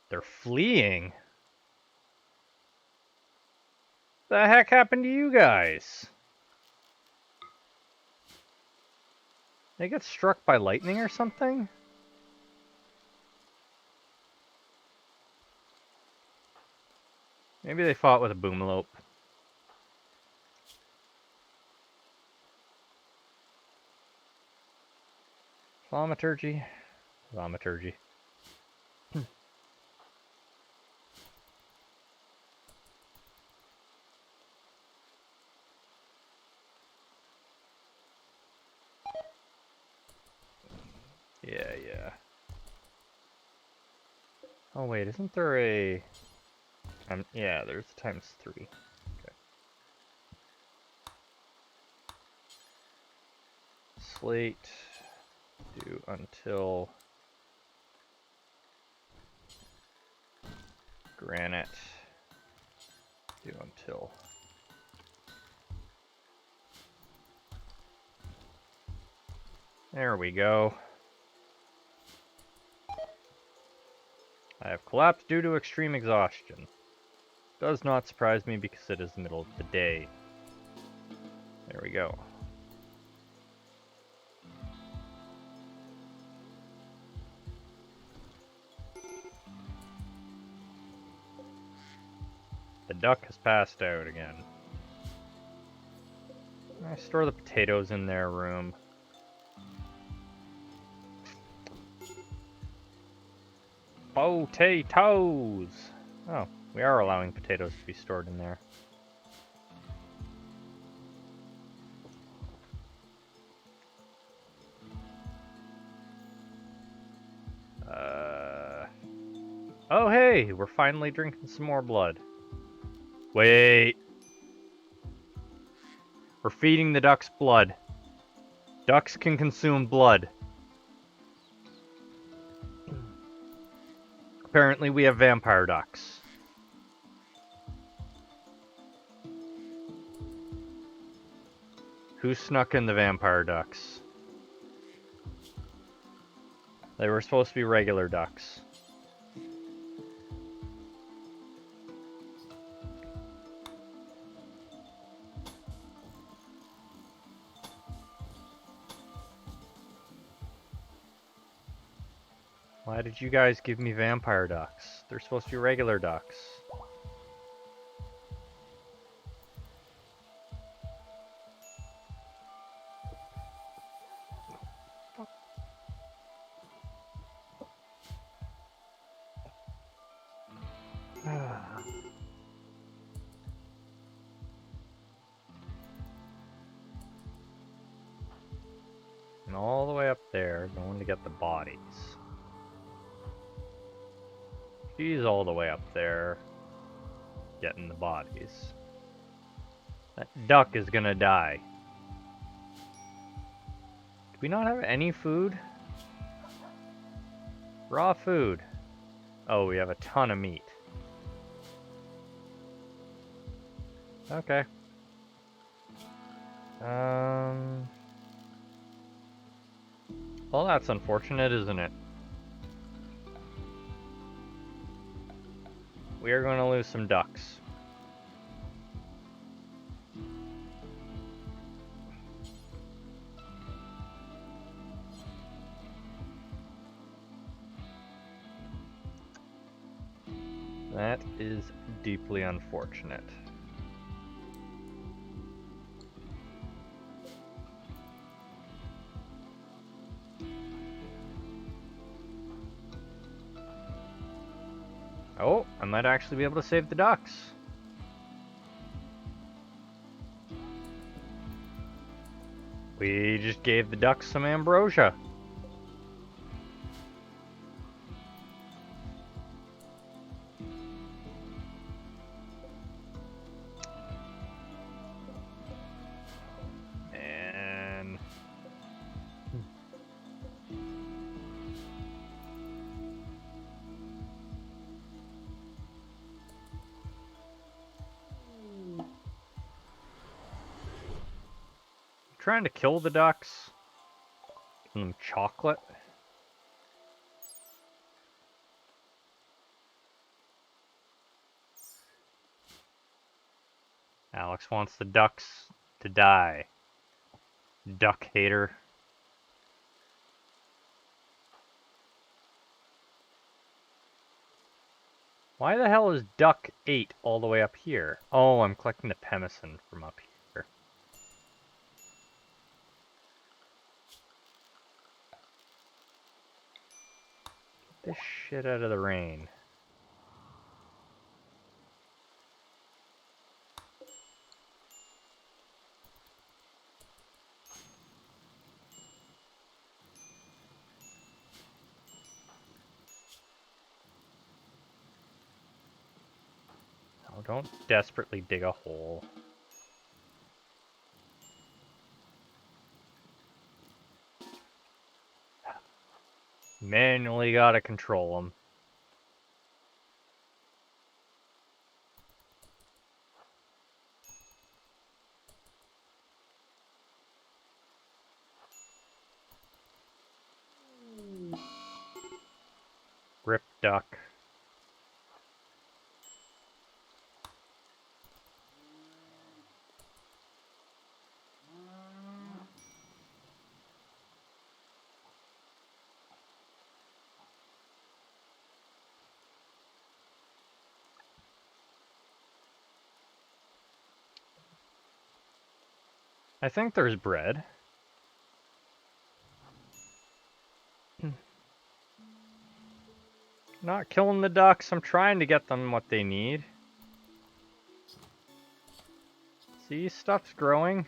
They're fleeing. The heck happened to you guys? They get struck by lightning or something? Maybe they fought with a boomlope. Thaumaturgy? Thaumaturgy. Yeah. Oh wait, isn't there a... yeah, there's times 3. Okay. Slate. Do until... Granite. Do until... There we go. I have collapsed due to extreme exhaustion. Does not surprise me because it is the middle of the day. There we go. The duck has passed out again. I store the potatoes in their room. Potatoes! Oh, we are allowing potatoes to be stored in there. Oh hey, we're finally drinking some more blood. Wait. We're feeding the ducks blood. Ducks can consume blood. Apparently we have vampire ducks. Who snuck in the vampire ducks? They were supposed to be regular ducks. Why did you guys give me vampire ducks? They're supposed to be regular ducks. And all the way up there, going to get the bodies. She's all the way up there, getting the bodies. That duck is gonna die. Do we not have any food? Raw food. Oh, we have a ton of meat. Okay. Well, that's unfortunate, isn't it? We are going to lose some ducks. That is deeply unfortunate. Oh, I might actually be able to save the ducks. We just gave the ducks some ambrosia. And trying to kill the ducks. Give them chocolate. Alex wants the ducks to die. Duck hater. Why the hell is duck 8 all the way up here? Oh, I'm collecting the pemmican from up here. Get this shit out of the rain. Oh, don't desperately dig a hole. Manually gotta control them. duck. I think there's bread. Not killing the ducks. I'm trying to get them what they need. See, stuff's growing.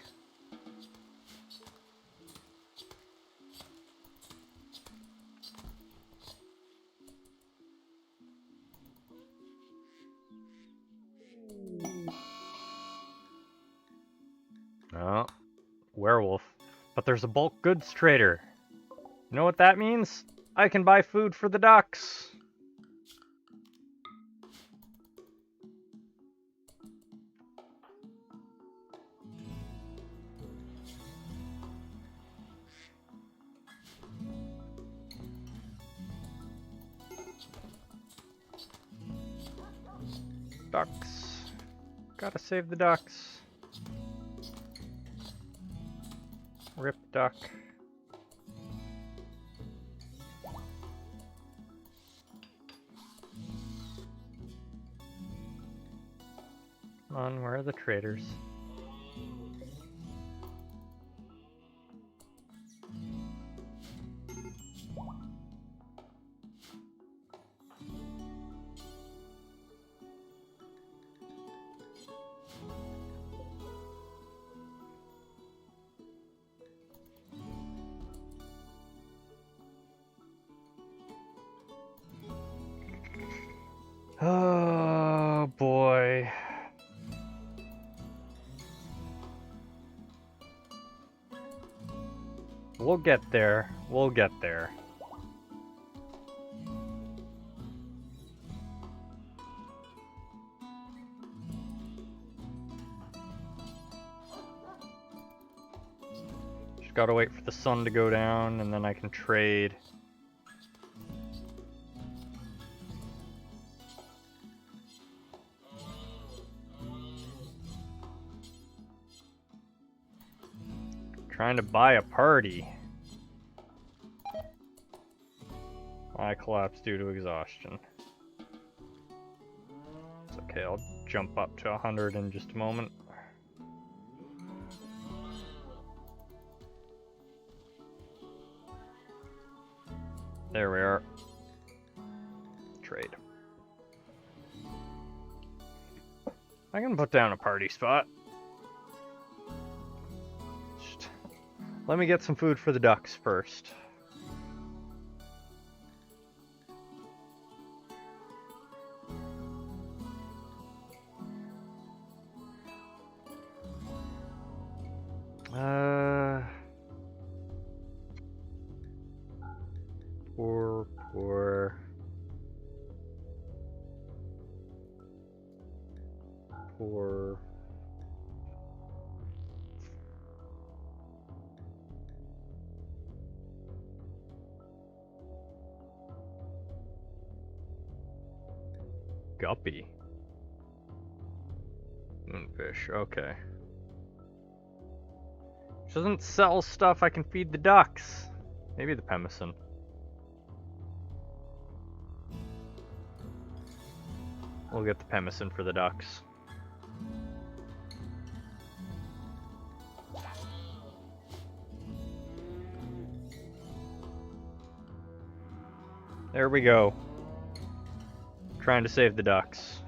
Oh, werewolf. But there's a bulk goods trader. You know what that means? I can buy food for the ducks. Ducks. Gotta save the ducks. Rip duck. Come on, where are the traders? Oh boy. We'll get there. We'll get there. Just gotta wait for the sun to go down and then I can trade. Trying to buy a party. I collapsed due to exhaustion. It's okay, I'll jump up to 100 in just a moment. There we are. Trade. I can put down a party spot. Just let me get some food for the ducks first. Poor. Guppy. Moonfish, okay. She doesn't sell stuff I can feed the ducks. Maybe the pemmican. We'll get the pemmican for the ducks. There we go. Trying to save the ducks.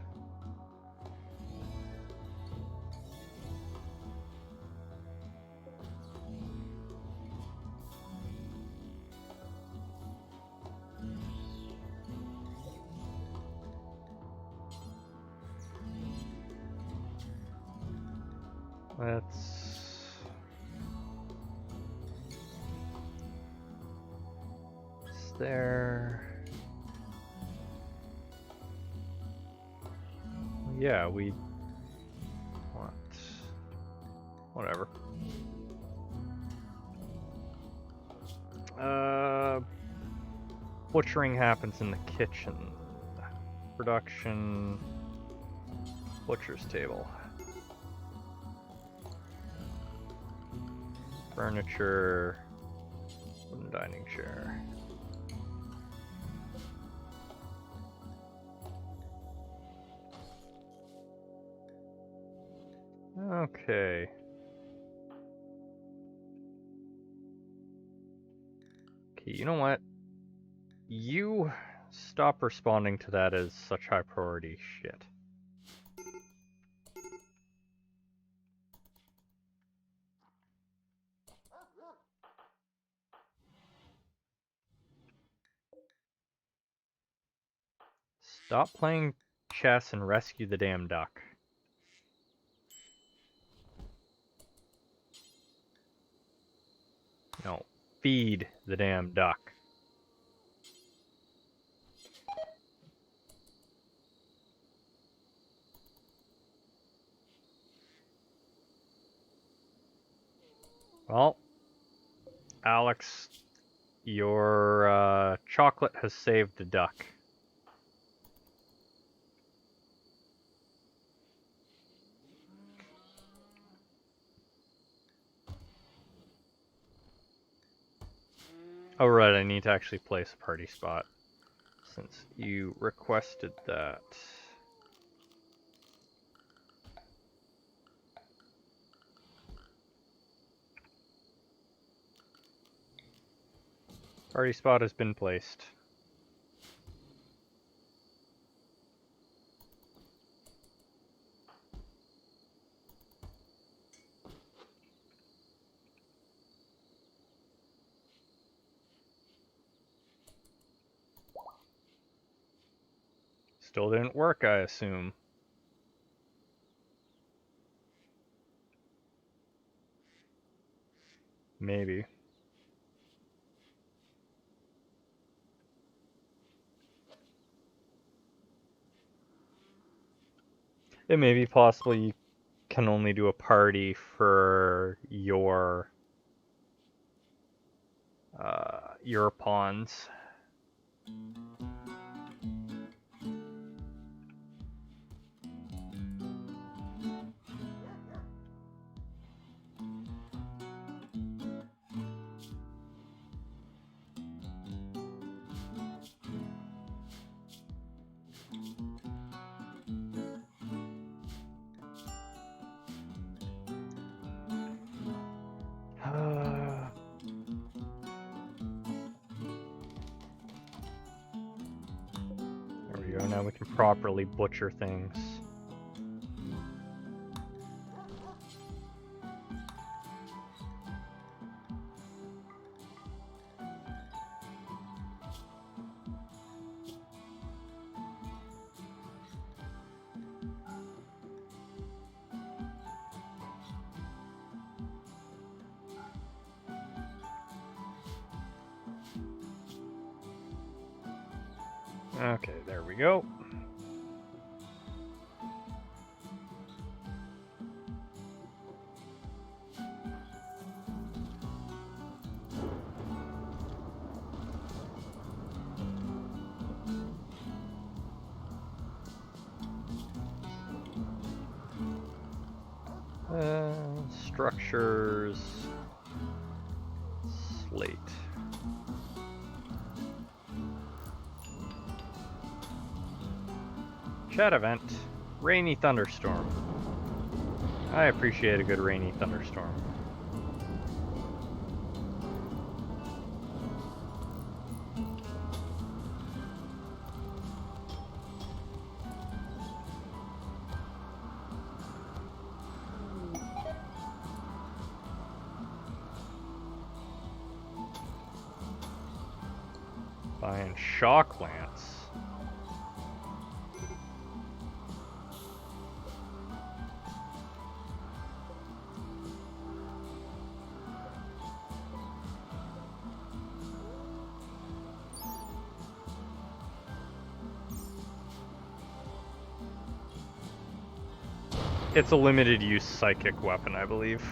Let's... It's there. Yeah, we... What? Whatever. butchering happens in the kitchen. Production, butcher's table. Furniture, wooden dining chair. Okay. Okay, you know what? You stop responding to that as such high priority shit. Stop playing chess and rescue the damn duck. No, feed the damn duck. Well, Alex, your chocolate has saved the duck. Oh right, I need to actually place a party spot since you requested that. Party spot has been placed. Still didn't work, I assume. Maybe. It may be possible you can only do a party for your pawns. There we go, now we can properly butcher things. Okay, there we go. Structures, slate. Chat event, rainy thunderstorm. I appreciate a good rainy thunderstorm. Buying shock lance. It's a limited use psychic weapon, I believe.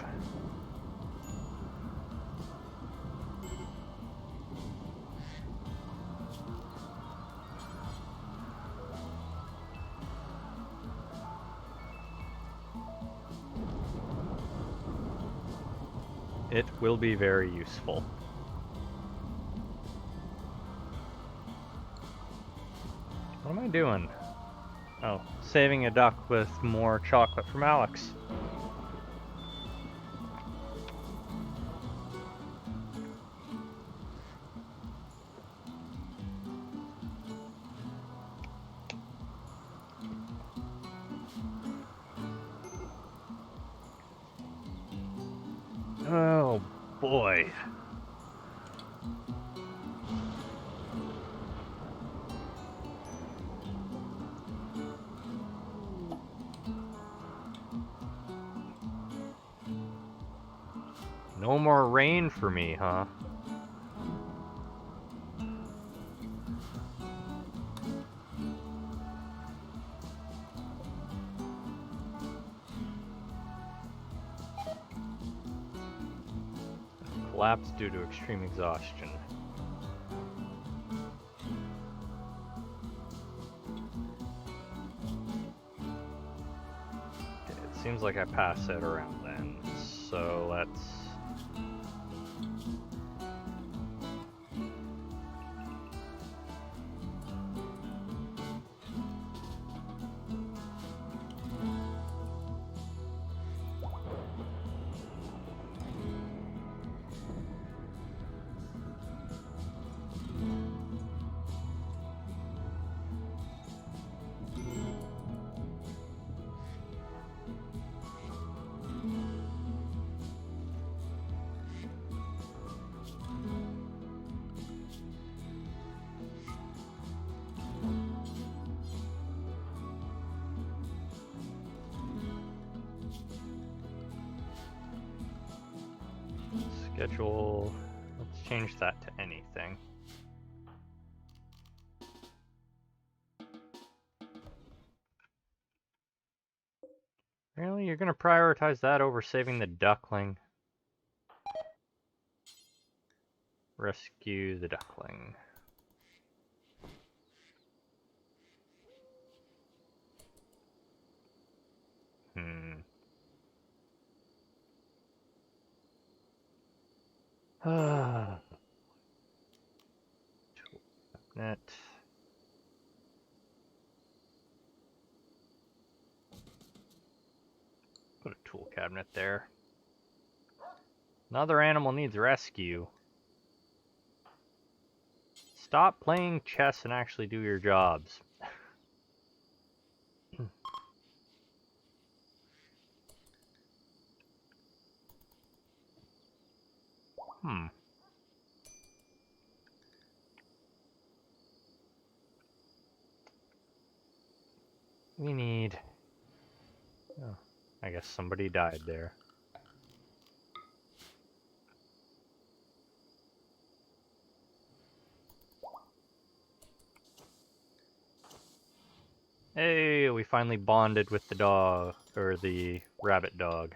It will be very useful. What am I doing? Oh, saving a duck with more chocolate from Alex. Oh boy. No more rain for me, huh? Collapse due to extreme exhaustion. It seems like I pass it around then, so let's... Schedule... Let's change that to anything. Really? You're gonna prioritize that over saving the duckling? Rescue the duckling. Ah. Tool cabinet. Put a tool cabinet there. Another animal needs rescue. Stop playing chess and actually do your jobs. We need... Oh, I guess somebody died there. Hey, we finally bonded with the dog, or the rabbit dog.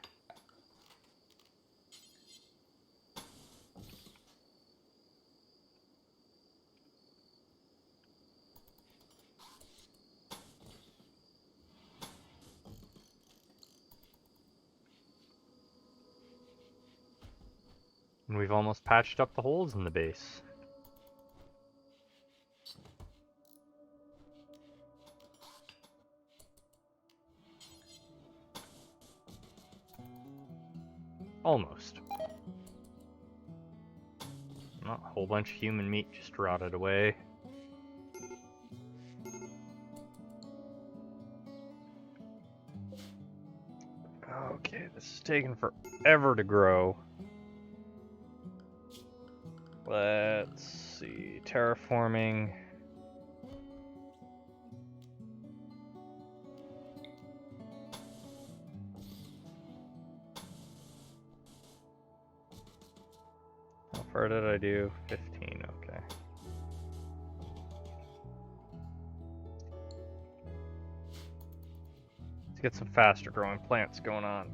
And we've almost patched up the holes in the base. Almost. Oh, a whole bunch of human meat just rotted away. Okay, this is taking forever to grow. Let's see, terraforming. How far did I do? 15, okay. Let's get some faster growing plants going on.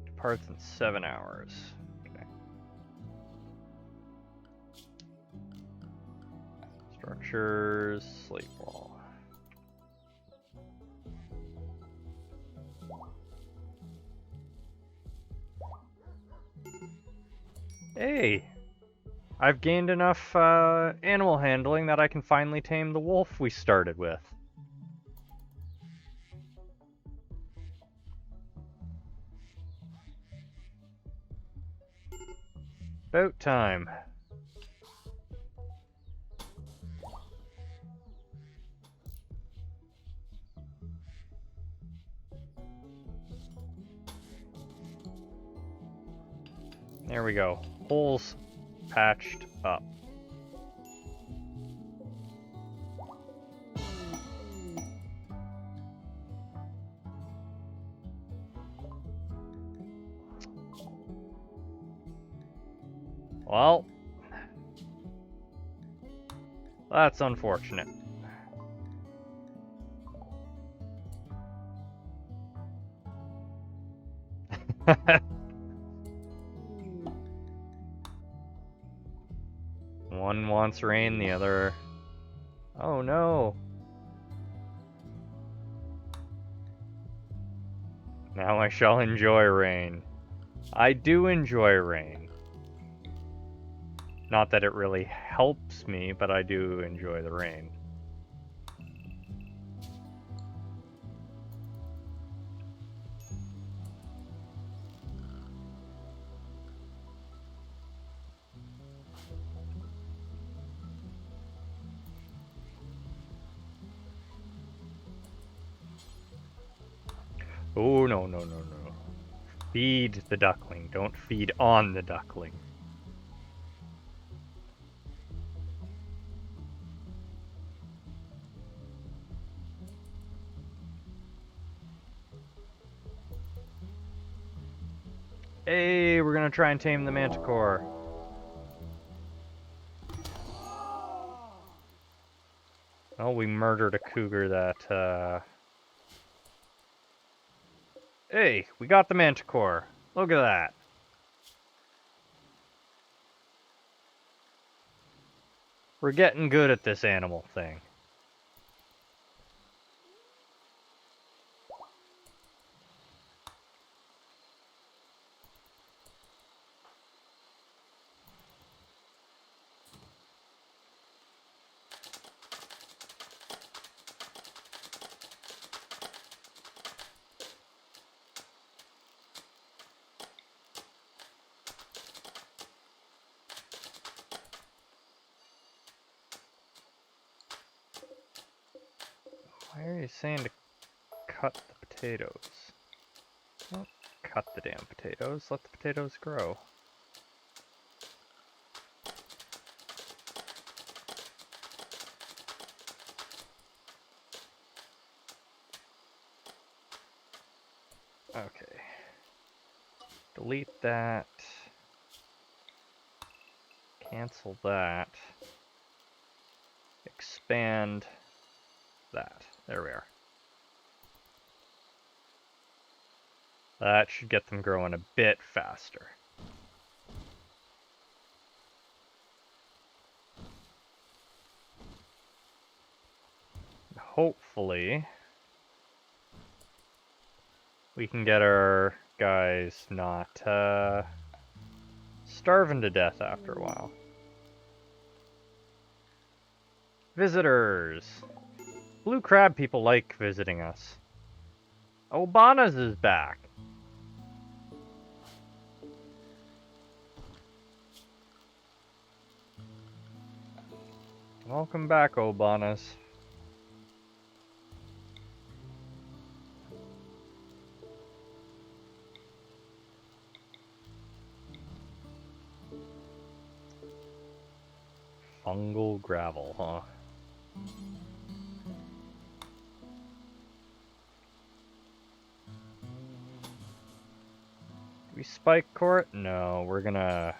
Departs in 7 hours. Okay. Archers, slate wall. Hey! I've gained enough animal handling that I can finally tame the wolf we started with. About time. There we go. Holes patched up. Well, that's unfortunate. One wants rain, the other... Oh no! Now I shall enjoy rain. I do enjoy rain. Not that it really helps me, but I do enjoy the rain. Oh, no, no, no, no. Feed the duckling. Don't feed on the duckling. Hey, we're gonna try and tame the manticore. Oh, we murdered a cougar that, Hey, we got the manticore. Look at that. We're getting good at this animal thing. Why are you saying to cut the potatoes? Don't cut the damn potatoes. Let the potatoes grow. Okay. Delete that. Cancel that. Expand that. There we are. That should get them growing a bit faster. Hopefully, we can get our guys not starving to death after a while. Visitors! Blue crab people like visiting us. Obana's is back. Welcome back, Obanas. Fungal gravel, huh? Do we spike court? No, we're gonna...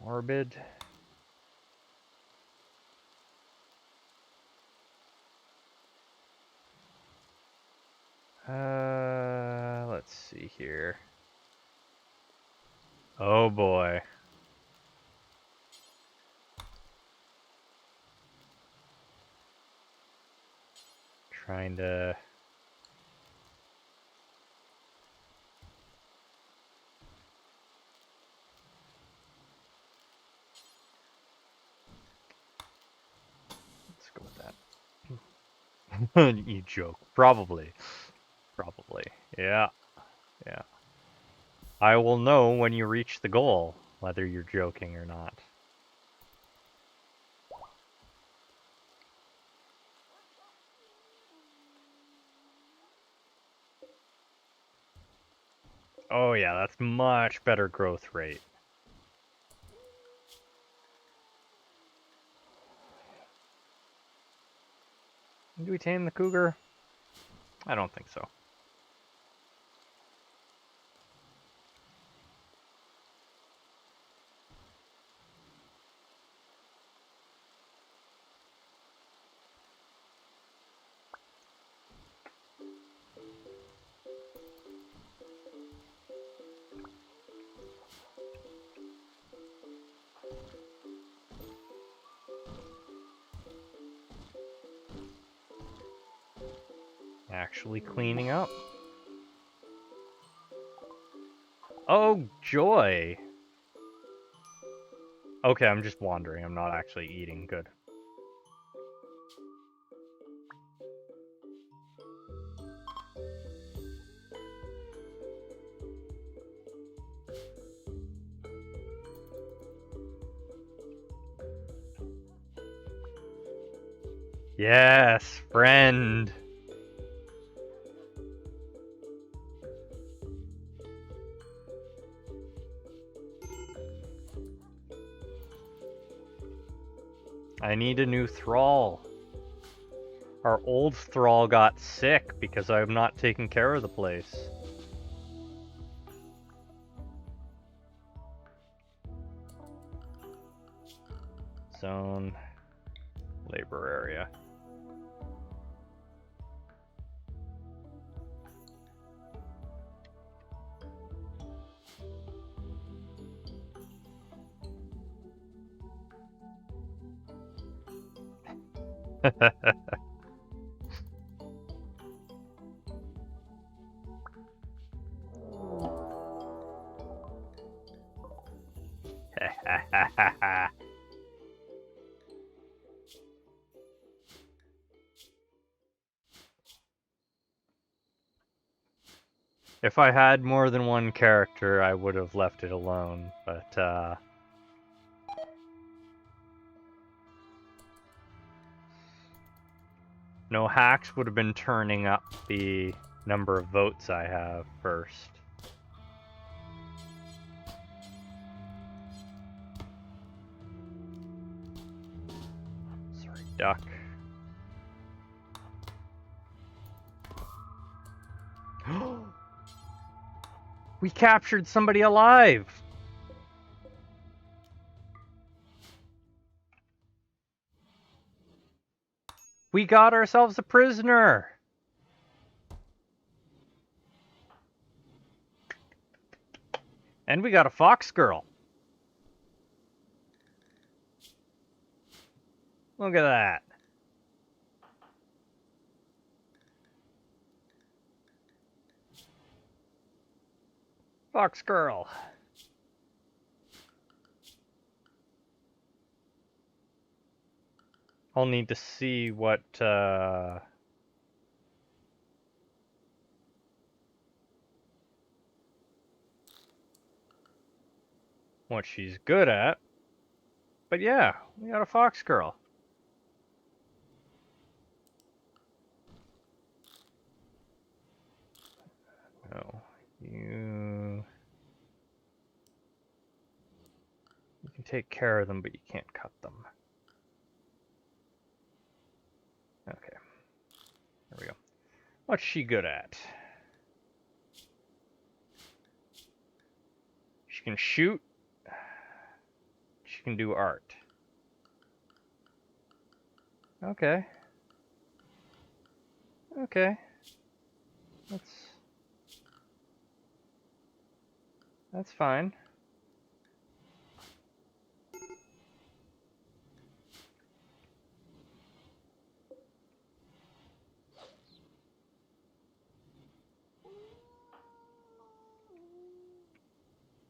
Morbid. Let's see here. Oh boy. Trying to... Let's go with that. You joke. Probably. Probably. Yeah. Yeah. I will know when you reach the goal, whether you're joking or not. Oh yeah, that's much better growth rate. Do we tame the cougar? I don't think so. Actually cleaning up. Oh, joy! Okay, I'm just wandering. I'm not actually eating. Good. Yes, friend! I need a new thrall. Our old thrall got sick because I'm not taking care of the place. Zone. Labor area. If I had more than one character, I would have left it alone, but, no, hacks would have been turning up the number of votes I have first. Sorry, duck. We captured somebody alive! We got ourselves a prisoner! And we got a fox girl. Look at that. Fox girl. I'll need to see what she's good at. But yeah, we got a fox girl. No, you can take care of them, but you can't cut them. Okay. There we go. What's she good at? She can shoot. you can do art. Okay. Okay. That's fine.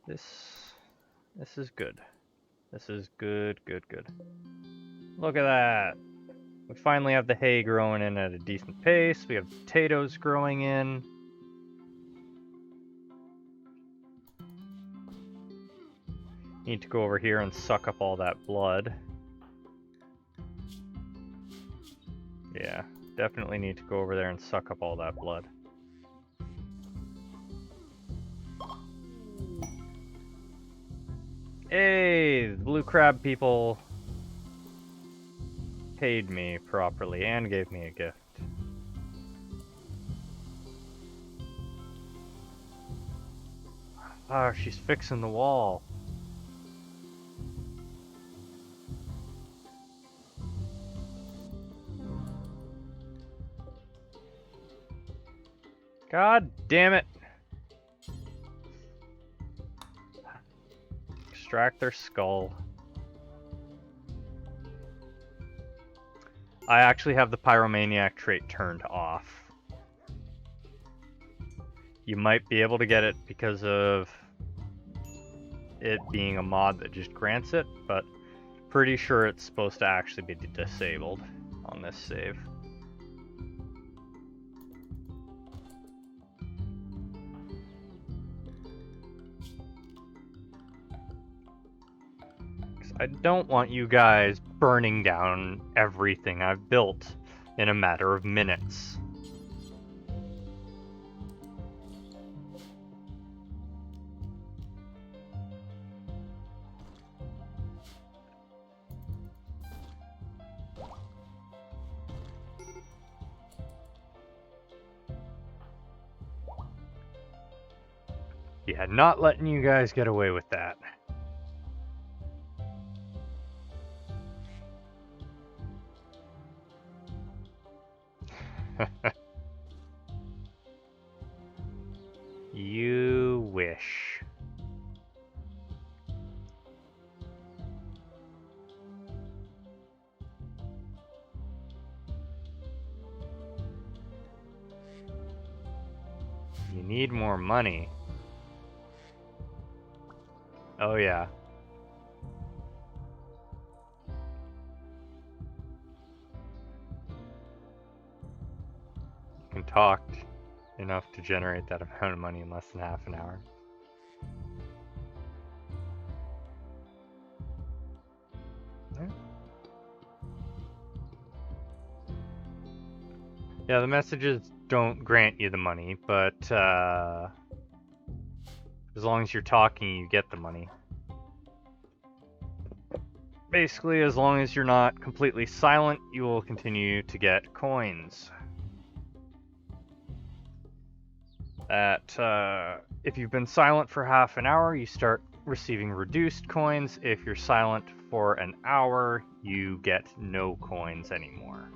This is good. This is good. Look at that. We finally have the hay growing in at a decent pace. We have potatoes growing in. Need to go over here and suck up all that blood. Yeah, definitely need to go over there and suck up all that blood. Hey, the blue crab people paid me properly and gave me a gift. Ah, she's fixing the wall. God damn it. Extract their skull. I actually have the pyromaniac trait turned off. You might be able to get it because of it being a mod that just grants it, but pretty sure it's supposed to actually be disabled on this save. I don't want you guys burning down everything I've built in a matter of minutes. Yeah, not letting you guys get away with that. You wish. You need more money. Oh yeah. You can talk enough to generate that amount of money in less than half an hour. Yeah, the messages don't grant you the money, but as long as you're talking, you get the money. Basically, as long as you're not completely silent, you will continue to get coins. If you've been silent for half an hour, you start receiving reduced coins. If you're silent for an hour, you get no coins anymore.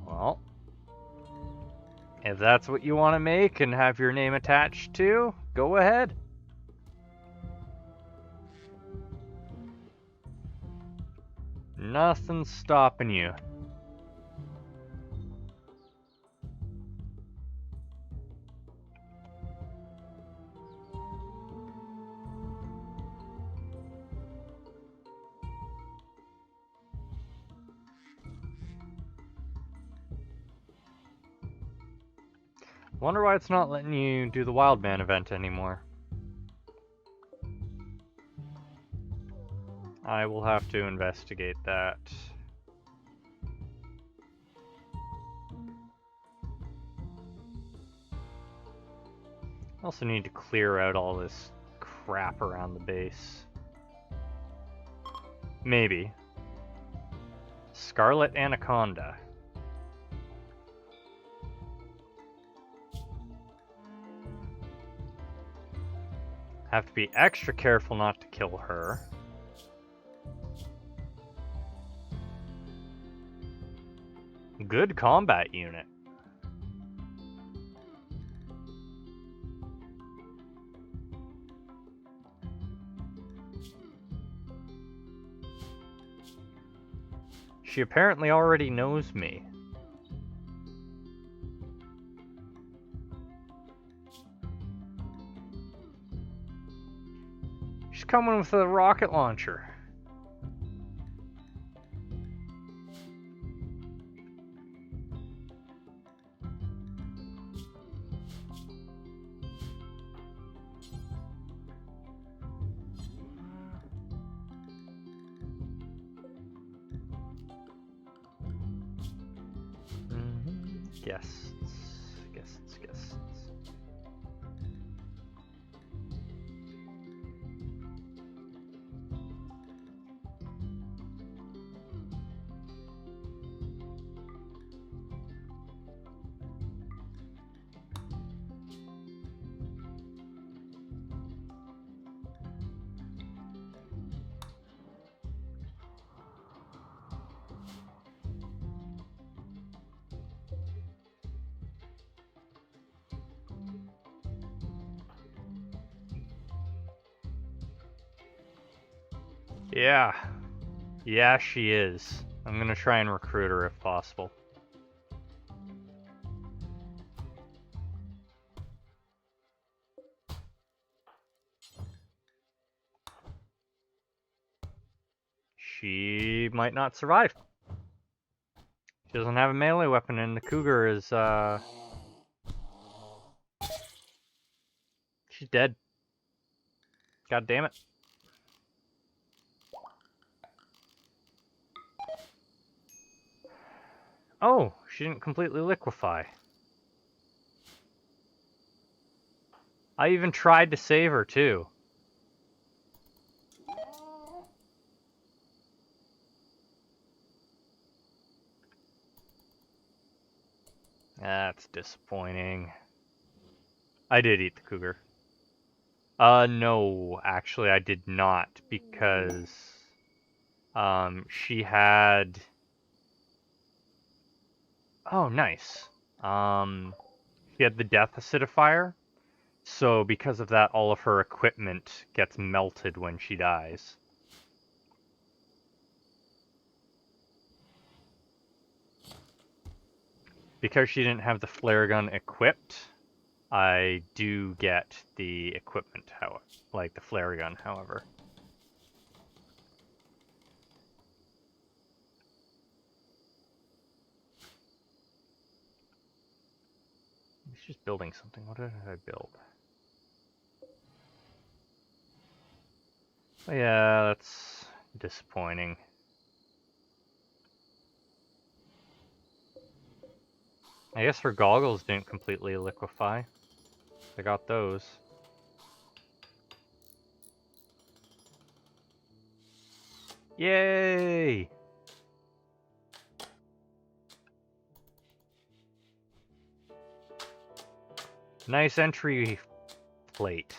Well, if that's what you want to make and have your name attached to, go ahead. Nothing's stopping you. Wonder why it's not letting you do the Wildman event anymore. I will have to investigate that. Also need to clear out all this wrap around the base. Maybe. Scarlet Anaconda. Have to be extra careful not to kill her. Good combat unit. She apparently already knows me. She's coming with a rocket launcher. Guests. Yeah, she is. I'm gonna try and recruit her if possible. She might not survive. She doesn't have a melee weapon, and the cougar is, she's dead. God damn it. Oh, she didn't completely liquefy. I even tried to save her, too. That's disappointing. I did eat the cougar. No, actually I did not, because, she had... Oh, nice. She had the death acidifier, so because of that, all of her equipment gets melted when she dies. Because she didn't have the flare gun equipped, I do get the equipment, like the flare gun, however. She's just building something. What did I build? Oh, yeah, that's disappointing. I guess her goggles didn't completely liquefy. I got those. Yay! Nice entry plate.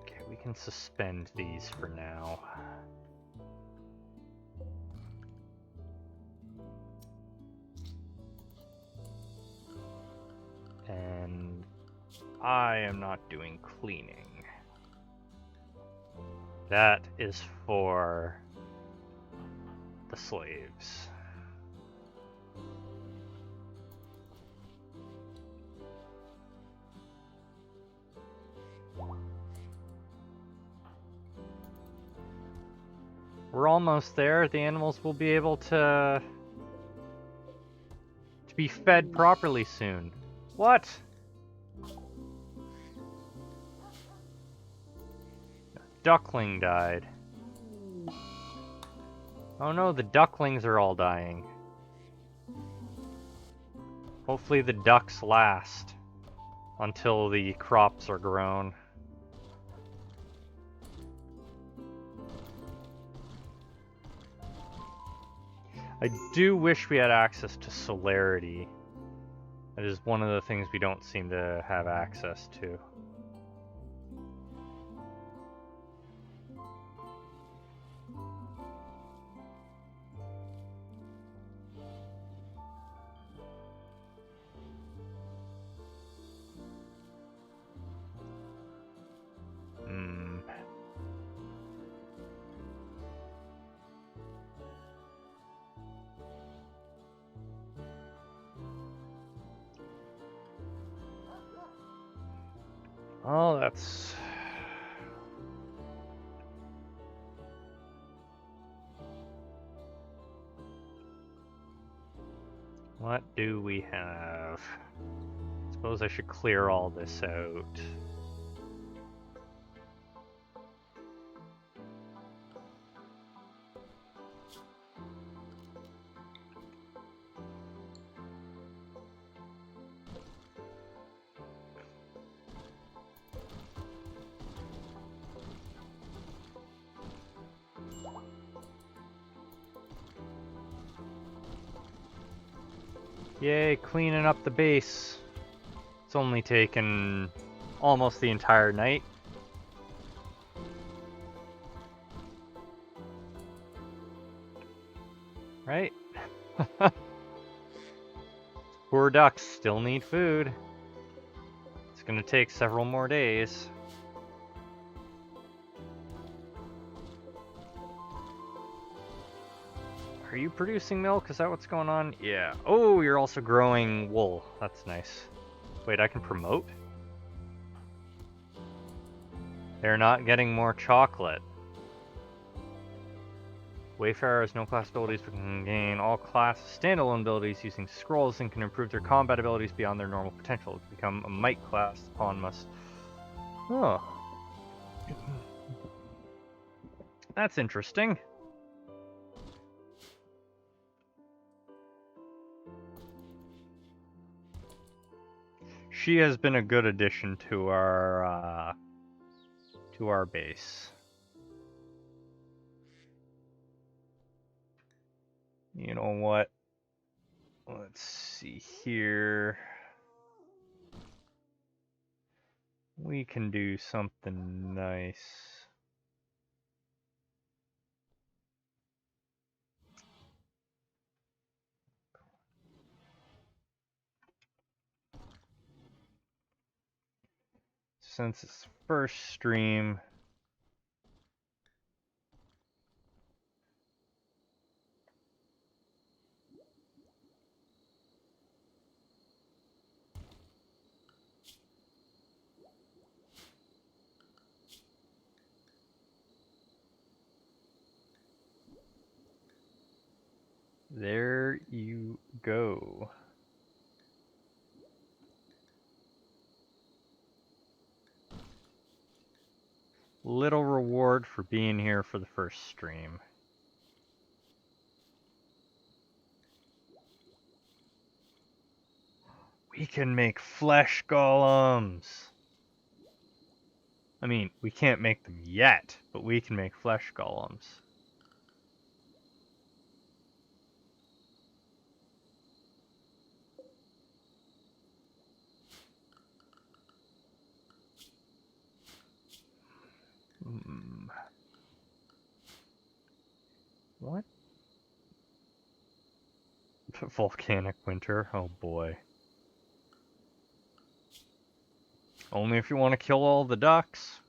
Okay, we can suspend these for now. And I am not doing cleaning. That is for the slaves. We're almost there. The animals will be able to to be fed properly soon. What? Duckling died. Oh no, the ducklings are all dying. Hopefully the ducks last until the crops are grown. I do wish we had access to celerity. That is one of the things we don't seem to have access to. Oh, that's... What do we have? Suppose I should clear all this out. Yay, cleaning up the base. It's only taken almost the entire night. Right? Poor ducks still need food. It's gonna take several more days. Are you producing milk? Is that what's going on? Yeah. Oh, you're also growing wool. That's nice. Wait, I can promote? They're not getting more chocolate. Wayfarer has no class abilities but can gain all class standalone abilities using scrolls and can improve their combat abilities beyond their normal potential. To become a might class, the pawn must... Oh. That's interesting. She has been a good addition to our base. You know what? Let's see here. We can do something nice. Since it's first stream, there you go. Little reward for being here for the first stream. We can make flesh golems. I mean, we can't make them yet, but we can make flesh golems. What? Volcanic winter? Oh boy. Only if you want to kill all the ducks.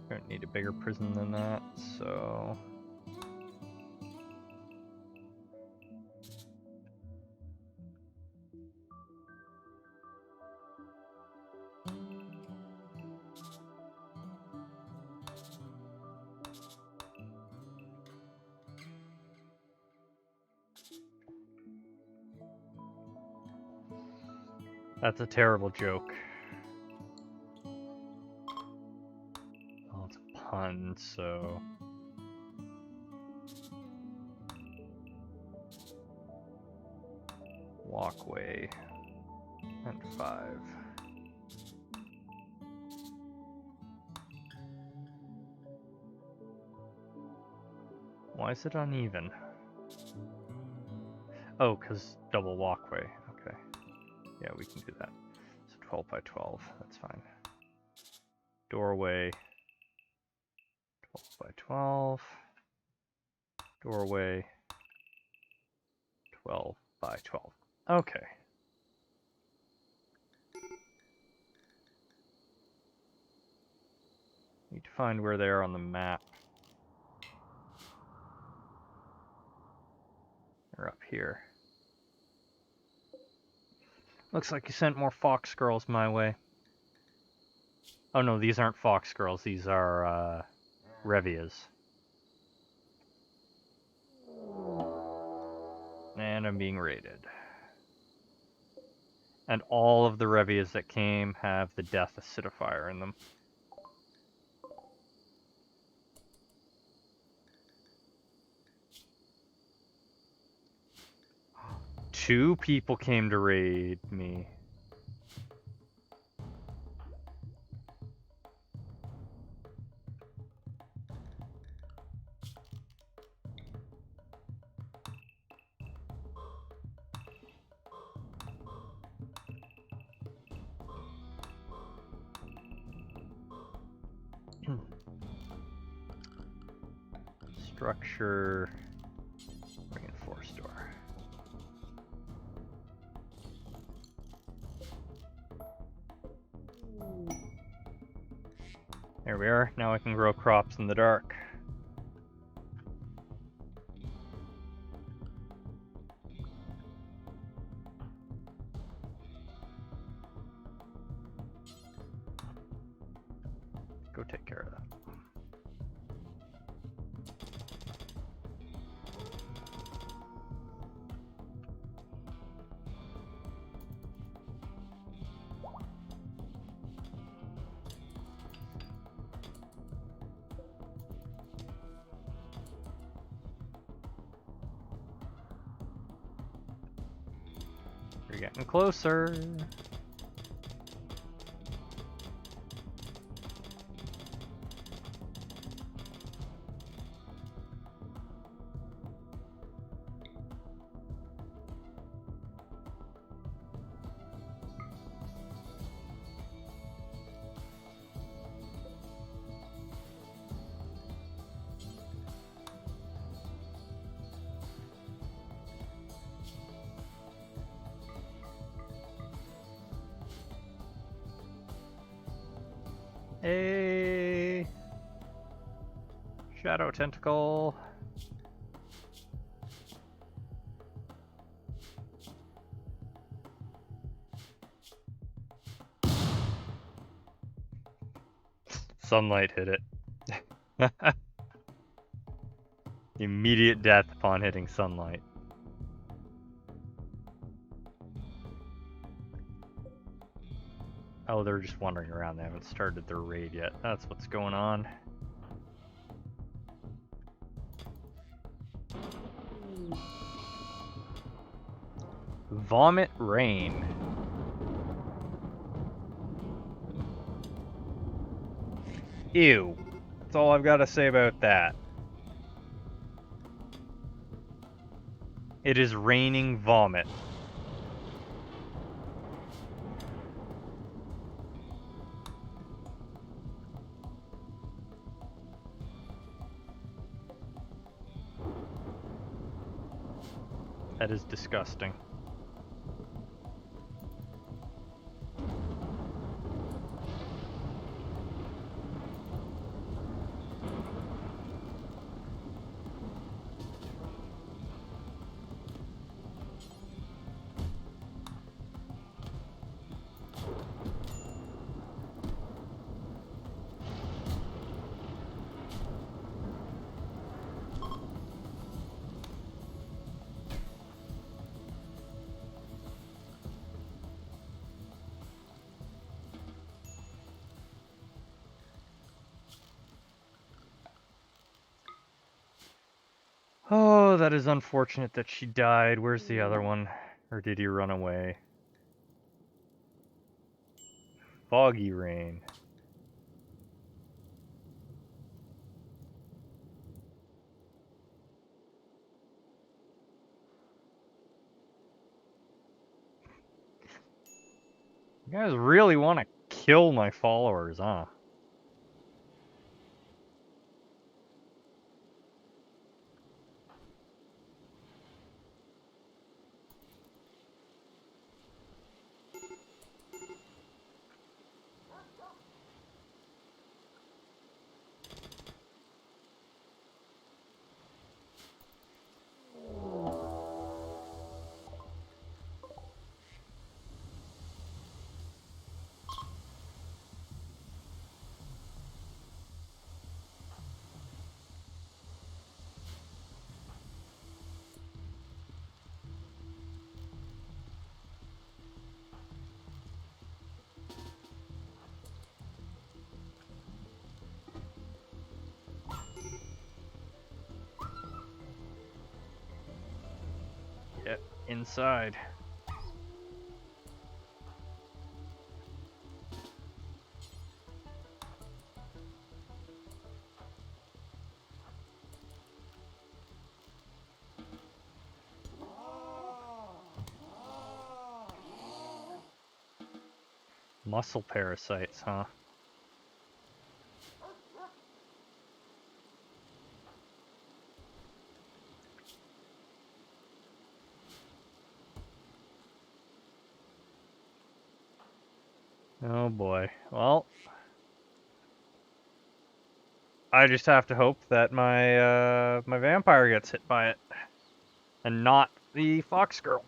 Don't need a bigger prison than that, so... That's a terrible joke. Well, it's a pun, so... Walkway. And 5. Why is it uneven? Oh, because double walkway. Okay. Yeah, we can do that. So 12 by 12, that's fine. Doorway. 12 by 12. Doorway. 12 by 12. Okay. Need to find where they are on the map. They're up here. Looks like you sent more fox girls my way. Oh no, these aren't fox girls, these are Revias. And I'm being raided. And all of the Revias that came have the death acidifier in them. Two people came to raid me. Structure, reinforced door. There we are. Now I can grow crops in the dark. Go take care of that. We're getting closer. Hey, Shadow Tentacle. Sunlight hit it. Immediate death upon hitting sunlight. Oh, they're just wandering around. They haven't started their raid yet. That's what's going on. Vomit rain. Ew. That's all I've got to say about that. It is raining vomit. That is disgusting. Oh, that is unfortunate that she died. Where's the other one? Or did he run away? Foggy rain. You guys really want to kill my followers, huh? Get inside. Muscle parasites, huh? Oh boy. Well, I just have to hope that my vampire gets hit by it, and not the fox girl.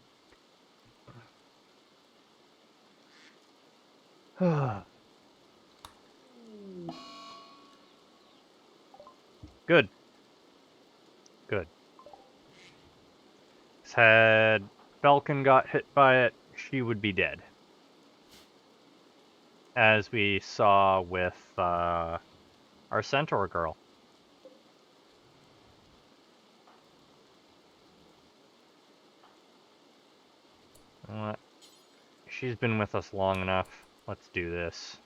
Good. Good. Had Falcon got hit by it, she would be dead. As we saw with our centaur girl. What? She's been with us long enough. Let's do this.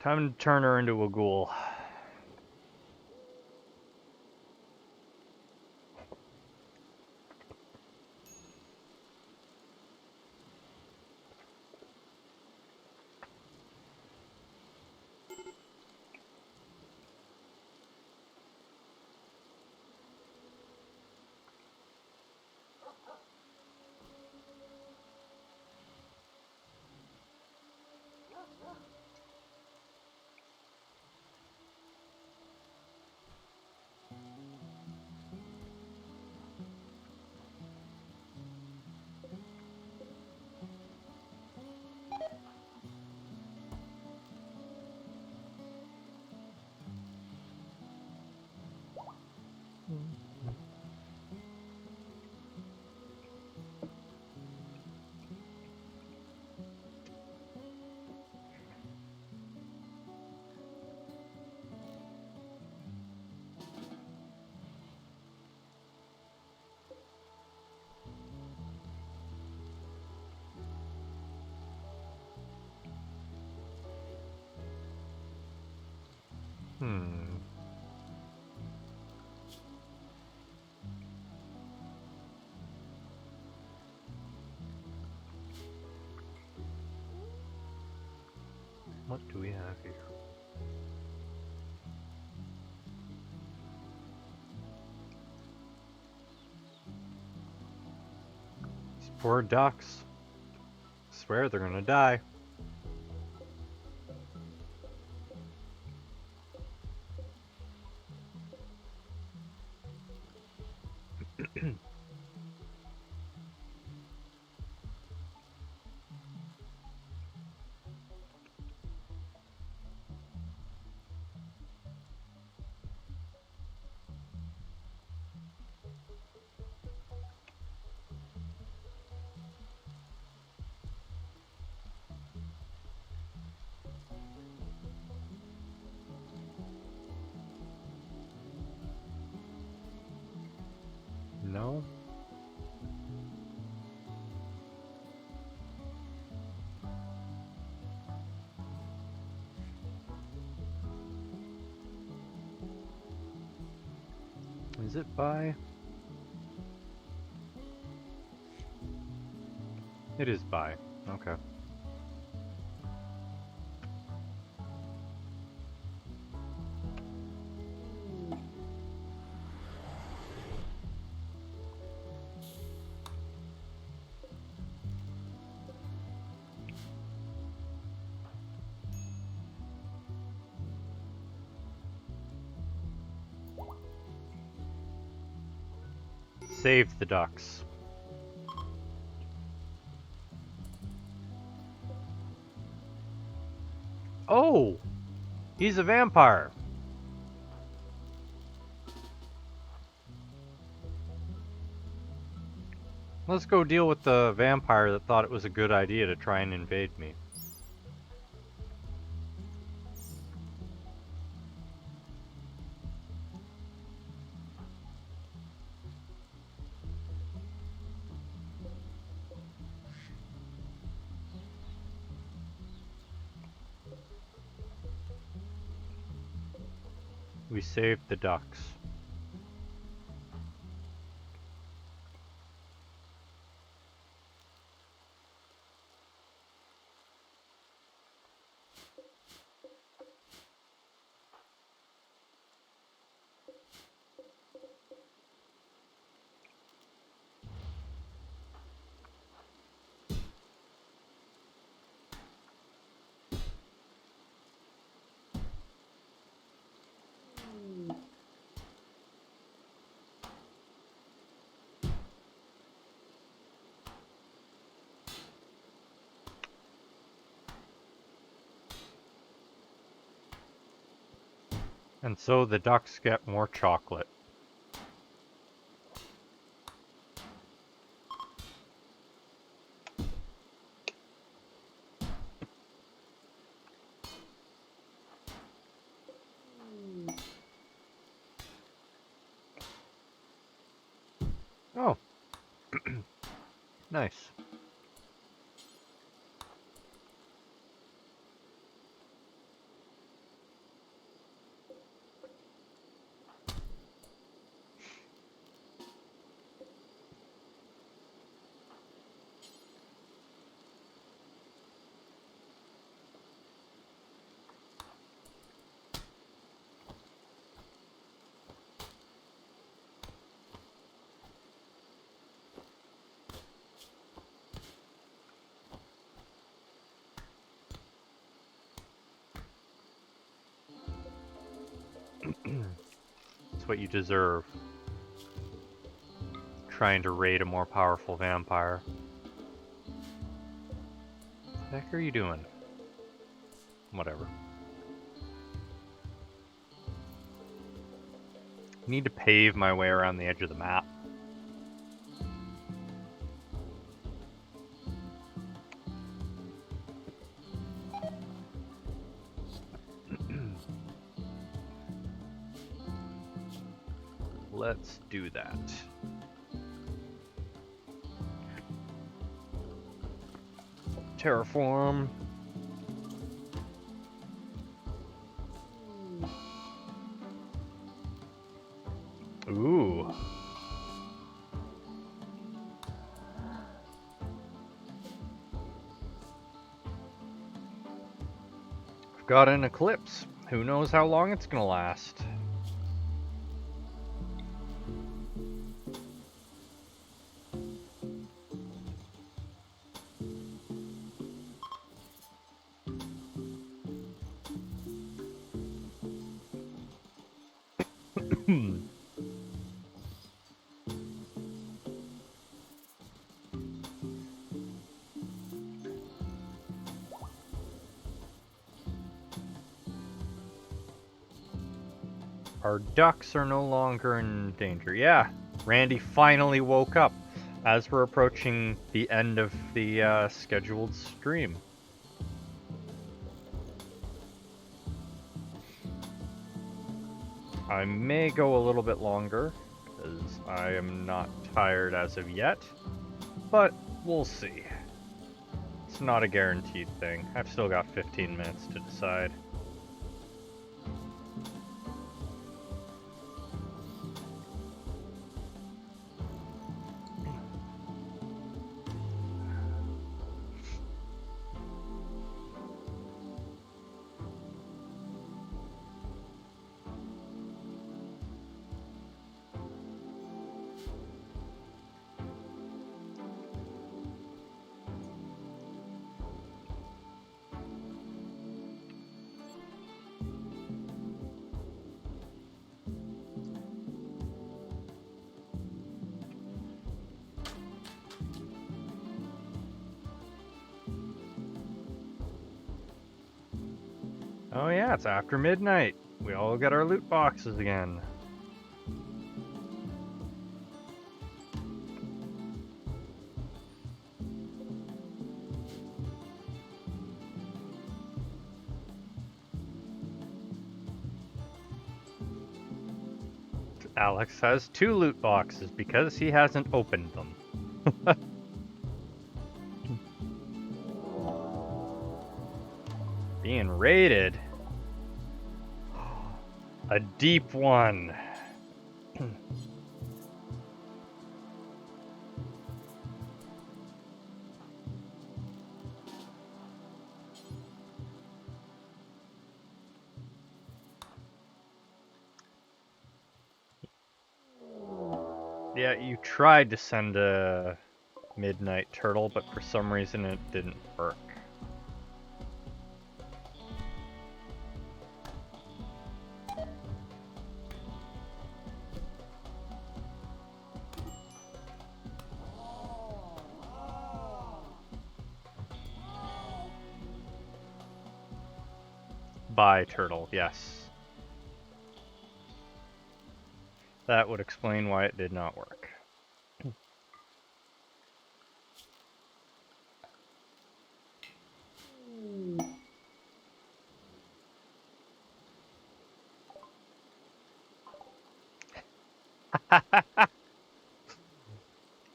Time to turn her into a ghoul. Hmm. What do we have here? These poor ducks. Swear they're gonna die. No? Is it by? It is by. Okay. Save the ducks. Oh! He's a vampire! Let's go deal with the vampire that thought it was a good idea to try and invade me. We saved the ducks. And so the ducks get more chocolate. Oh. Nice. It's what you deserve. Trying to raid a more powerful vampire. What the heck are you doing? Whatever. Need to pave my way around the edge of the map. Let's do that. Terraform. Ooh. I've got an eclipse. Who knows how long it's gonna last? Our ducks are no longer in danger. Yeah, Randy finally woke up as we're approaching the end of the scheduled stream. I may go a little bit longer. Because I am not tired as of yet, but we'll see. It's not a guaranteed thing. I've still got 15 minutes to decide. Oh yeah, it's after midnight. We all get our loot boxes again. Alex has 2 loot boxes because he hasn't opened them. Being raided. A deep one. Yeah, you tried to send a midnight turtle, but for some reason it didn't work. Bye, turtle, yes. That would explain why it did not work.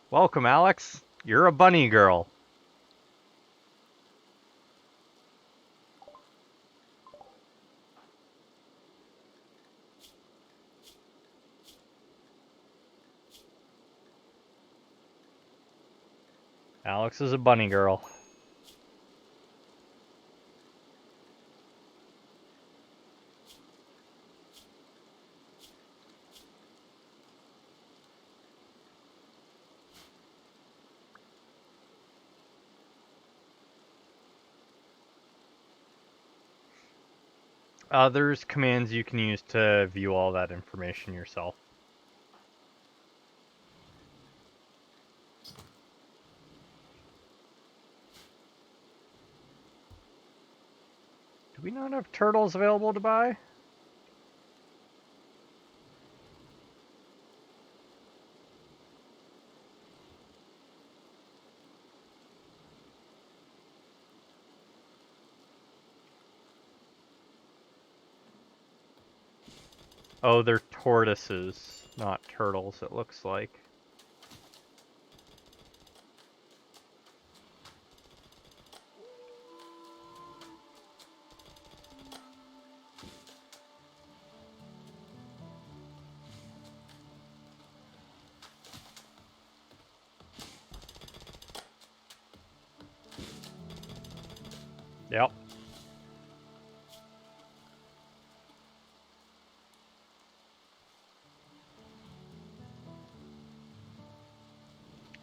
Welcome, Alex. You're a bunny girl. Alex is a bunny girl. There's commands you can use to view all that information yourself. Do we not have turtles available to buy? Oh, they're tortoises, not turtles, it looks like. Yep.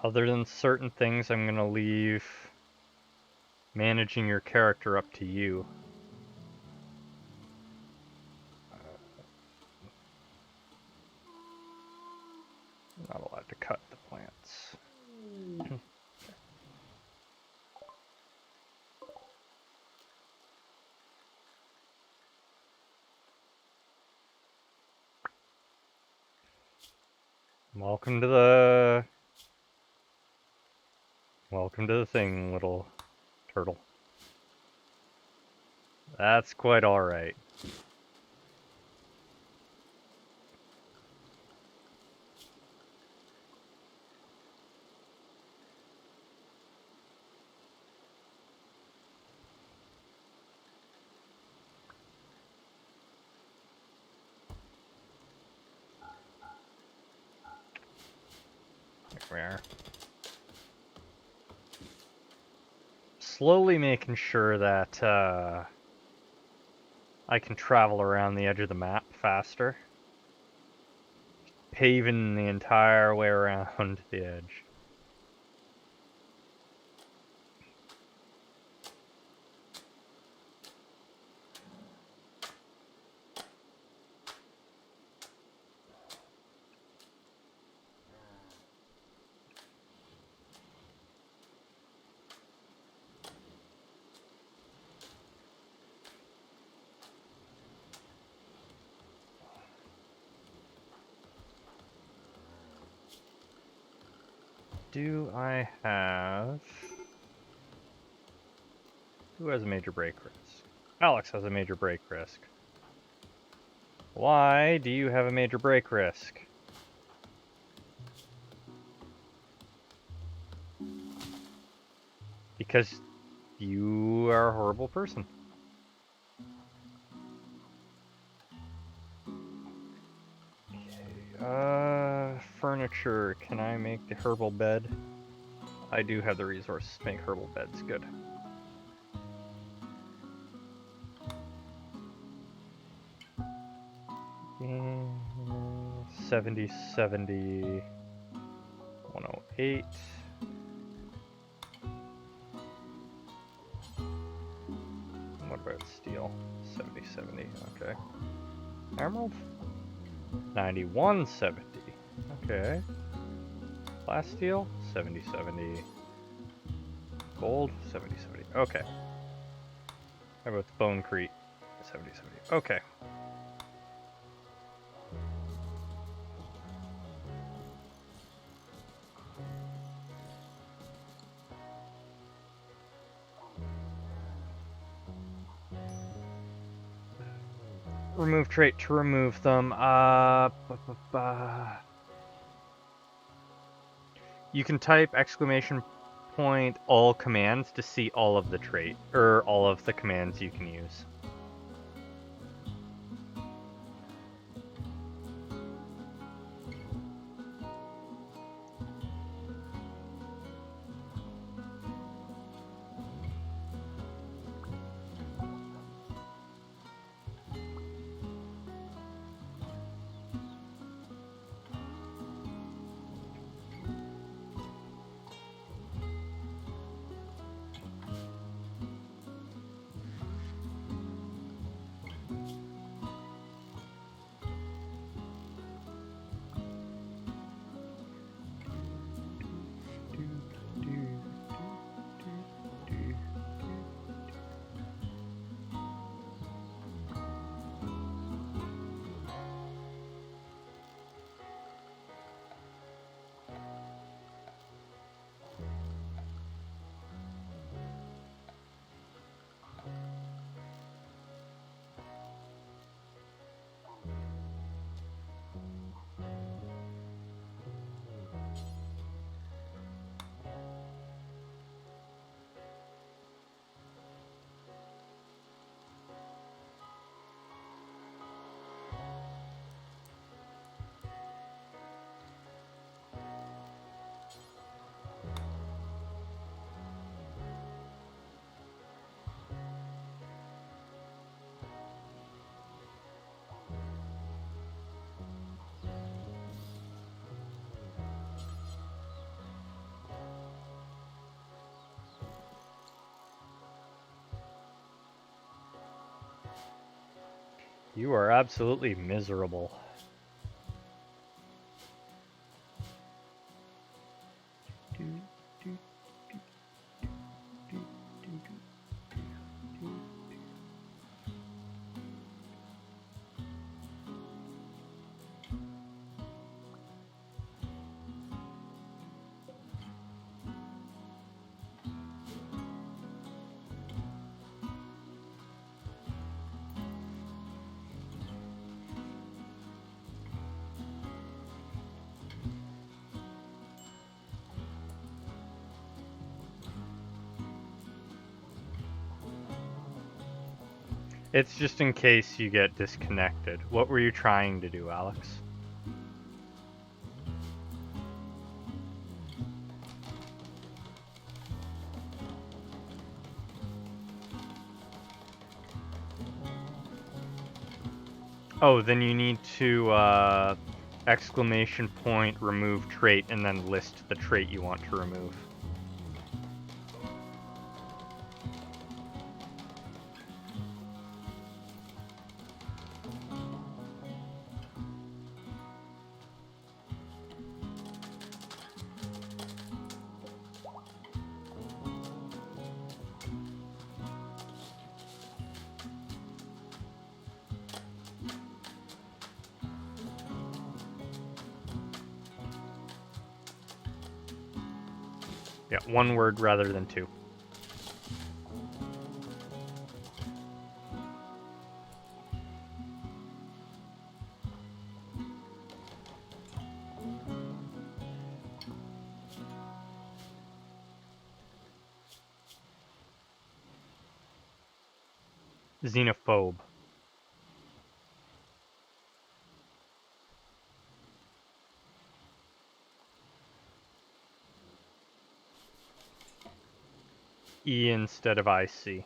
Other than certain things, I'm gonna leave managing your character up to you. Not allowed to cut the plants. Welcome to the thing, little turtle. That's quite alright. nightmare. Slowly making sure that I can travel around the edge of the map faster. Paving the entire way around the edge. Do I have... Who has a major break risk? Alex has a major break risk. Why do you have a major break risk? Because you are a horrible person. Okay, furniture. Can I make the herbal bed? I do have the resources to make herbal beds. Good. Mm, 70, 70, 108. What about steel? 70, 70. Okay. Emerald? 91, 70. Okay. Glass steel? 70, 70. Gold? 70, 70. Okay. How about the bonecrete? 70, 70. Okay. Remove trait to remove them. You can type exclamation point all commands to see all of the trait, or all of the commands you can use. You are absolutely miserable. It's just in case you get disconnected. What were you trying to do, Alex? Oh, then you need to exclamation point remove trait and then list the trait you want to remove. Yeah, one word rather than two. Xenophobe. E instead of IC.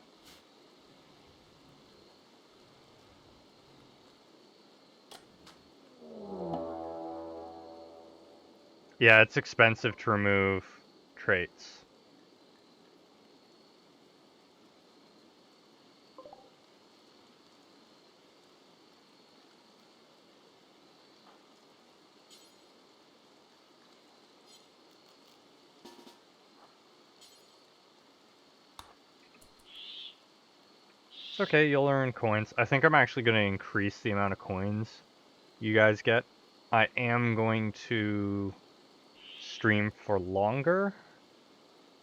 Yeah, it's expensive to remove traits. It's okay, you'll earn coins. I think I'm actually going to increase the amount of coins you guys get. I am going to stream for longer,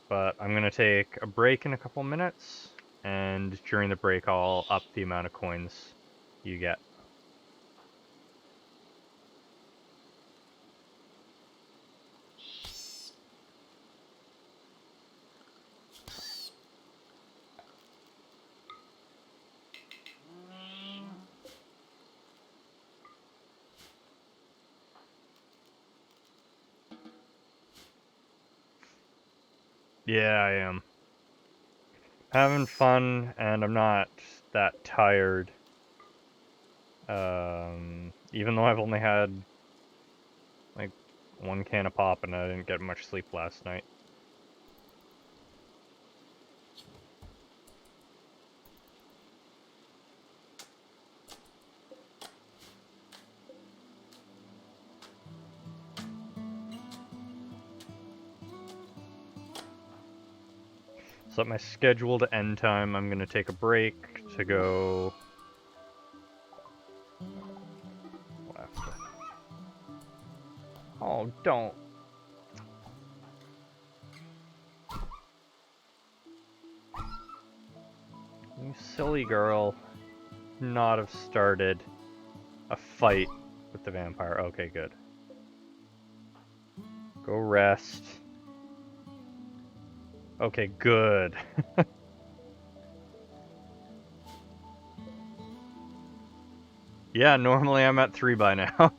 but I'm going to take a break in a couple minutes, and during the break I'll up the amount of coins you get. Yeah, I am. Having fun, and I'm not that tired. Even though I've only had like one can of pop and I didn't get much sleep last night. So at my scheduled end time, I'm gonna take a break to go left. Oh, don't. You silly girl. Not have started a fight with the vampire. Okay, good. Go rest. Okay, good. Yeah, normally I'm at 3 by now.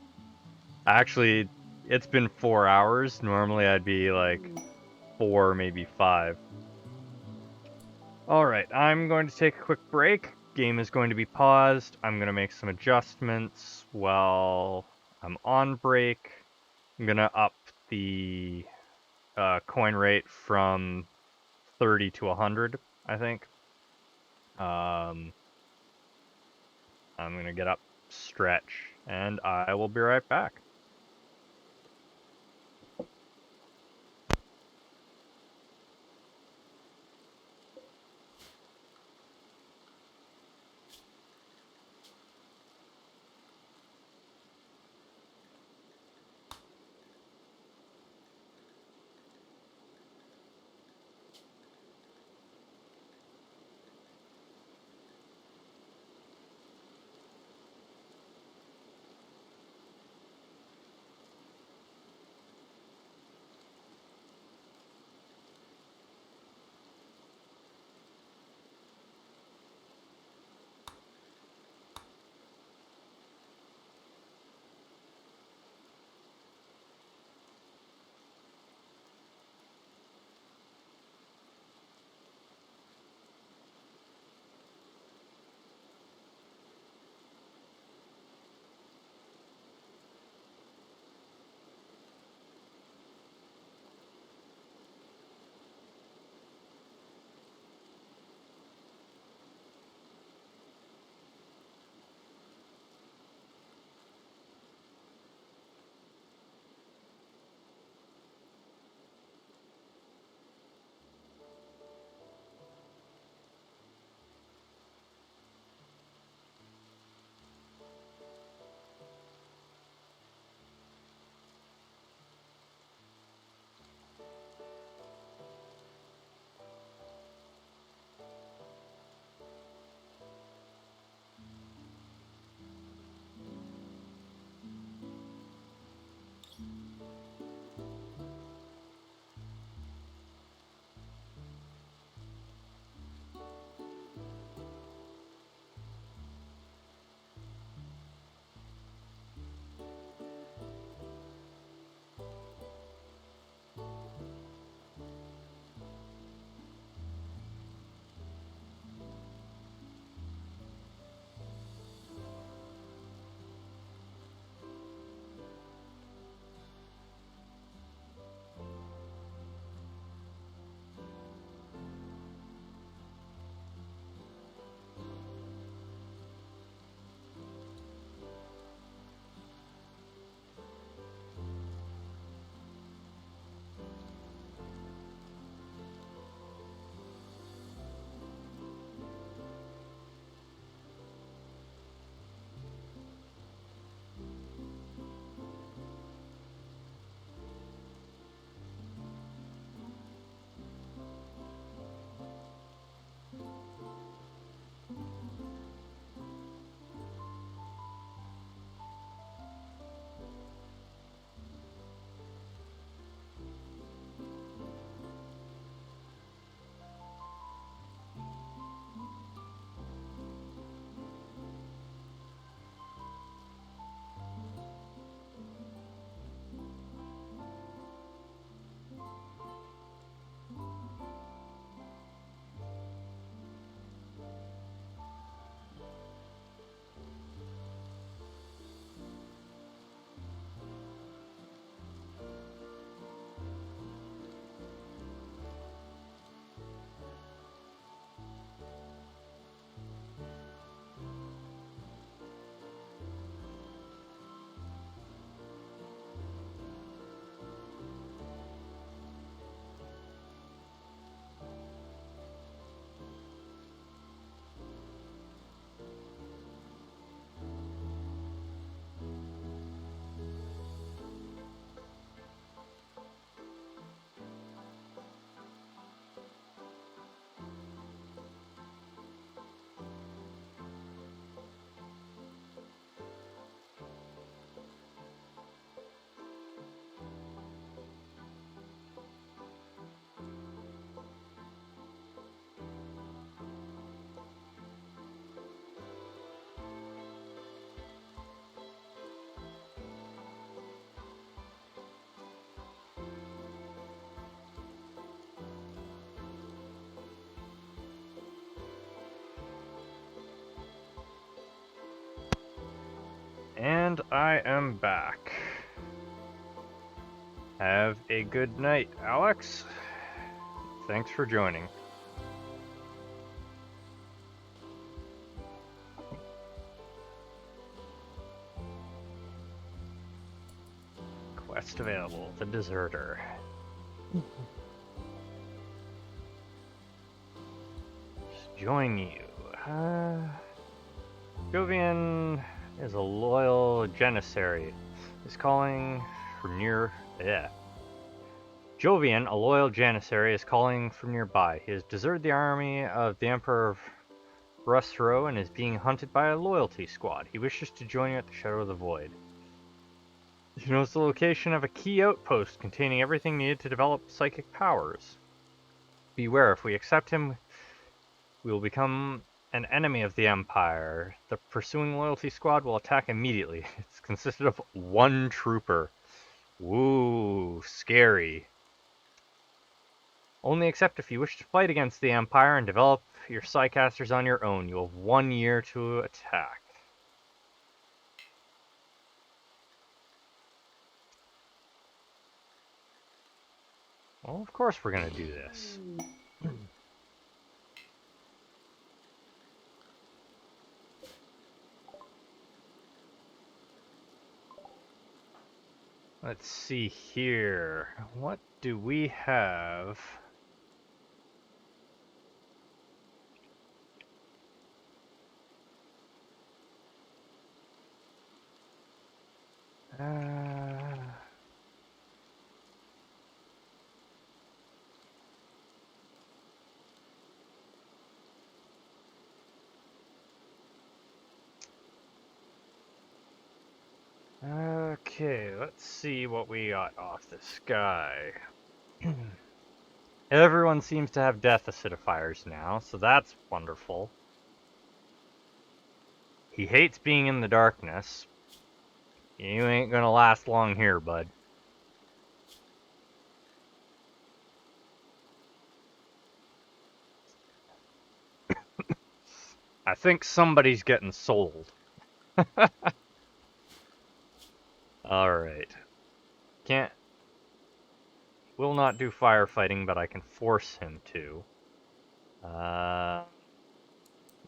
Actually, it's been 4 hours. Normally I'd be like 4, maybe 5. Alright, I'm going to take a quick break. Game is going to be paused. I'm going to make some adjustments while I'm on break. I'm going to up the coin rate from 30 to 100, I think. I'm going to get up, stretch, and I will be right back. And I am back. Have a good night, Alex. Thanks for joining. Quest available, the Deserter. Just join you. Jovian is a loyal Janissary. Is calling from Jovian, a loyal Janissary, is calling from nearby. He has deserted the army of the Emperor of Rustro and is being hunted by a loyalty squad. He wishes to join you at the Shadow of the Void. He knows the location of a key outpost containing everything needed to develop psychic powers. Beware, if we accept him, we will become an enemy of the Empire. The pursuing loyalty squad will attack immediately. It's consisted of one trooper. Woo, scary. Only accept if you wish to fight against the Empire and develop your Psycasters on your own. You have 1 year to attack. Well, of course we're going to do this. Let's see here. What do we have? Okay, let's see what we got off this guy. Everyone seems to have death acidifiers now, so that's wonderful. He hates being in the darkness. You ain't gonna last long here, bud. I think somebody's getting sold. Alright. Will not do firefighting, but I can force him to.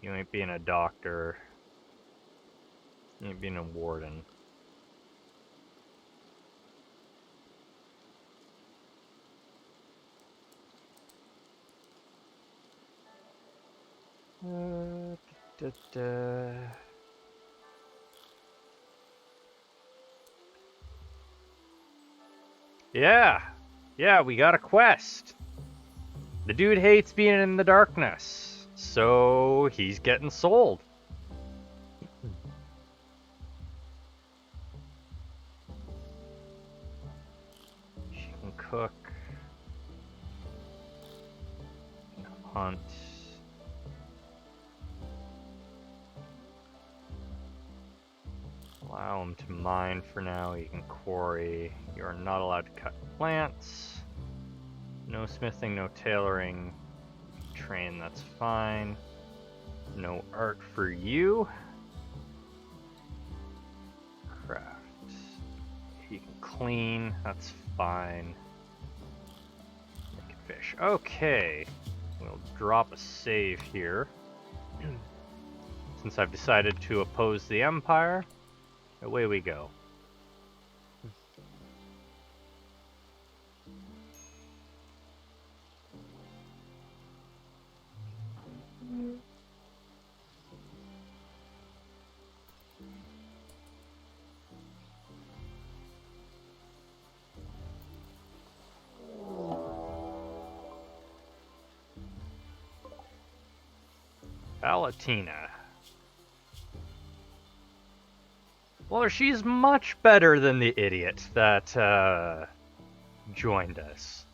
You ain't being a doctor. You ain't being a warden. Yeah, we got a quest. The dude hates being in the darkness, so he's getting sold. She can cook, hunt. Allow him to mine for now. He can quarry. You are not allowed to cut plants. No smithing, no tailoring. Train, that's fine. No art for you. Craft. He can clean, that's fine. Naked fish. Okay. We'll drop a save here. Since I've decided to oppose the Empire, away we go. Palatina. Well, she's much better than the idiot that joined us.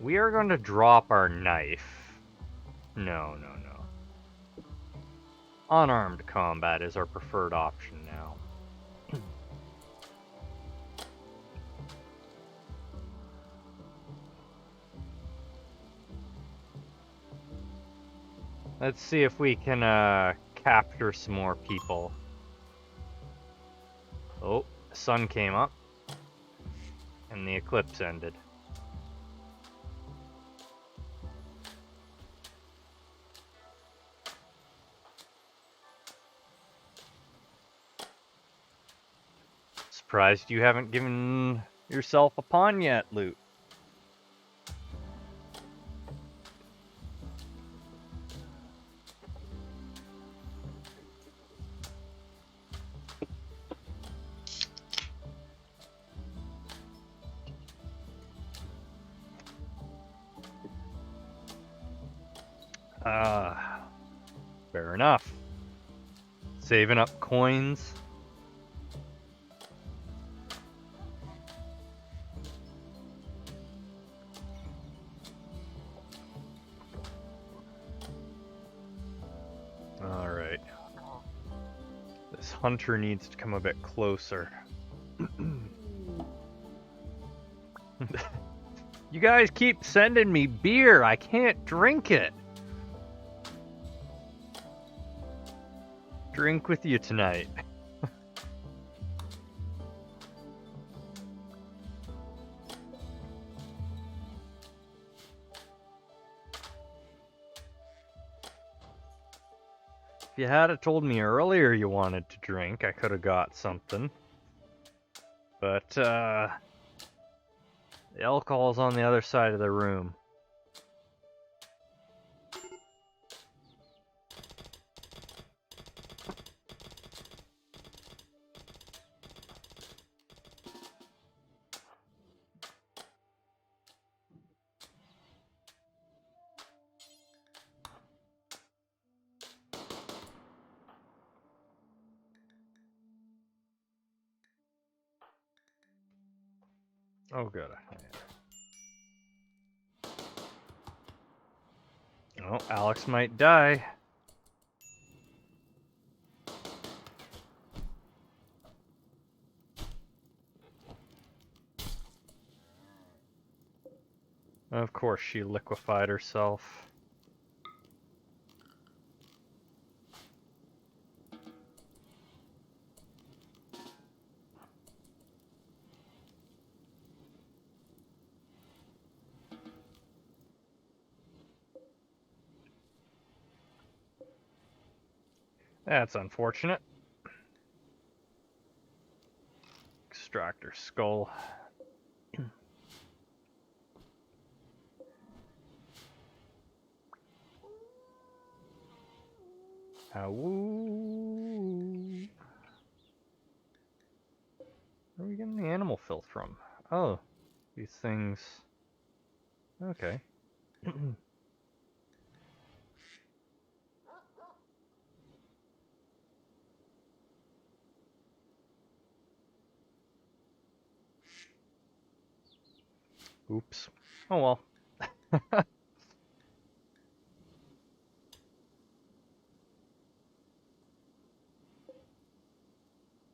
We are going to drop our knife. No. Unarmed combat is our preferred option now. Let's see if we can capture some more people. Oh, the sun came up and the eclipse ended. Surprised you haven't given yourself a pawn yet, Loot. Fair enough. Saving up coins. Alright. This hunter needs to come a bit closer. You guys keep sending me beer. I can't drink it. Drink with you tonight. If you had told me earlier you wanted to drink, I could have got something. But, the alcohol's on the other side of the room. Oh, good. Oh, Alex might die. Of course, she liquefied herself. That's unfortunate. Extract her skull. Where are we getting the animal filth from? Oh, these things. Okay. Oops. Oh well.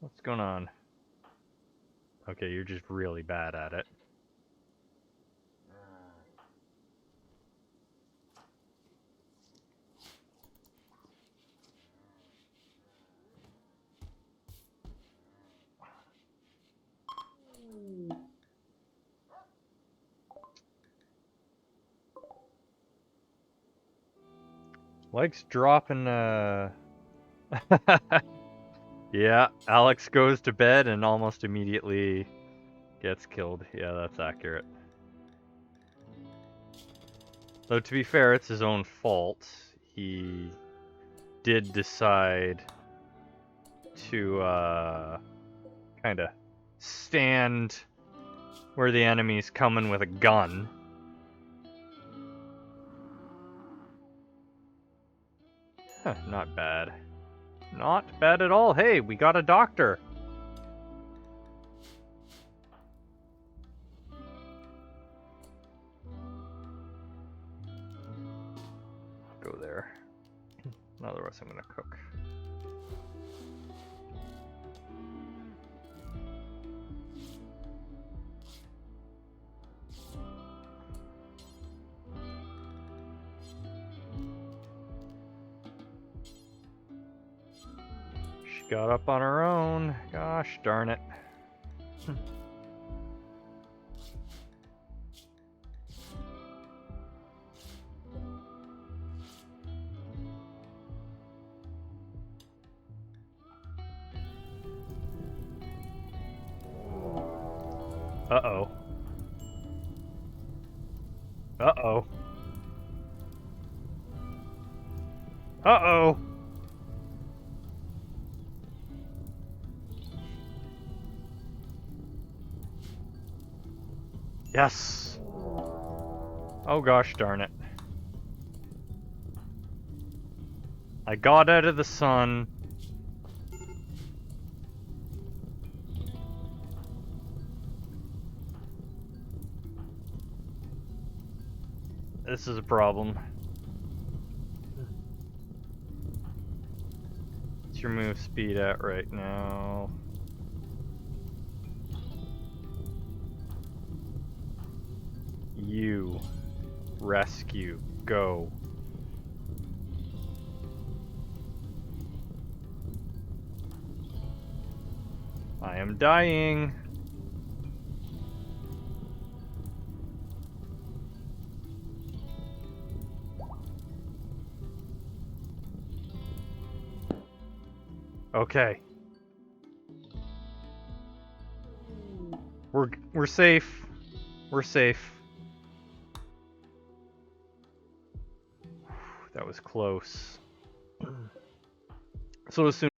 What's going on? Okay, you're just really bad at it. Likes dropping, Yeah, Alex goes to bed and almost immediately gets killed. Yeah, that's accurate. Though, to be fair, it's his own fault. He did decide to, kind of stand where the enemy's coming with a gun. Huh, not bad. Not bad at all. Hey, we got a doctor. Go there. Otherwise, I'm gonna cook. got up on her own. Gosh darn it. Uh-oh. Uh-oh. Uh-oh! Yes! Oh gosh darn it. I got out of the sun. This is a problem. What's your move speed at right now? You. Rescue. Go. I am dying. Okay. We're safe. We're safe. That was close. So as soon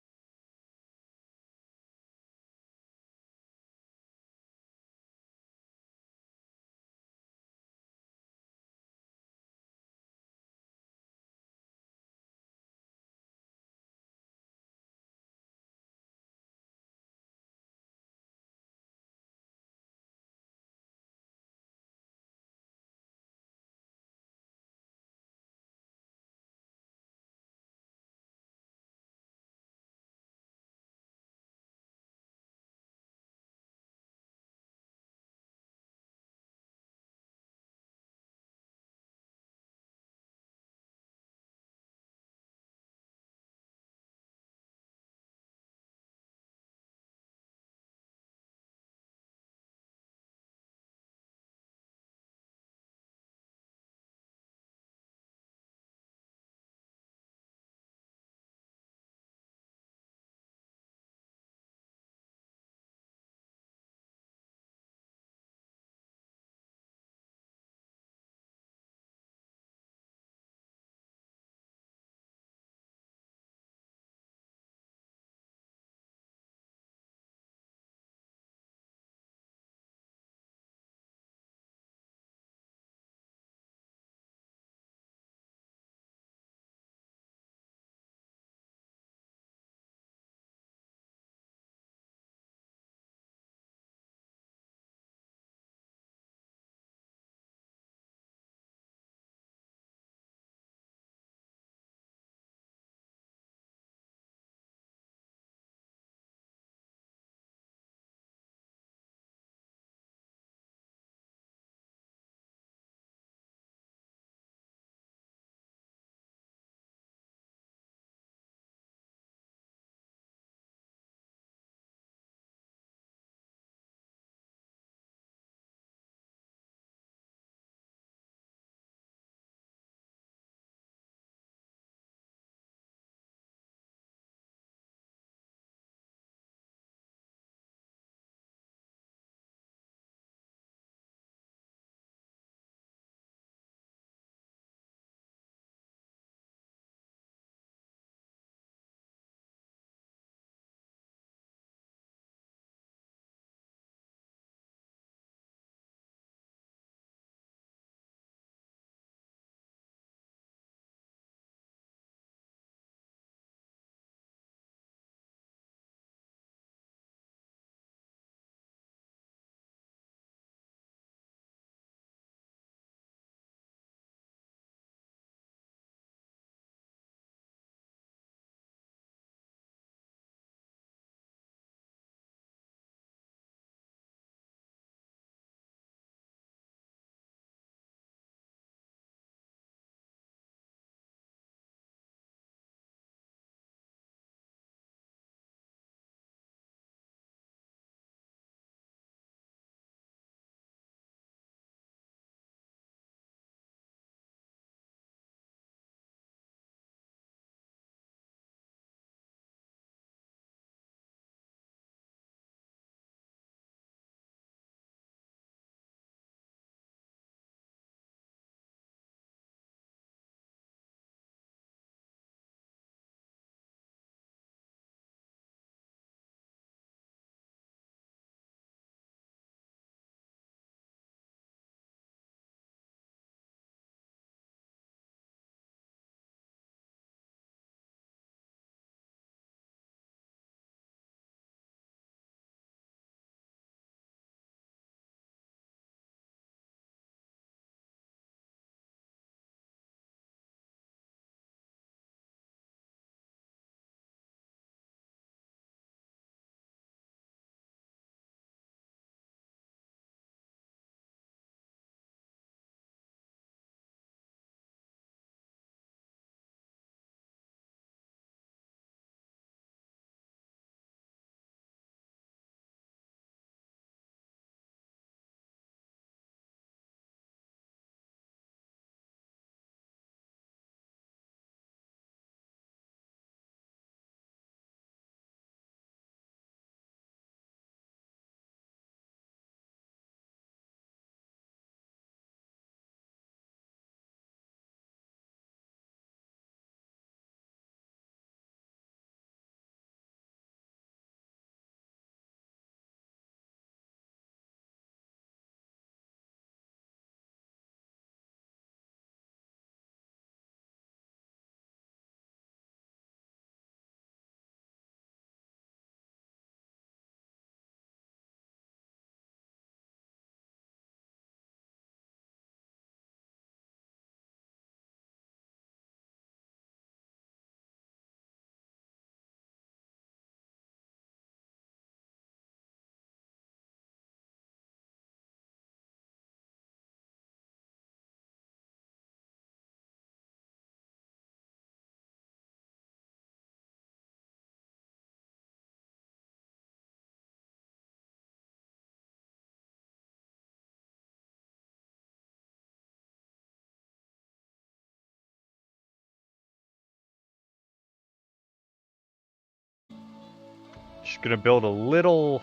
Just gonna build a little,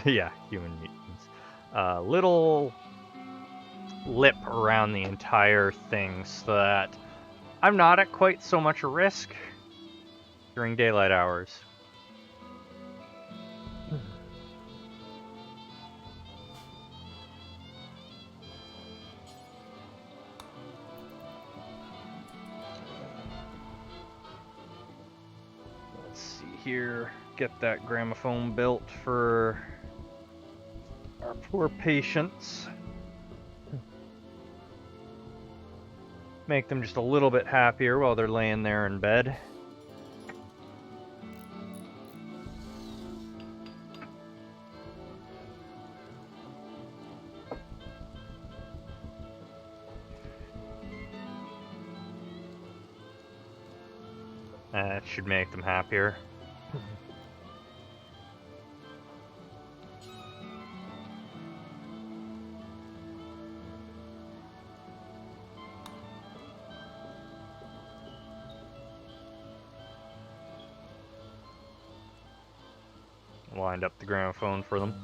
yeah, human mutants, little lip around the entire thing so that I'm not at quite so much risk during daylight hours. Let's see here, get that gramophone built for our poor patients. Make them just a little bit happier while they're laying there in bed. That should make them happier. Wind up the gramophone for them.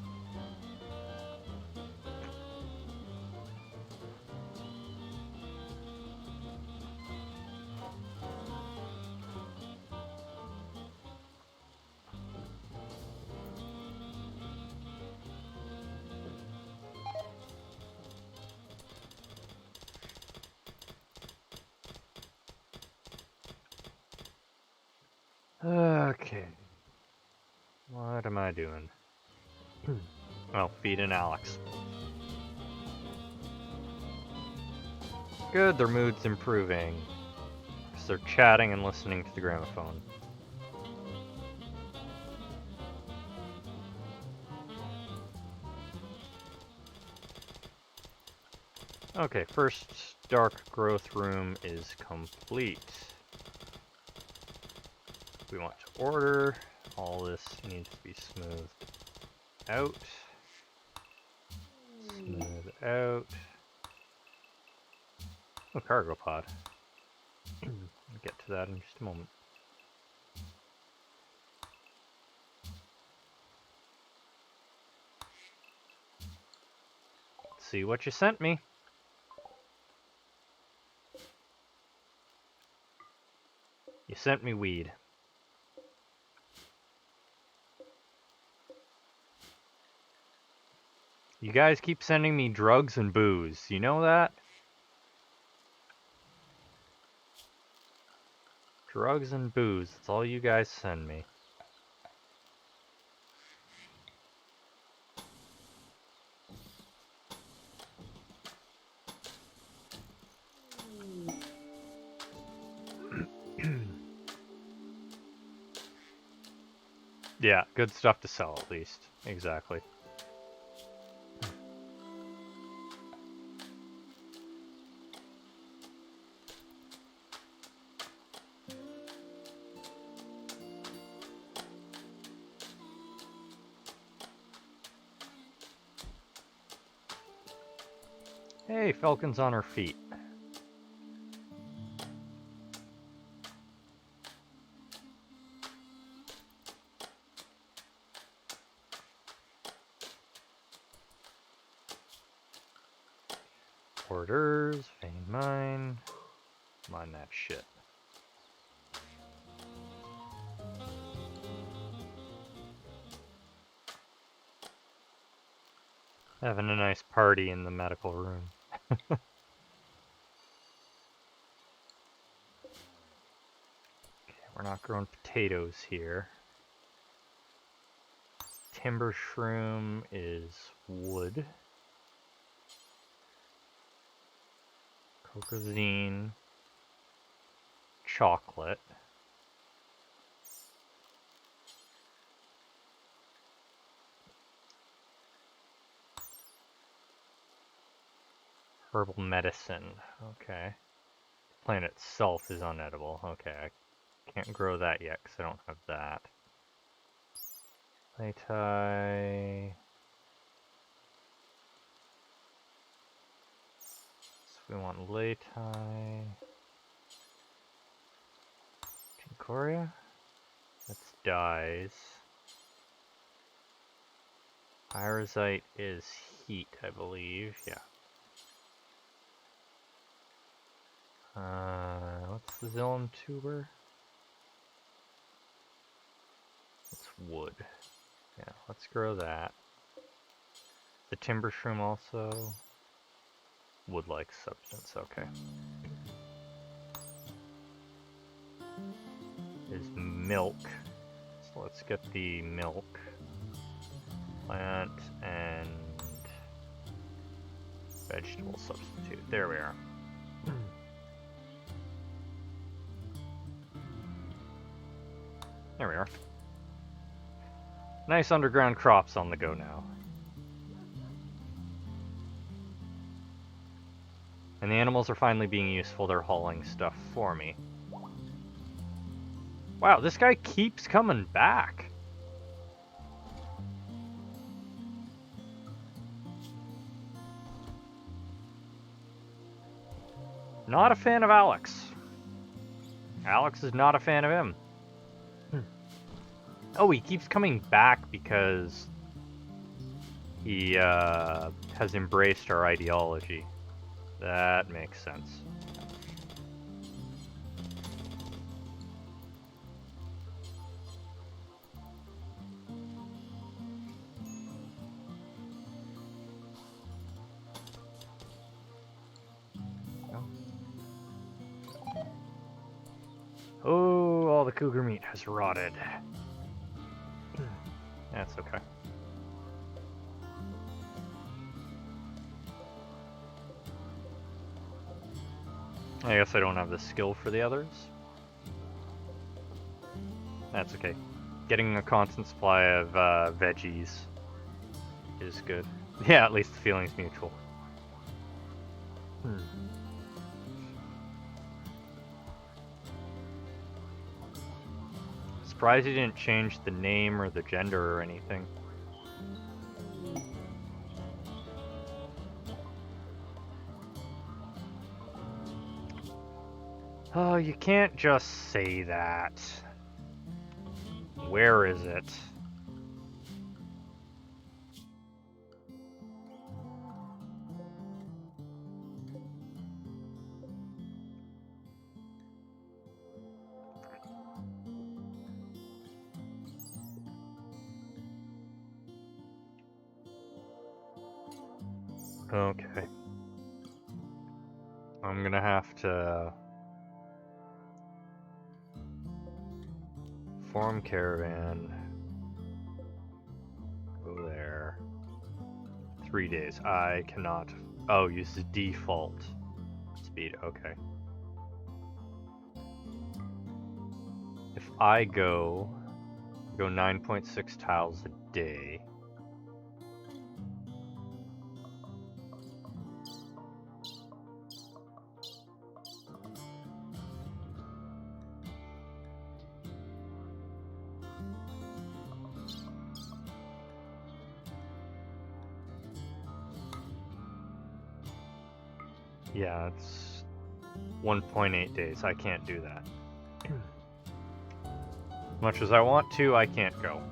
Okay. What am I doing? Oh, feeding Alex. Good, their mood's improving. Because they're chatting and listening to the gramophone. Okay, first dark growth room is complete. We want to order. All this needs to be smoothed out. Smooth out. Oh, cargo pod. I'll get to that in just a moment. Let's see what you sent me. You sent me weed. You guys keep sending me drugs and booze. You know that? Drugs and booze. That's all you guys send me. Yeah, good stuff to sell at least. Exactly. Hey, Falcon's on her feet. Orders, vein mine. Mine that shit. Having a nice party in the medical room. Okay, we're not growing potatoes here. Timber shroom is wood. Cocrazine. Chocolate. Herbal medicine. Okay. The plant itself is unedible. Okay, I can't grow that yet because I don't have that. Laitai. So we want Laitai. Tincoria? That's dies. Pyrosite is heat, I believe. Yeah. What's the xylem tuber? It's wood. Yeah, let's grow that. The timber shroom also. Wood-like substance, okay. Is milk. So let's get the milk. Plant and vegetable substitute. There we are. There we are. Nice underground crops on the go now. And the animals are finally being useful. They're hauling stuff for me. Wow, this guy keeps coming back. Not a fan of Alex. Alex is not a fan of him. Oh, he keeps coming back because he has embraced our ideology. That makes sense. Oh, all the cougar meat has rotted. That's okay. I guess I don't have the skill for the others. That's okay. Getting a constant supply of veggies is good. Yeah, at least the feeling's mutual. Surprised he didn't change the name or the gender or anything. Oh, you can't just say that. Where is it? Okay. I'm gonna have to form caravan. Go there. 3 days. I cannot. Oh, use the default speed. Okay. If I go 9.6 tiles a day. Yeah, it's 1.8 days. I can't do that. Much as I want to, I can't go.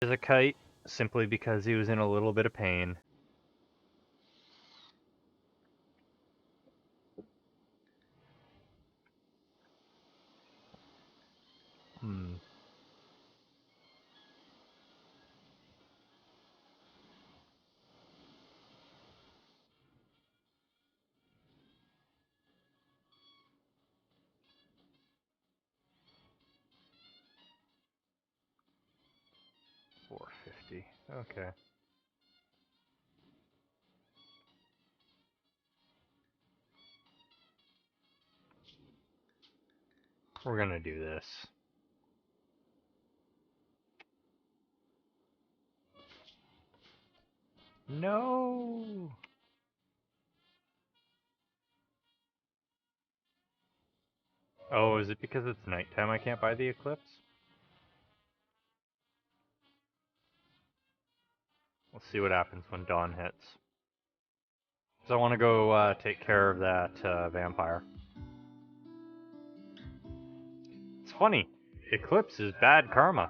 Is a kite simply because he was in a little bit of pain. Hmm. $450. Okay. We're gonna do this. No! Oh, is it because it's nighttime I can't buy the Eclipse? We'll see what happens when dawn hits. So I want to go take care of that vampire. It's funny. Eclipse is bad karma.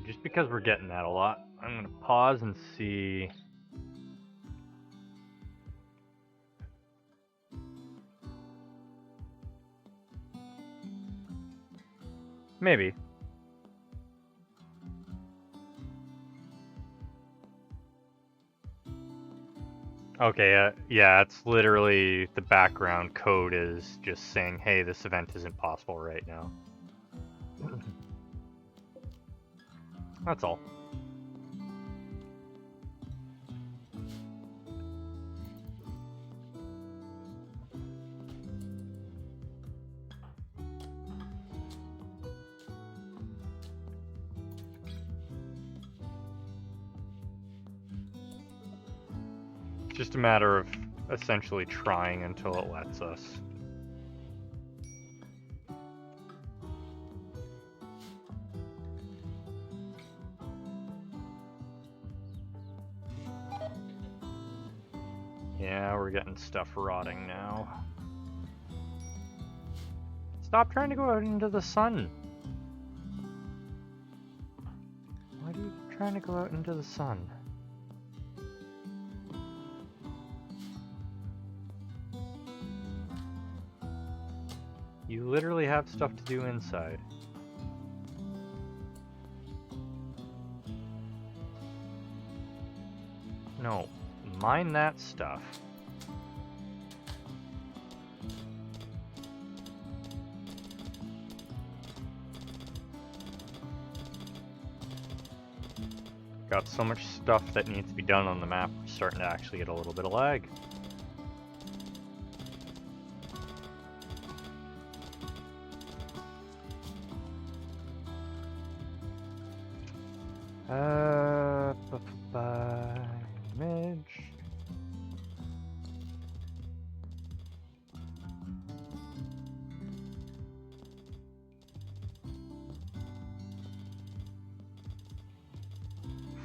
Just because we're getting that a lot, I'm going to pause and see. Maybe. Okay, yeah, it's literally the background code is just saying, hey, this event isn't possible right now. That's all. Just a matter of essentially trying until it lets us. Yeah, we're getting stuff rotting now. Stop trying to go out into the sun. Why are you trying to go out into the sun? You literally have stuff to do inside. No, mine that stuff. Got so much stuff that needs to be done on the map, we're starting to actually get a little bit of lag. Image.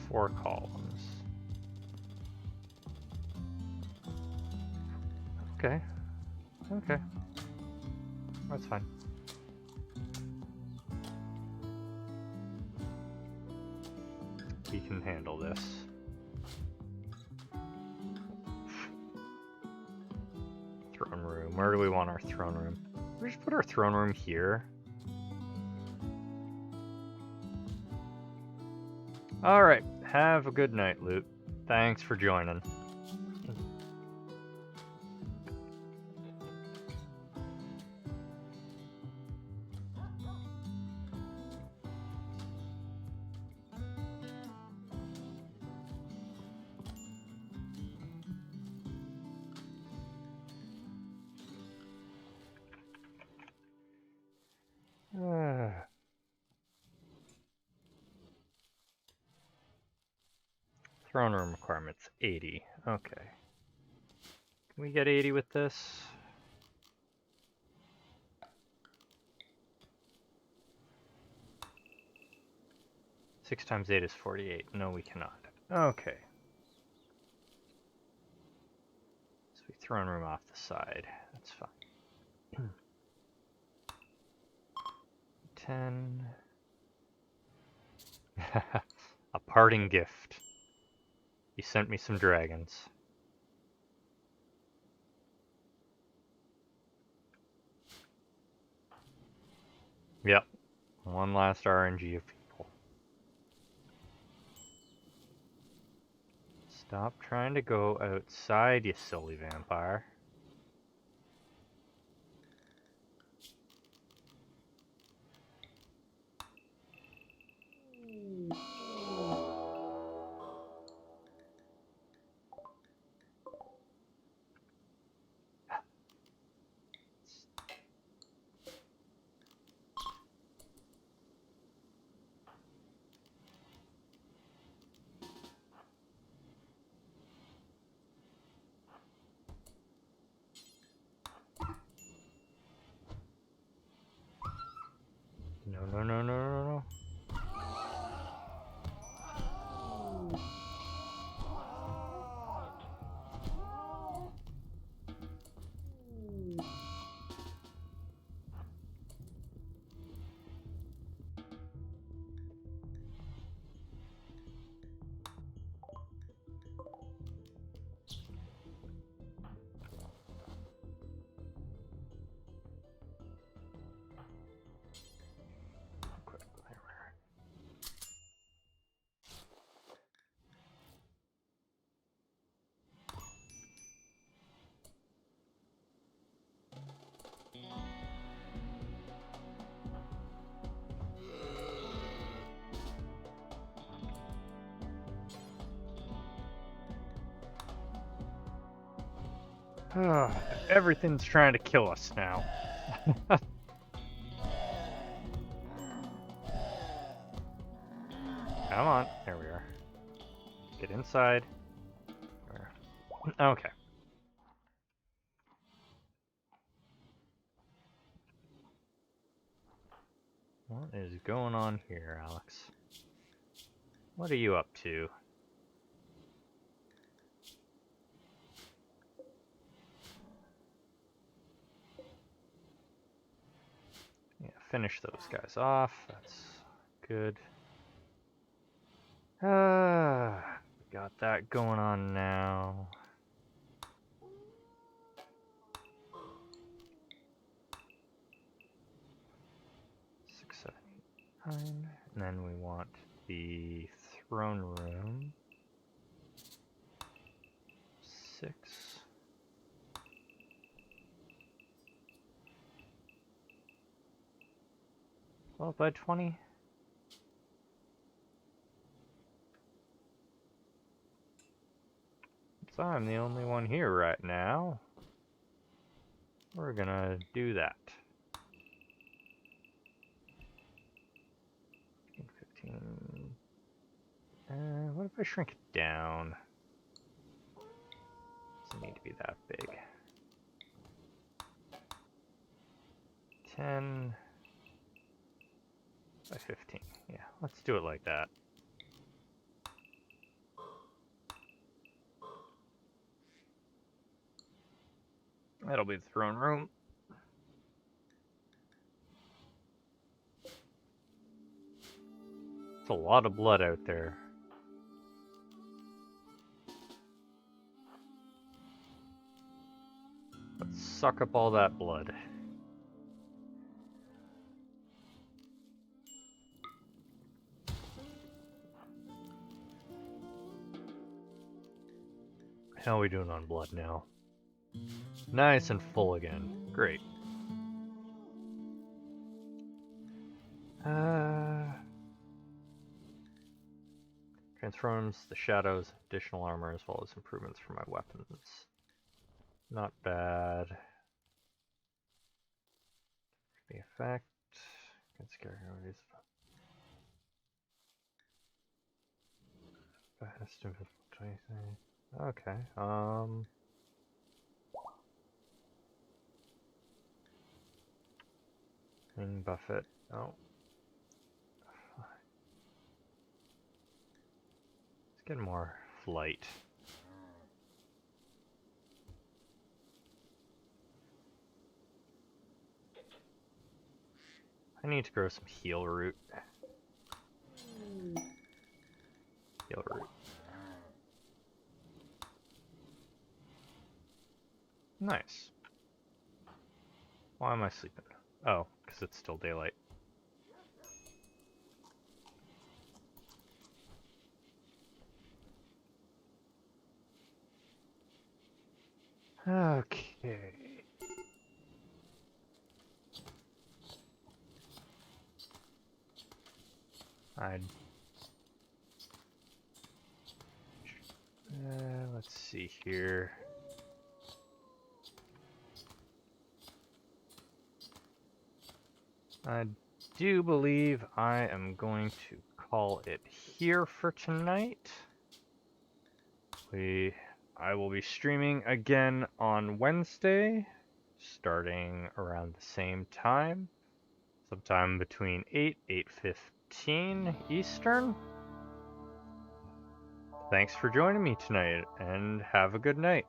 Four columns. Okay. Okay. That's fine. We can handle this. Throne room. Where do we want our throne room? We should put our throne room here. Alright. Have a good night, Loot. Thanks for joining. Throne room requirements 80. Okay. Can we get 80 with this? 6 times 8 is 48. No, we cannot. Okay. So we throne room off the side. That's fine. 10. A parting gift. He sent me some dragons. Yep. One last RNG of people. Stop trying to go outside, you silly vampire. No, no, no, no, no, no. Everything's trying to kill us now. Come on. There we are. Get inside. Okay. What is going on here, Alex? What are you up to? Yeah, finish those guys off. That's good. Got that going on now. Six, 7, 8, 9. And then we want the throne room. 6. Well, by 20. So I'm the only one here right now. We're gonna do that. 15. What if I shrink it down? Doesn't need to be that big. 10 by 15. Yeah, let's do it like that. That'll be the throne room. It's a lot of blood out there. Let's suck up all that blood. How are we doing on blood now? Nice and full again. Great. Transforms the shadows, additional armor, as well as improvements for my weapons. Not bad. The effect. Can scare you. Fast infiltration. Okay. And buff it. Oh. Get more flight. I need to grow some heal root. Heal root. Nice. Why am I sleeping? Oh, because it's still daylight. Okay. Let's see here. I do believe I am going to call it here for tonight. I will be streaming again on Wednesday, starting around the same time, sometime between 8:15 Eastern. Thanks for joining me tonight, and have a good night.